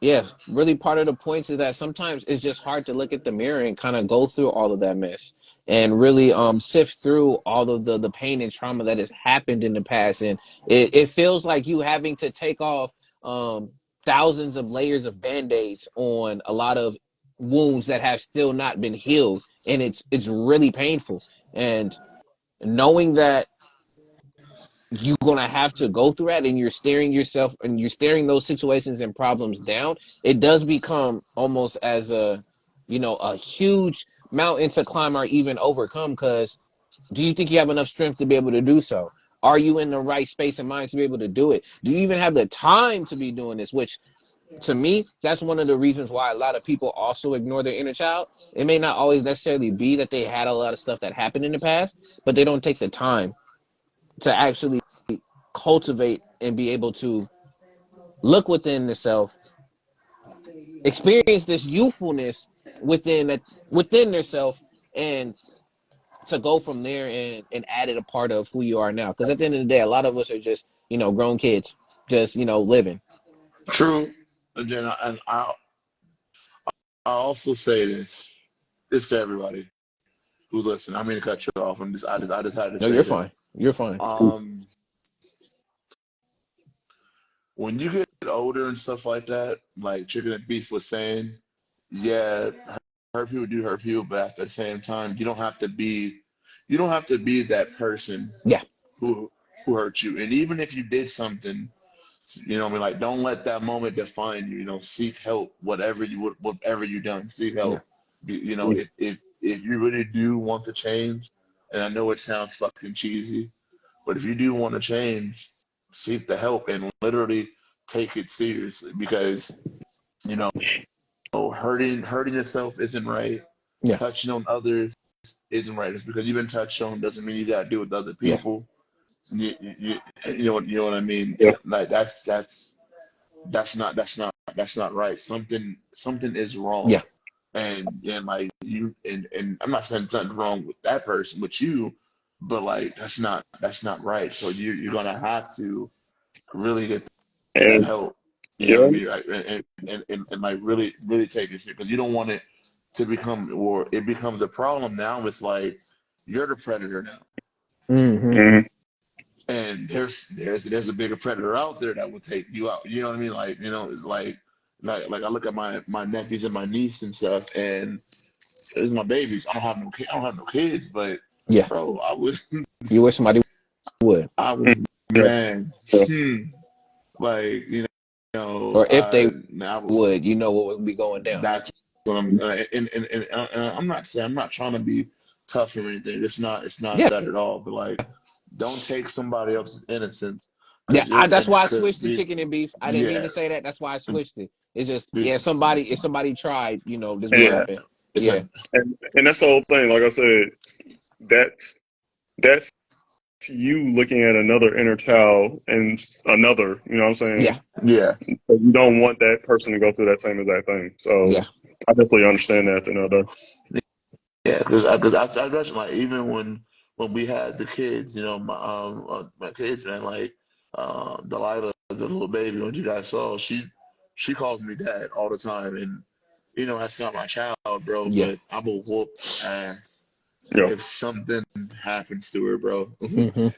yeah, really part of the points is that sometimes it's just hard to look at the mirror and kind of go through all of that mess and really sift through all of the pain and trauma that has happened in the past. And it feels like you having to take off um thousands of layers of band-aids on a lot of wounds that have still not been healed. And it's really painful. And knowing that you're gonna have to go through that and you're staring yourself and you're staring those situations and problems down, it does become almost as a huge mountain to climb or even overcome. Because do you think you have enough strength to be able to do so? Are you in the right space and mind to be able to do it? Do you even have the time to be doing this? Which to me, that's one of the reasons why a lot of people also ignore their inner child. It may not always necessarily be that they had a lot of stuff that happened in the past, but they don't take the time to actually cultivate and be able to look within the self experience this youthfulness within themselves, and to go from there and add it a part of who you are now. Because at the end of the day, a lot of us are just grown kids, just living. True. And then I also say this. This to everybody who's listening. I mean to cut you off. I just had to No, say you're this. fine. You're fine. Um, when you get older and stuff like that, like Chicken and Beef was saying, yeah, hurt people do hurt people, but at the same time, you don't have to be that person Yeah, who hurt you. And even if you did something, I mean, like, don't let that moment define you. Seek help, whatever you done, seek yeah, help. If you really do want to change, and I know it sounds fucking cheesy, but if you do want to change, seek the help and literally take it seriously because you know hurting yourself isn't right. yeah, Touching on others isn't right. Just because you've been touched on doesn't mean you gotta do it with other yeah, people. You know what I mean? Yeah. Like that's not right. Something is wrong, yeah, and like and I'm not saying something wrong with that person, with you, but like that's not right. So you're gonna have to really get that And help. You know what I yeah, mean? Like, and like really take it serious because you don't want it to become, or it becomes a problem now. It's like you're the predator now, mm-hmm, mhm. and there's a bigger predator out there that will take you out. You know what I mean? Like, it's like I look at my nephews and my niece and stuff, and it's my babies. I don't have no kids, but yeah. bro, You wish somebody would, I was Yeah. man, Yeah. like or if they man, I was. would, what would be going down. That's what I'm. And I'm not saying, I'm not trying to be tough or anything. It's not Yeah, that at all. But like, don't take somebody else's innocence yeah. because you're That's and why I because switched to chicken and beef. I didn't mean yeah, to say that. That's why I switched it. It's just, be- yeah. If somebody tried, this would yeah. happen. It's Yeah, a And that's the whole thing. Like I said, that's you looking at another inner child and another. You know what I'm yeah, saying? yeah, But you don't want that person to go through that same exact thing. So yeah, I definitely understand that. Though. yeah. Because I imagine, like, even when we had the kids, my kids, man, like Delilah, the little baby, when you guys saw, she calls me dad all the time, and that's not my child, bro, yeah. but I will whoop ass Yeah. if something happens to her, bro. Hmm.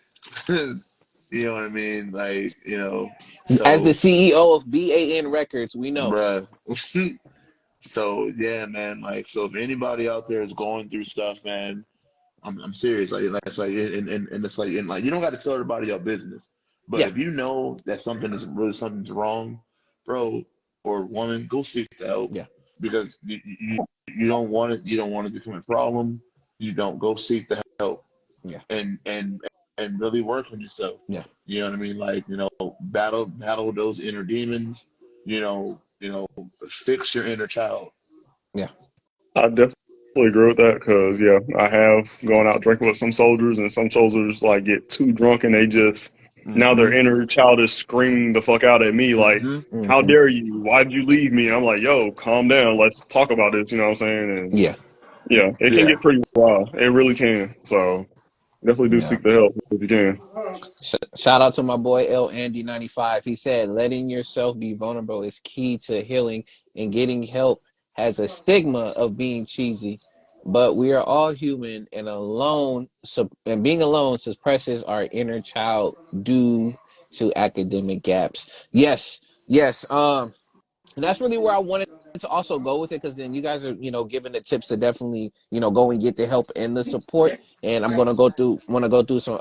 You know what I mean? Like, As the so, CEO of BAN Records, we know. bruh. So, yeah, man. Like, so if anybody out there is going through stuff, man, I'm serious. Like it's like, and it's like, and like, you don't got to tell everybody your business, but Yeah, if you know that something's wrong, bro or woman, go seek the help yeah, because you don't want it. You don't want it to become a problem. You don't go seek the help yeah, and really work on yourself. yeah, You know what I mean? Like, battle those inner demons. Fix your inner child. yeah, I definitely agree with that because yeah, I have gone out drinking with some soldiers, and some soldiers like get too drunk and they just now their Mm-hmm. inner child is screaming the fuck out at me like, Mm-hmm. "How hmm, dare you? Why'd you leave me?" And I'm like, "Yo, calm down. Let's talk about this." You know what I'm saying? And yeah, yeah, it can Yeah. get pretty wild. It really can. So definitely do yeah. seek the help if you can. Shout out to my boy L Andy 95. He said, "Letting yourself be vulnerable is key to healing, and getting help has a stigma of being cheesy. But we are all human, and and being alone suppresses our inner child due to academic gaps." Yes, yes. And that's really where I wanted to also go with it, because then you guys are, giving the tips to definitely, go and get the help and the support. And I'm gonna go through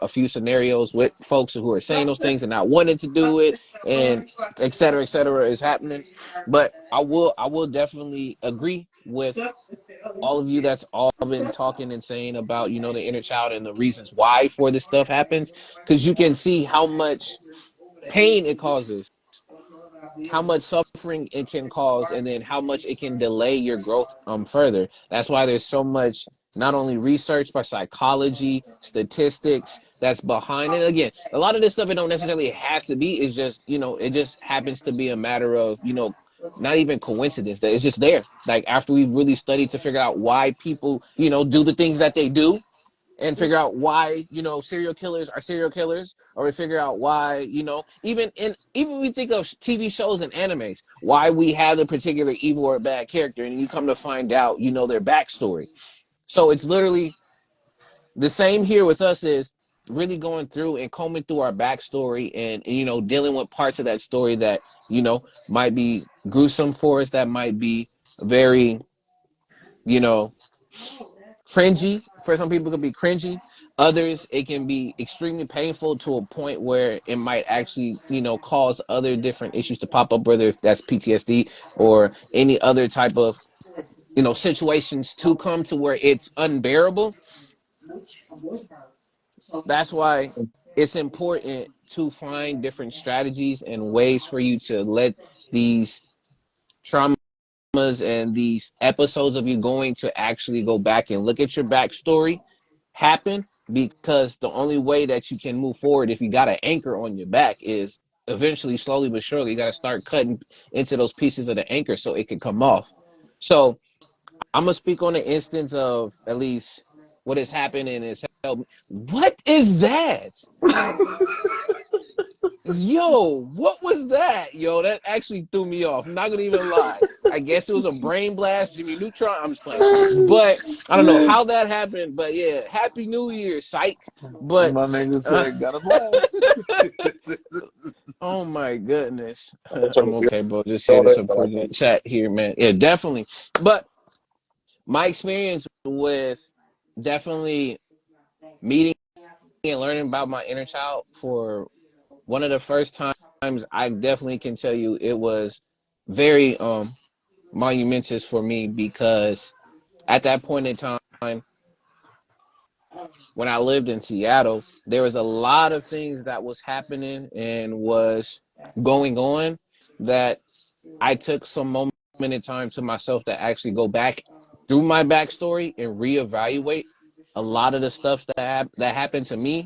a few scenarios with folks who are saying those things and not wanting to do it, and et cetera is happening. But I will definitely agree with all of you that's all been talking and saying about, the inner child and the reasons why for this stuff happens, because you can see how much pain it causes, how much suffering it can cause, and then how much it can delay your growth further. That's why there's so much, not only research but psychology, statistics that's behind it. Again, a lot of this stuff, it don't necessarily have to be. It's just, it just happens to be a matter of, not even coincidence, that it's just there. Like after we really studied to figure out why people, do the things that they do, and figure out why, serial killers are serial killers, or we figure out why, even we think of TV shows and animes, why we have a particular evil or bad character, and you come to find out, their backstory. So it's literally the same here with us, is really going through and combing through our backstory, and dealing with parts of that story that, might be gruesome for us, that might be very, you know, cringy. For some people, it could be cringy. Others, it can be extremely painful to a point where it might actually, cause other different issues to pop up, whether if that's PTSD or any other type of, situations to come to where it's unbearable. That's why it's important to find different strategies and ways for you to let these traumas and these episodes of you going to actually go back and look at your backstory happen, because the only way that you can move forward, if you got an anchor on your back, is eventually, slowly but surely, you got to start cutting into those pieces of the anchor so it can come off. So I'm gonna speak on the instance of at least what has happened and has helped me. What is that? Yo, what was that? Yo, that actually threw me off. I'm not gonna even lie. I guess it was a brain blast, Jimmy Neutron. I'm just playing. But I don't know how that happened. But yeah, Happy New Year, psych. But My nigga uh, said, got a blast. oh my goodness. I'm trying to I'm see okay, bro. Just here all to that, but I support the can't. chat here, man. Yeah, definitely. But my experience with definitely meeting and learning about my inner child for one of the first times, I definitely can tell you it was very monumentous for me, because at that point in time, when I lived in Seattle, there was a lot of things that was happening and was going on, that I took some moment in time to myself to actually go back through my backstory and reevaluate a lot of the stuff that happened to me.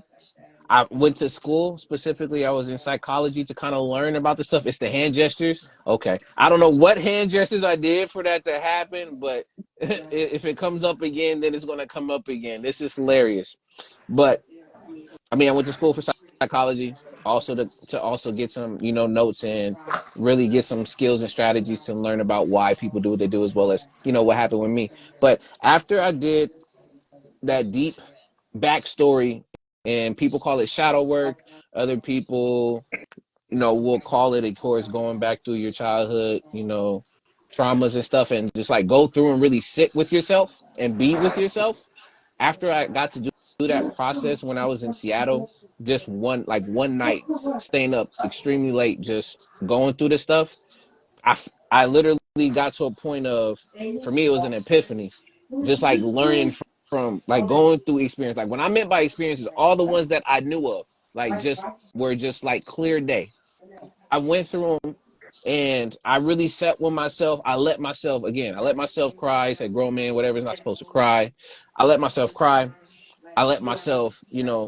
I went to school, specifically, I was in psychology, to kind of learn about the stuff. It's the hand gestures. Okay. I don't know what hand gestures I did for that to happen, but if it comes up again, then it's going to come up again. This is hilarious. But I mean, I went to school for psychology, also to also get some, notes, and really get some skills and strategies to learn about why people do what they do, as well as, what happened with me. But after I did that deep backstory, and people call it shadow work, other people, will call it, of course, going back through your childhood, traumas and stuff, and just like go through and really sit with yourself and be with yourself. After I got to do that process when I was in Seattle, just one night, staying up extremely late, just going through this stuff, I literally got to a point of, for me, it was an epiphany, just like learning from like going through experience. Like, when I meant by experiences, all the ones that I knew of, like, just were just like clear day. I went through them, and I really sat with myself. I let myself cry. Said, grown man, whatever is not supposed to cry. I let myself cry. I let myself,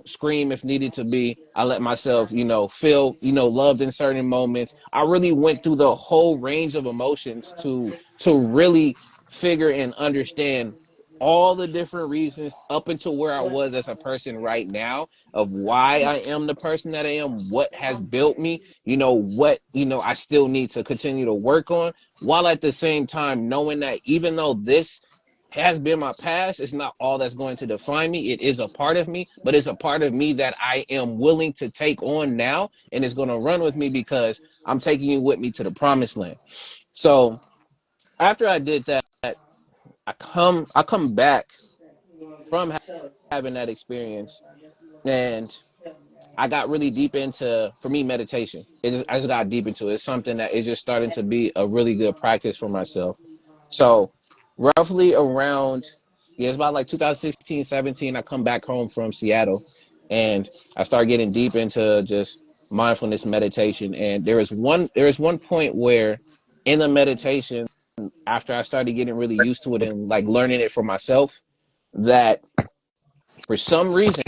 scream if needed to be. I let myself, feel, loved in certain moments. I really went through the whole range of emotions to really figure and understand all the different reasons up until where I was as a person right now, of why I am the person that I am, what has built me, what, I still need to continue to work on, while at the same time knowing that even though this has been my past, it's not all that's going to define me. It is a part of me, but it's a part of me that I am willing to take on now, and it's going to run with me, because I'm taking you with me to the promised land. So after I did that, I come back from having that experience, and I got really deep into, for me, meditation. I just got deep into it. It's something that is just starting to be a really good practice for myself. So roughly around, yeah, it's about like 2016, 17, I come back home from Seattle, and I start getting deep into just mindfulness meditation. And there is one point where, in the meditation, after I started getting really used to it and like learning it for myself, that for some reason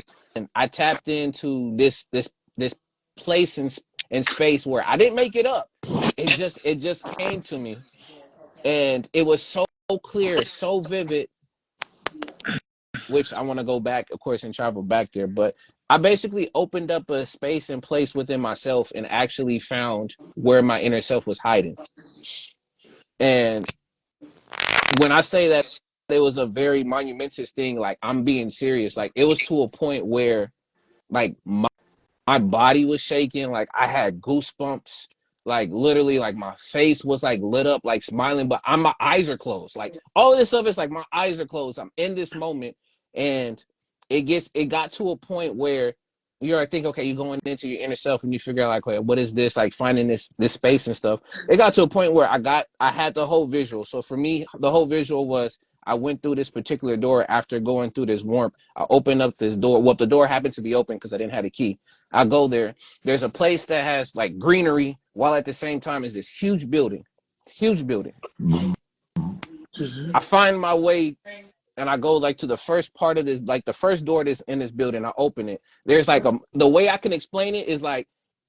I tapped into this place in space where I didn't make it up. it just came to me, and it was so clear, so vivid, which I want to go back, of course, and travel back there. But I basically opened up a space and place within myself and actually found where my inner self was hiding. And when I say that it was a very monumentous thing, like I'm being serious, like it was to a point where like my body was shaking, like I had goosebumps, like literally like my face was like lit up, like smiling, but my eyes are closed. Like all of this stuff is like my eyes are closed. I'm in this moment, and it got to a point where you're like think, okay, you're going into your inner self and you figure out like, okay, what is this, like finding this space and stuff. It got to a point where I had the whole visual. So for me, the whole visual was I went through this particular door after going through this warmth. I opened up this door. Well, the door happened to be open because I didn't have a key. I go there. There's a place that has like greenery, while at the same time is this huge building. Huge building. I find my way and I go like to the first part of this, like the first door that's in this building. I open it. There's like the way I can explain it is like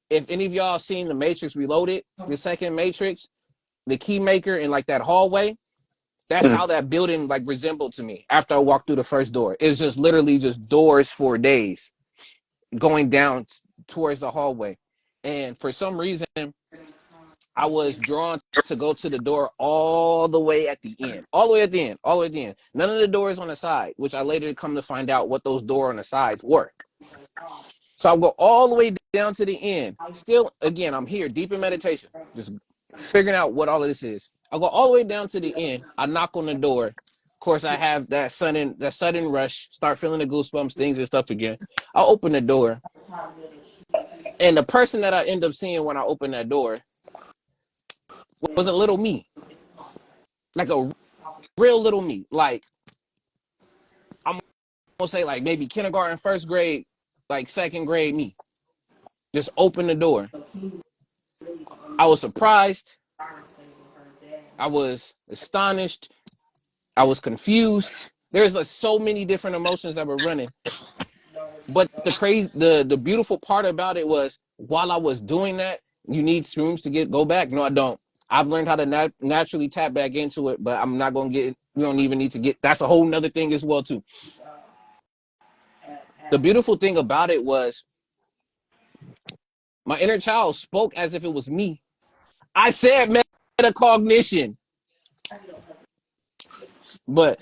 if any of y'all seen the Matrix Reloaded, the second Matrix, the key maker in like that hallway, that's how that building like resembled to me after I walked through the first door. It's just literally just doors for days going down towards the hallway. And for some reason, I was drawn to go to the door all the way at the end, all the way at the end, all the way at the end. None of the doors on the side, which I later come to find out what those doors on the sides were. So I'll go all the way down to the end. Still, again, I'm here deep in meditation, just figuring out what all of this is. I'll go all the way down to the end. I knock on the door. Of course, I have that sudden rush, start feeling the goosebumps, things and stuff again. I'll open the door. And the person that I end up seeing when I open that door was a little me, like a real little me. Like I'm gonna say, like maybe kindergarten, first grade, like second grade me. Just open the door. I was surprised. I was astonished. I was confused. There's like so many different emotions that were running. But the beautiful part about it was while I was doing that, you need shrooms to go back. No, I don't. I've learned how to naturally tap back into it, but I'm not going to get, we don't even need to get, that's a whole nother thing as well too. The beautiful thing about it was my inner child spoke as if it was me. I said metacognition, but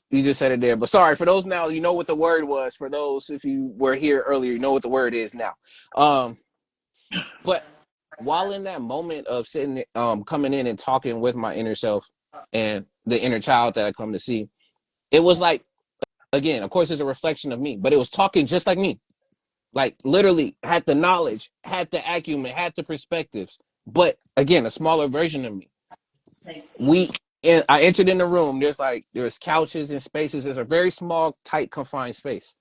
you just said it there. But sorry, for those now, you know what the word was. For those, if you were here earlier, you know what the word is now. But while in that moment of sitting, coming in and talking with my inner self and the inner child that I come to see, it was like, again, of course, it's a reflection of me, but it was talking just like me. Like literally had the knowledge, had the acumen, had the perspectives, but again, a smaller version of me. I entered in the room. There's couches and spaces. There's a very small, tight, confined space.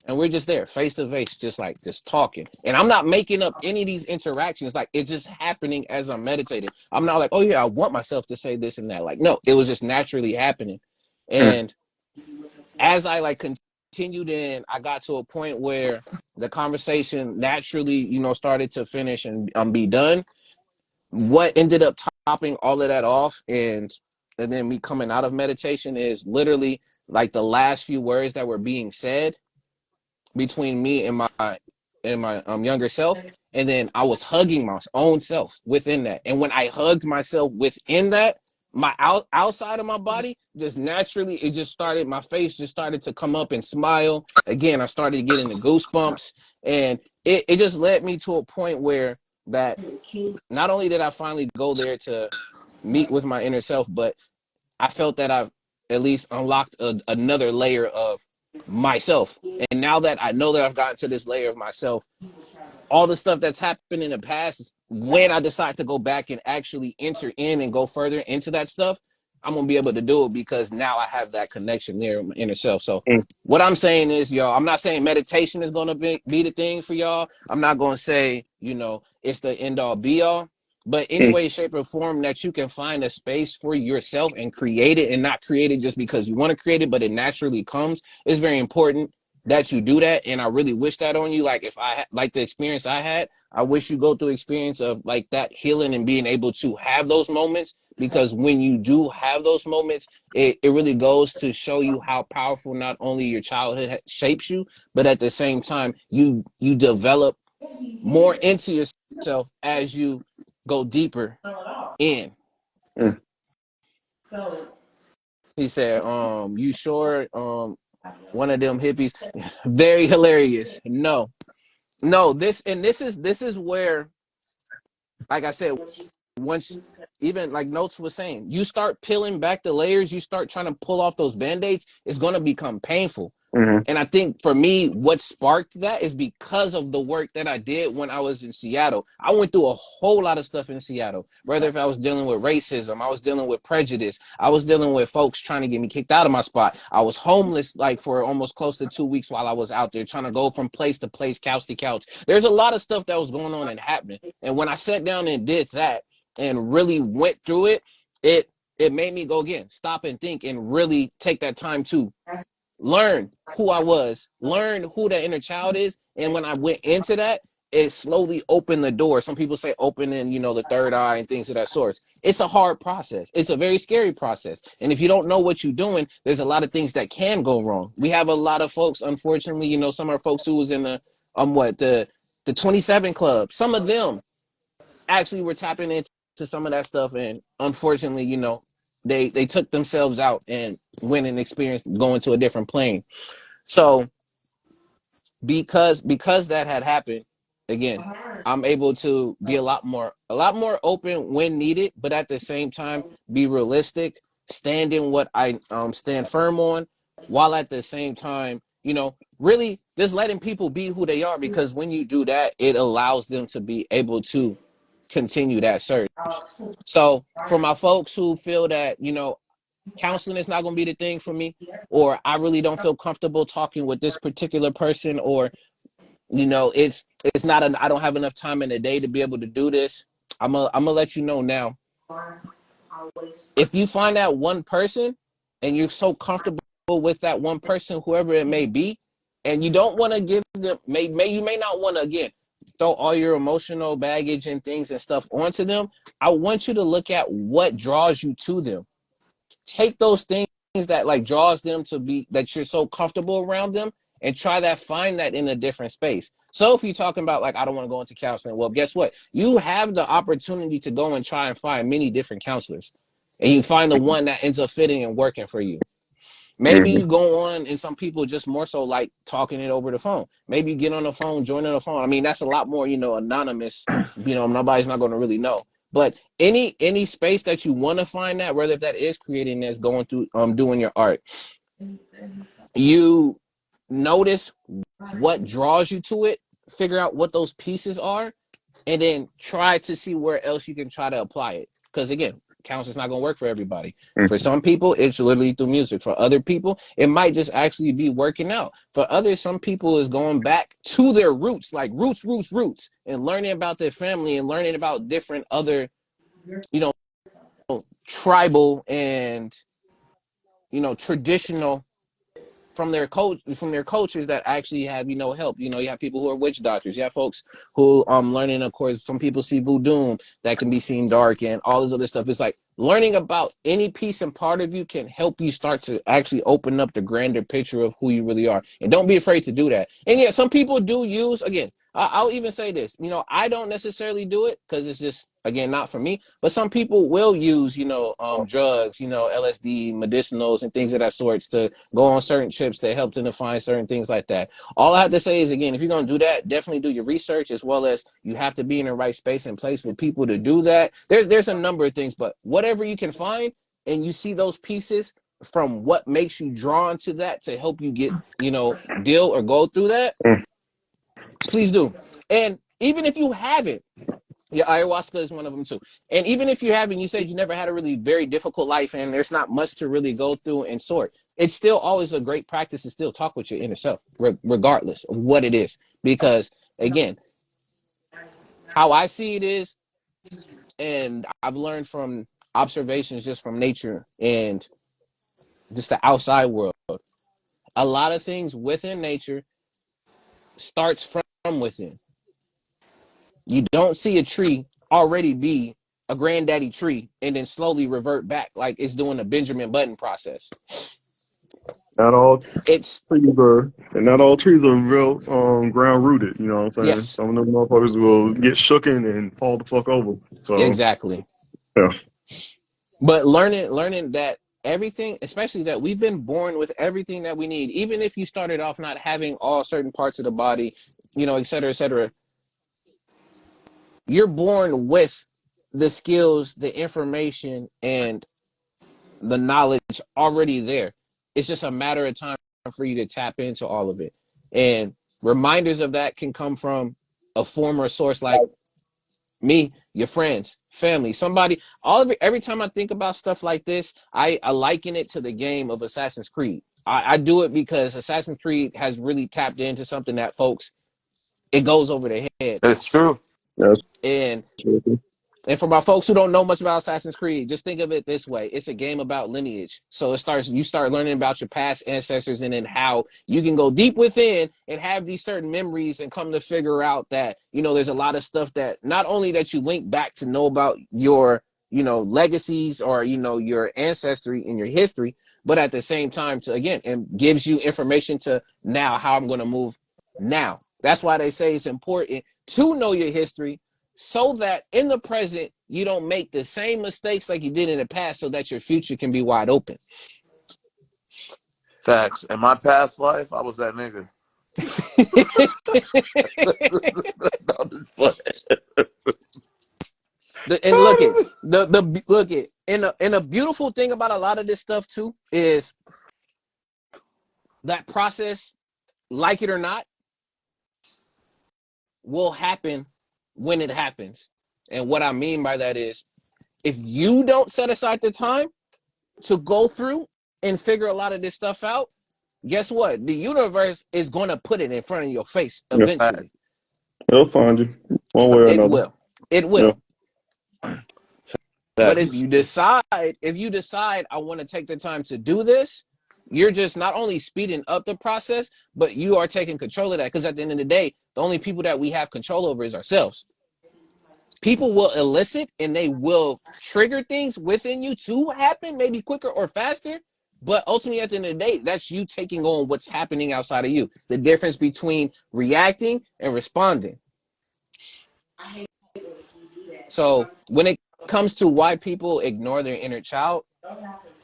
And we're just there, face to face, just talking. And I'm not making up any of these interactions. Like it's just happening as I'm meditating. I'm not like, oh yeah, I want myself to say this and that. Like, no, it was just naturally happening. And as I like continued in, I got to a point where the conversation naturally, started to finish and be done. What ended up topping all of that off and then me coming out of meditation is literally like the last few words that were being said between me and my younger self, and then I was hugging my own self within that. And when I hugged myself within that, my outside of my body just naturally, it just started, my face just started to come up and smile again. I started getting the goosebumps, and it just led me to a point where that not only did I finally go there to meet with my inner self, but I felt that I've at least unlocked another layer of myself. And now that I know that I've gotten to this layer of myself, all the stuff that's happened in the past, when I decide to go back and actually enter in and go further into that stuff, I'm going to be able to do it because now I have that connection there with my inner self. So what I'm saying is, y'all, I'm not saying meditation is going to be the thing for y'all. I'm not going to say, it's the end all be all. But any way, shape, or form that you can find a space for yourself and create it, and not create it just because you want to create it, but it naturally comes, is very important. that you do that, and I really wish that on you. Like if I like the experience I had, I wish you go through experience of like that healing and being able to have those moments, because when you do have those moments, it really goes to show you how powerful not only your childhood shapes you, but at the same time you develop more into yourself as you go deeper in. Mm. He said, you sure one of them hippies? Very hilarious. No, this is where, like I said, once, even like Notes was saying, you start peeling back the layers, you start trying to pull off those band-aids, it's gonna become painful. Mm-hmm. And I think for me, what sparked that is because of the work that I did when I was in Seattle. I went through a whole lot of stuff in Seattle, whether if I was dealing with racism, I was dealing with prejudice, I was dealing with folks trying to get me kicked out of my spot. I was homeless like for almost close to 2 weeks while I was out there trying to go from place to place, couch to couch. There's a lot of stuff that was going on and happening. And when I sat down and did that and really went through it, it made me go again, stop and think and really take that time to learn who I was, learn who that inner child is. And when I went into that, it slowly opened the door. Some people say opening, the third eye and things of that sort. It's a hard process. It's a very scary process. And if you don't know what you're doing, there's a lot of things that can go wrong. We have a lot of folks, unfortunately, some of our folks who was in the 27 club. Some of them actually were tapping into some of that stuff, and unfortunately, they took themselves out and went and experienced going to a different plane. So because that had happened, again, I'm able to be a lot more open when needed, but at the same time be realistic, stand in what I stand firm on, while at the same time, really just letting people be who they are, because when you do that, it allows them to be able to continue that search. So for my folks who feel that, counseling is not going to be the thing for me, or I really don't feel comfortable talking with this particular person, or, it's not, I don't have enough time in the day to be able to do this. I'm gonna let you know now. If you find that one person and you're so comfortable with that one person, whoever it may be, and you don't want to give them, you may not want to, again, throw all your emotional baggage and things and stuff onto them. I want you to look at what draws you to them. Take those things that like draws them to be, that you're so comfortable around them, and try that, find that in a different space. So if you're talking about like, I don't want to go into counseling, well, guess what? You have the opportunity to go and try and find many different counselors, and you find the one that ends up fitting and working for you. Maybe Mm-hmm. you go on, and some people just more so like talking it over the phone. Maybe you get on the phone, join on the phone. I mean, that's a lot more, anonymous. Nobody's not going to really know. But any space that you want to find that, whether that is creating this, going through doing your art, you notice what draws you to it, figure out what those pieces are, and then try to see where else you can try to apply it. Because again, counseling's not going to work for everybody. For some people, it's literally through music. For other people, it might just actually be working out. For others, some people is going back to their roots, like roots, and learning about their family and learning about different other, you know, tribal and, traditional from their cultures that actually have help. You have people who are witch doctors. You have folks who learning. Of course, some people see voodoo that can be seen dark and all this other stuff. It's like learning about any piece and part of you can help you start to actually open up the grander picture of who you really are. And don't be afraid to do that. And yeah, some people do use, again, I'll even say this, I don't necessarily do it because it's just, again, not for me, but some people will use, drugs, LSD, medicinals and things of that sorts to go on certain trips that help them to find certain things like that. All I have to say is, again, if you're going to do that, definitely do your research, as well as you have to be in the right space and place with people to do that. There's a number of things, but whatever you can find and you see those pieces from what makes you drawn to that to help you get, deal or go through that, please do. And even if you haven't, yeah, ayahuasca is one of them too. And even if you haven't, you said you never had a really very difficult life and there's not much to really go through and sort. It's still always a great practice to still talk with your inner self, regardless of what it is. Because again, how I see it is, and I've learned from observations just from nature and just the outside world, A lot of things within nature starts from within. You don't see a tree already be a granddaddy tree and then slowly revert back like it's doing the Benjamin Button process. Not all It's trees are, and not all trees are real ground rooted. You know what I'm saying? yes, Some of them motherfuckers will get shooken and fall the fuck over. So exactly. yeah, But learning that everything, especially that we've been born with everything that we need, even if you started off not having all certain parts of the body, et cetera, et cetera, you're born with the skills, the information, and the knowledge already there. It's just a matter of time for you to tap into all of it. And reminders of that can come from a former source like me, your friends, family, somebody. All of it. Every time I think about stuff like this, I liken it to the game of Assassin's Creed. I do it because Assassin's Creed has really tapped into something that folks, it goes over their head. It's true. that's And true. And for my folks who don't know much about Assassin's Creed, just think of it this way. It's a game about lineage. So you start learning about your past ancestors and then how you can go deep within and have these certain memories and come to figure out that, there's a lot of stuff that not only that you link back to know about your, legacies or, your ancestry and your history, but at the same time to, again, and gives you information to now how I'm going to move now. That's why they say it's important to know your history so that in the present you don't make the same mistakes like you did in the past so that your future can be wide open. Facts. In my past life, I was that nigga. No, I'm just playing. And look at the look at and a beautiful thing about a lot of this stuff too is that process, like it or not, will happen when it happens. And what I mean by that is if you don't set aside the time to go through and figure a lot of this stuff out, guess what? The universe is going to put it in front of your face Yeah, eventually. Facts. they'll find you one way or It another. will. It Yeah, will. But if Facts. you decide I want to take the time to do this, you're just not only speeding up the process, but you are taking control of that. Because at the end of the day, the only people that we have control over is ourselves. People will elicit and they will trigger things within you to happen, maybe quicker or faster. But ultimately, at the end of the day, that's you taking on what's happening outside of you. The difference between reacting and responding. So when it comes to why people ignore their inner child,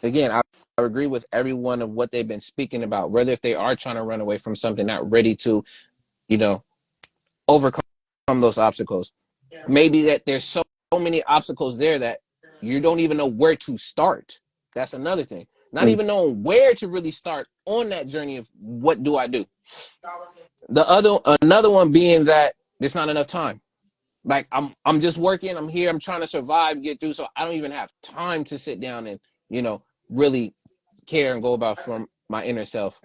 again, I agree with every one of what they've been speaking about, whether if they are trying to run away from something, not ready to, you know, overcome those obstacles. Maybe that there's so many obstacles there that you don't even know where to start. That's another thing. Not mm, even knowing where to really start on that journey of what do I do. Another one being that there's not enough time. Like I'm just working, I'm here, I'm trying to survive, get through, so I don't even have time to sit down and, really care and go about from my inner self.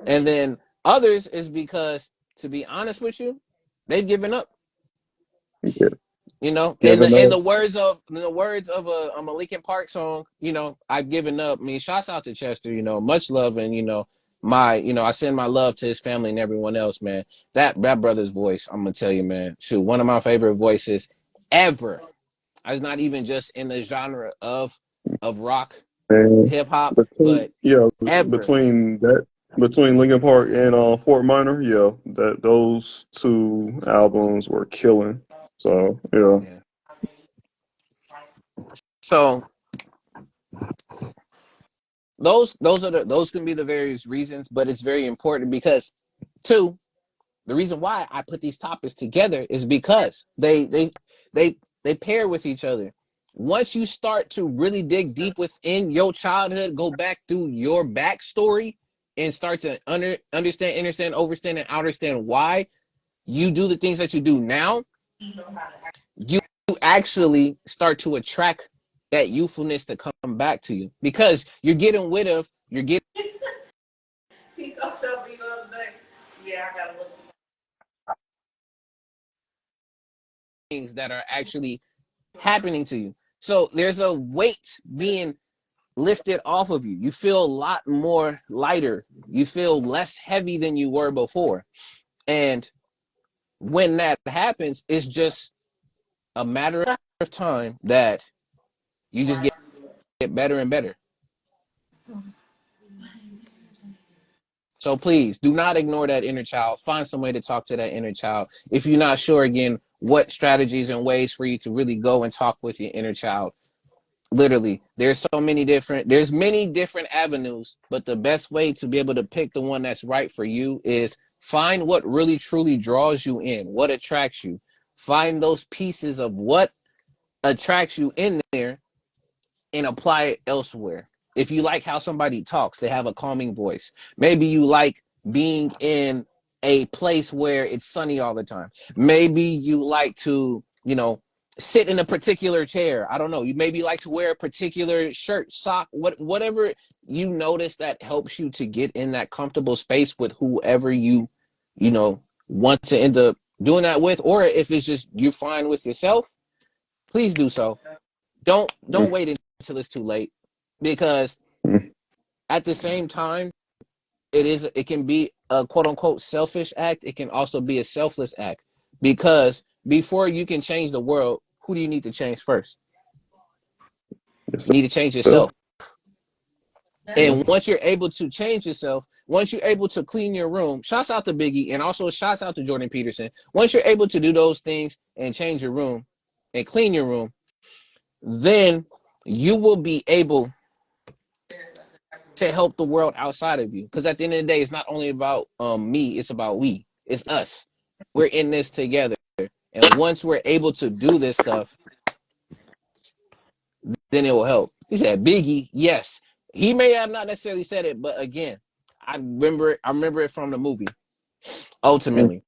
And then others is because, to be honest with you, they've given up. yeah, In giving the up. words of a Linkin Park song, I've given up. I mean, shouts out to Chester, much love, and I send my love to his family and everyone else, man. That brother's voice, I'm gonna tell you, man. Shoot, one of my favorite voices ever. I was not even just in the genre of rock, And hip hop, between but yeah, ever. between that between Linkin Park and Fort Minor, yeah, that those two albums were killing. So yeah, Yeah. So those can be the various reasons, but it's very important because two, the reason why I put these topics together is because they pair with each other. Once you start to really dig deep within your childhood, go back through your backstory and start to understand, overstand, and understand why you do the things that you do now, you actually start to attract that youthfulness to come back to you because you're getting things that are actually happening to you. So there's a weight being lifted off of you. You feel a lot more lighter. You feel less heavy than you were before. And when that happens, it's just a matter of time that you just get better and better. So please do not ignore that inner child. Find some way to talk to that inner child. If you're not sure, again, what strategies and ways for you to really go and talk with your inner child. Literally, there's many different avenues, but the best way to be able to pick the one that's right for you is find what really truly draws you in, what attracts you. Find those pieces of what attracts you in there and apply it elsewhere. If you like how somebody talks, they have a calming voice. Maybe you like being in a place where it's sunny all the time. Maybe you like to, sit in a particular chair. I don't know. You maybe like to wear a particular shirt, sock, whatever you notice that helps you to get in that comfortable space with whoever want to end up doing that with, or if it's just you're fine with yourself, please do so. Don't wait until it's too late, because at the same time, it can be a quote unquote selfish act. It can also be a selfless act, because before you can change the world, who do you need to change first? Yes, You need to change sir. yourself. And once you're able to change yourself, once you're able to clean your room, shouts out to Biggie and also shouts out to Jordan Peterson. Once you're able to do those things and change your room and clean your room, then you will be able to help the world outside of you. Because at the end of the day, it's not only about me, it's about we. It's us. We're in this together. And once we're able to do this stuff, then it will help. He said Biggie, yes. He may have not necessarily said it, but again, I remember it from the movie. Ultimately.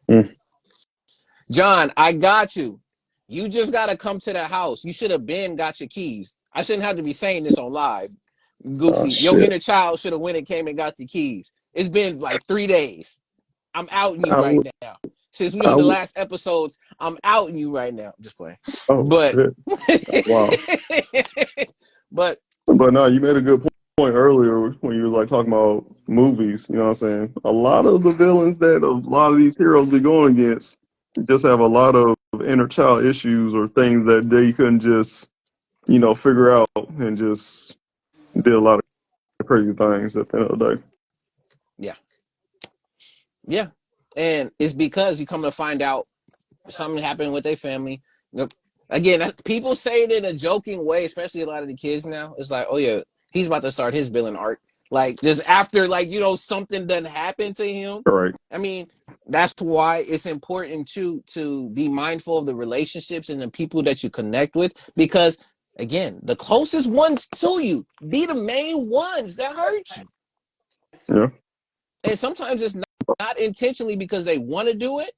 Mm. John, I got you. You just gotta come to the house. You should have been got your keys. I shouldn't have to be saying this on live. Oh Goofy. Your shit. inner child should have went and came and got the keys. It's been like 3 days. I'm outing you I right would. now. Since we I on the would. last episodes, I'm outing you right now. I'm just playing. Oh But shit. Wow. but But no, you made a good point earlier when you were like talking about movies. You know what I'm saying? A lot of the villains that a lot of these heroes be going against just have a lot of inner child issues or things that they couldn't just, figure out, and just did a lot of crazy things at the end of the day. yeah. Yeah. And it's because you come to find out something happened with their family. Again, people say it in a joking way, especially a lot of the kids now. It's like, oh yeah, he's about to start his villain arc. Like just after something done happened to him. All right. I mean, that's why it's important to be mindful of the relationships and the people that you connect with, because again, the closest ones to you be the main ones that hurt you. Yeah. And sometimes it's not intentionally because they want to do it,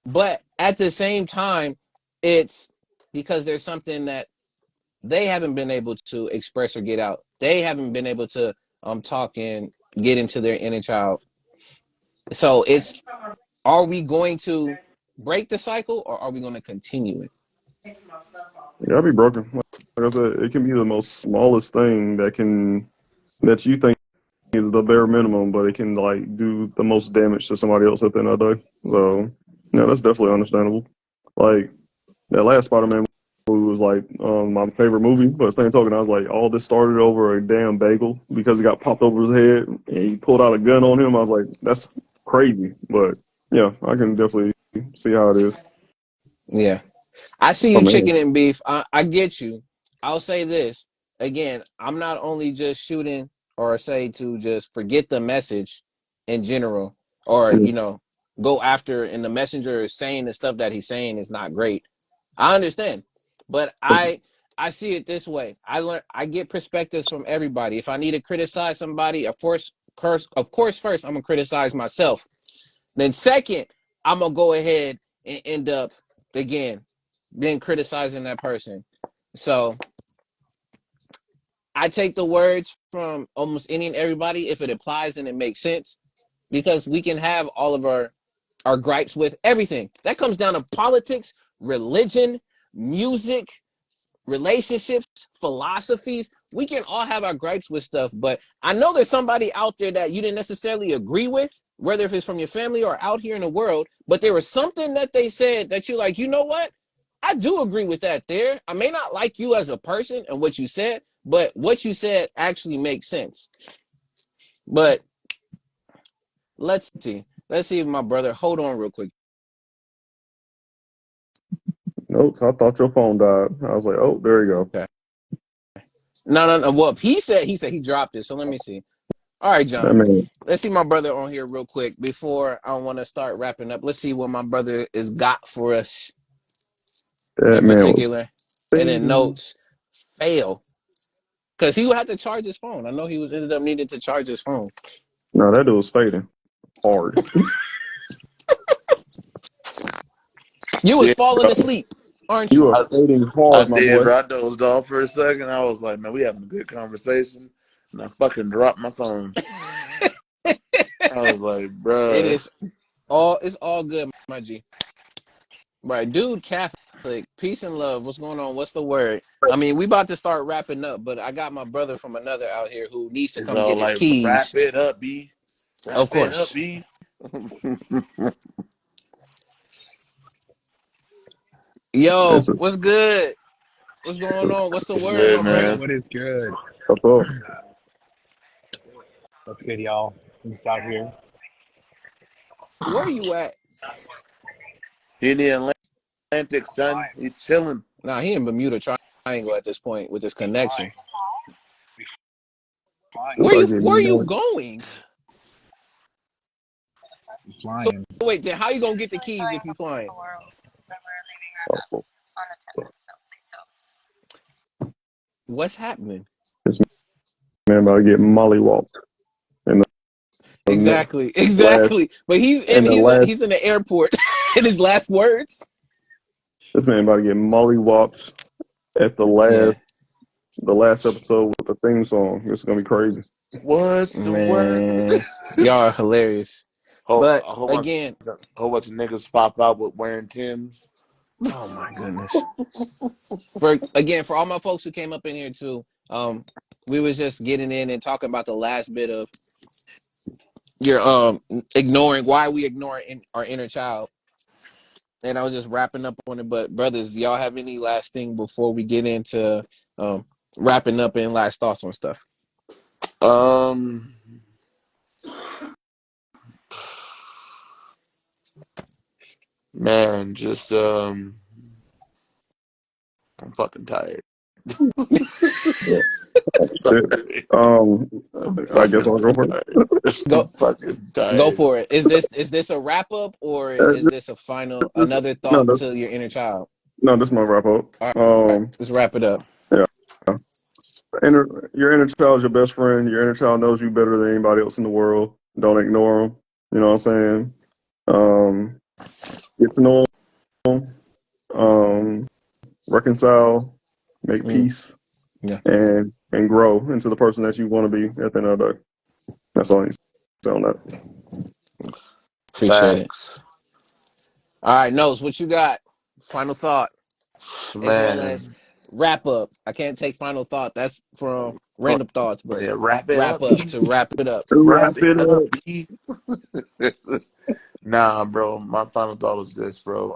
but at the same time, it's because there's something that they haven't been able to express or get out. They haven't been able to talk and get into their inner child. So it's, are we going to break the cycle or are we going to continue it? Yeah, I'll be broken. Like I said, it can be the most smallest thing that you think is the bare minimum, but it can like do the most damage to somebody else at the end of the day. So yeah, that's definitely understandable. Like that last Spider-Man movie was like my favorite movie, but at the same token, I was like, all this started over a damn bagel because he got popped over his head and he pulled out a gun on him. I was like, that's crazy, but yeah, I can definitely see how it is. Yeah. I see Oh you, man, chicken and beef. I get you. I'll say this again. I'm not only just shooting or say to just forget the message in general, or yeah, go after, and the messenger is saying the stuff that he's saying is not great. I understand, but I see it this way. I get perspectives from everybody. If I need to criticize somebody, of course, first I'm gonna criticize myself. Then second, I'm gonna go ahead and end up again then criticizing that person. So I take the words from almost any and everybody if it applies and it makes sense, because we can have all of our gripes with everything. That comes down to politics, religion, music, relationships, philosophies. We can all have our gripes with stuff, but I know there's somebody out there that you didn't necessarily agree with, whether if it's from your family or out here in the world, but there was something that they said that you're like, you know what? I do agree with that there. I may not like you as a person and what you said, but what you said actually makes sense. But let's see. Let's see if my brother, hold on real quick. Nope. So I thought your phone died. I was like, oh, there you go. Okay. No. Well, he said he dropped it. So let me see. All right, That John. man, Let's see my brother on here real quick before I want to start wrapping up. Let's see what my brother has got for us that in man was particular. And then fading. notes fail because he would have to charge his phone. I know he was ended up needing to charge his phone. No, that dude was fading hard. You was Yeah, falling bro. asleep, aren't You you? are I, fading I hard, my did, boy. bro. I dozed off for a second. I was like, man, we having a good conversation. And I fucking dropped my phone. I was like, It bruh. is it's all good, my G. Right, dude, Catholic, peace and love. What's going on? What's the word? I mean, we about to start wrapping up, but I got my brother from another out here who needs to It's come all get his like, keys. wrap it up, B. Wrap Of it up, course. B. Yo, It's a, what's good? What's going it's, on? What's the It's word, good, my brother? man. What is good? what's up? What's good, y'all? I'm just out here. Where are you at? He in the Atlantic, I'm son. flying. He chilling. Nah, he in Bermuda Triangle at this point with this We connection. flying. We flying. I'm about to get Where are you money. going? We So flying. wait, then how you gonna get the keys if you flying? What's happening? This man about to get mollywalked in the Exactly, last exactly. But in the last. he's in the airport. In his last words. This man about to get mollywalked at Yeah, the last episode with the theme song. This is gonna be crazy. What's the word? man, y'all are hilarious. A But whole bunch, again, whole bunch of niggas pop out with wearing Timbs. oh my goodness. For all my folks who came up in here too, we was just getting in and talking about the last bit of your ignoring why we ignore our inner child, and I was just wrapping up on it. But brothers, y'all have any last thing before we get into um wrapping up and last thoughts on stuff? Um, man, just I'm fucking tired. Yeah. Shit. Sorry. I'm I guess fucking I'll go first. tired. Go I'm fucking go tired. for it. Is this a wrap up or is this a final This, another no, thought this, to your inner child? no, this is my wrap up. All right, let's wrap it up. Yeah. Your inner child is your best friend. Your inner child knows you better than anybody else in the world. Don't ignore them. You know what I'm saying? Um, get to know them. Reconcile, make Mm, peace, yeah, and grow into the person that you want to be at the end of the day. That's all I need to say on that. appreciate it. Facts, All right, Nose, what you got? Final thought as well man. as wrap up. I can't take final thought. That's from Oh, random thoughts, but yeah, wrap it wrap up, up B. to wrap it up. Wrap Wrap it it up, up. B. Nah, bro. My final thought was this, bro.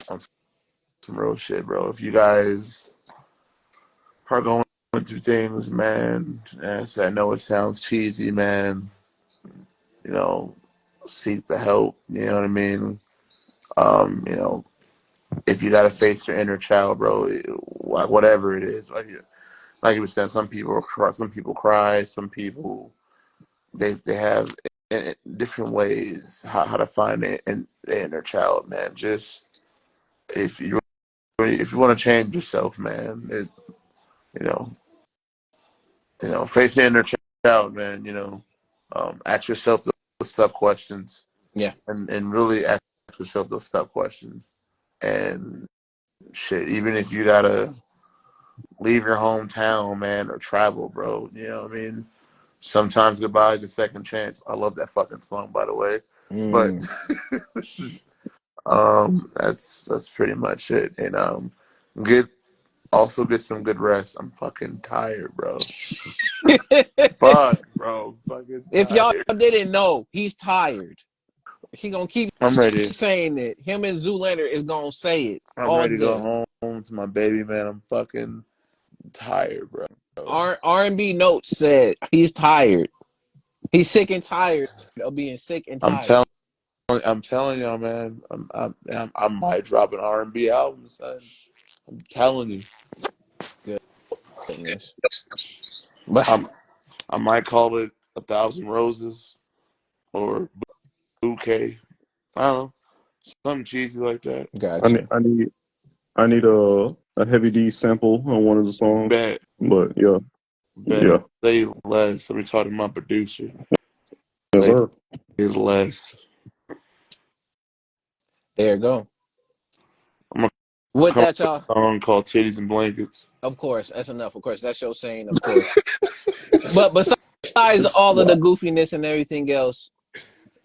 On some real shit, bro. If you guys are going through things, man, and I know it sounds cheesy, man. You know, seek the help. You know what I mean? You know, if you gotta face your inner child, bro, whatever it is, like you were saying, some people cry, some people they have different ways how to find the inner child, man. Just if you want to change yourself, man, you know, face the inner child, man. Ask yourself those tough questions, Yeah. and really ask yourself those tough questions. And shit, even if you gotta leave your hometown, man, or travel, bro, you know what I mean. Sometimes goodbye is a second chance. I love that fucking song, by the way. But Mm, that's pretty much it. And get Also get some good rest. I'm fucking tired, bro. Fuck, bro. Fucking If y'all tired. didn't know, he's tired. He gonna keep I'm ready. saying it. Him and Zoolander is gonna say it I'm all ready to day. go home to my baby, man. I'm fucking tired, bro. R&B Notes said he's tired. He's sick and tired of being sick and I'm tired. telling. I'm telling y'all, man. I might drop an R&B album, son. I'm telling you. Goodness. But I'm. I might call it 1,000 Roses or Bouquet. I don't know, something cheesy like that. I need gotcha. I need I need a Heavy D sample on one of the songs. Bet, But yeah, bet. yeah, Say less. Let me talk to my producer. yes, Say sir. less. There you go. I'm gonna With come up that, with y'all, a song called "Titties and Blankets." of course, that's enough. Of course, that's your saying, of course. But besides It's, all of the goofiness and everything else,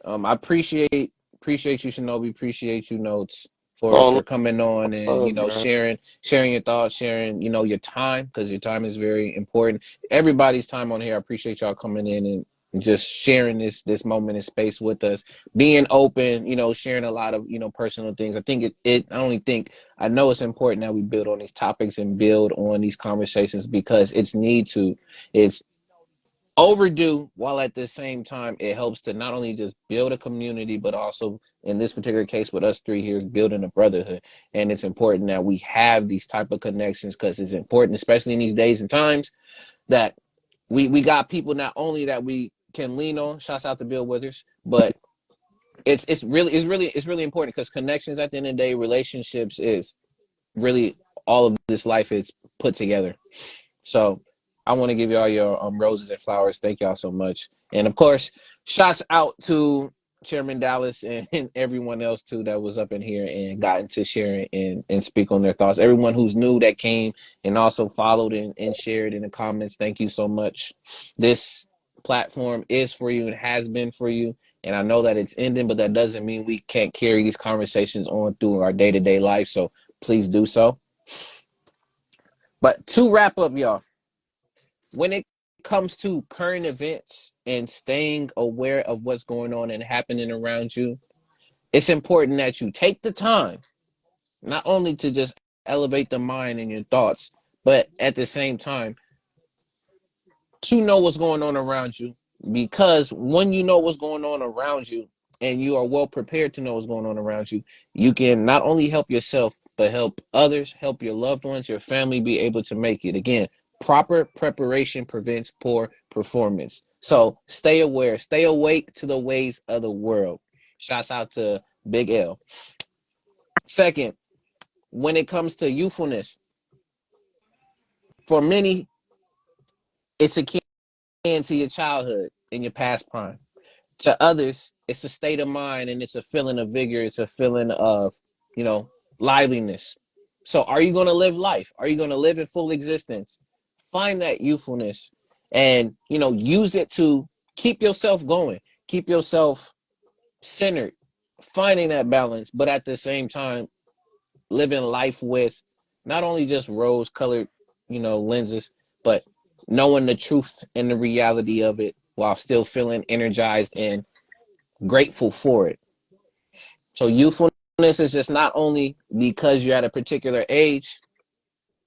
I appreciate you, Shinobi. Appreciate you, Notes, All for coming on and love, man. sharing your thoughts, sharing your time, because your time is very important. Everybody's time on here. I appreciate y'all coming in and just sharing this moment in space with us, being open, sharing a lot of personal things. I think it I only think I know it's important that we build on these topics and build on these conversations because it's overdue, while at the same time it helps to not only just build a community but also in this particular case with us three here is building a brotherhood. And it's important that we have these type of connections because it's important, especially in these days and times, that we got people not only that we can lean on, shouts out to Bill Withers, but it's really important because connections at the end of the day, relationships is really all of this life is put together. So I want to give y'all your roses and flowers. Thank y'all so much. And of course, shouts out to Chairman Dallas and everyone else too that was up in here and got into sharing and speak on their thoughts. Everyone who's new that came and also followed and shared in the comments. Thank you so much. This platform is for you and has been for you. And I know that it's ending, but that doesn't mean we can't carry these conversations on through our day-to-day life. So please do so. But to wrap up, y'all, when it comes to current events and staying aware of what's going on and happening around you, it's important that you take the time not only to just elevate the mind and your thoughts, but at the same time to know what's going on around you. Because when you know what's going on around you and you are well prepared to know what's going on around you, you can not only help yourself, but help others, help your loved ones, your family be able to make it. Again, proper preparation prevents poor performance. So stay aware, stay awake to the ways of the world. Shouts out to Big L. Second, when it comes to youthfulness, for many, it's akin to your childhood and your past prime. To others, it's a state of mind and it's a feeling of vigor. It's a feeling of, you know, liveliness. So are you going to live life? Are you going to live in full existence? Find that youthfulness and, use it to keep yourself going, keep yourself centered, finding that balance, but at the same time, living life with not only just rose colored, lenses, but knowing the truth and the reality of it while still feeling energized and grateful for it. So youthfulness is just not only because you're at a particular age,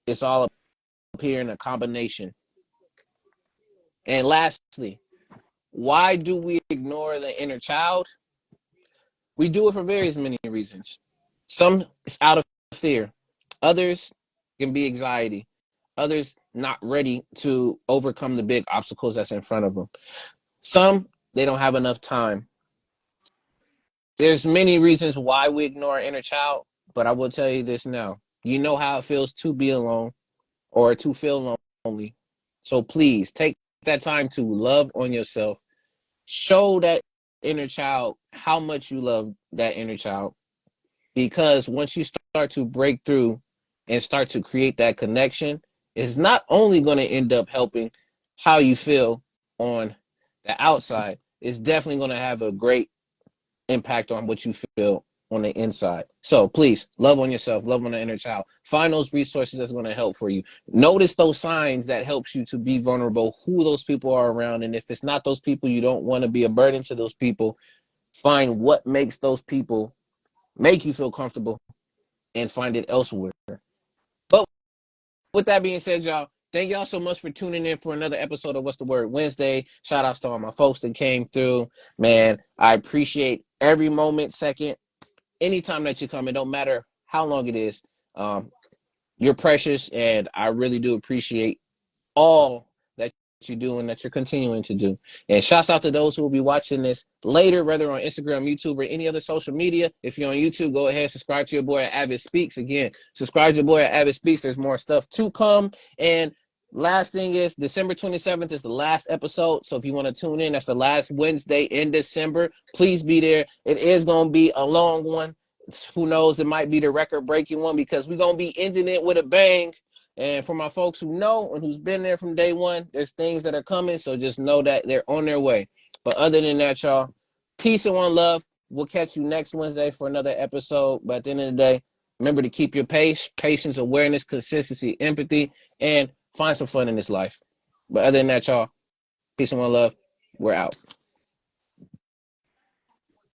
it's all up here in a combination. And lastly, why do we ignore the inner child? We do it for various many reasons. Some is out of fear. Others can be anxiety. Others not ready to overcome the big obstacles that's in front of them. Some, they don't have enough time. There's many reasons why we ignore our inner child, but I will tell you this now. You know how it feels to be alone or to feel lonely. So please take that time to love on yourself. Show that inner child how much you love that inner child. Because once you start to break through and start to create that connection, it's not only going to end up helping how you feel on the outside, it's definitely going to have a great impact on what you feel on the inside. So please love on yourself, love on the inner child. Find those resources that's going to help for you. Notice those signs that helps you to be vulnerable, who those people are around. And if it's not those people, you don't want to be a burden to those people. Find what makes those people make you feel comfortable and find it elsewhere. But with that being said, y'all, thank y'all so much for tuning in for another episode of What's the Word Wednesday. Shout outs to all my folks that came through. Man, I appreciate every moment, second, anytime that you come. It don't matter how long it is. You're precious, and I really do appreciate all that you do and that you're continuing to do. And shouts out to those who will be watching this later, whether on Instagram, YouTube, or any other social media. If you're on YouTube, go ahead, subscribe to your boy at A.D.V.I.S. Speaks. Again, subscribe to your boy at A.D.V.I.S. Speaks. There's more stuff to come. And last thing is December 27th is the last episode. So if you want to tune in, that's the last Wednesday in December. Please be there. It is going to be a long one. Who knows? It might be the record-breaking one because we're going to be ending it with a bang. And for my folks who know and who's been there from day one, there's things that are coming. So just know that they're on their way. But other than that, y'all, peace and one love. We'll catch you next Wednesday for another episode. But at the end of the day, remember to keep your pace, patience, awareness, consistency, empathy, and find some fun in this life. But other than that, y'all, peace and one love. We're out.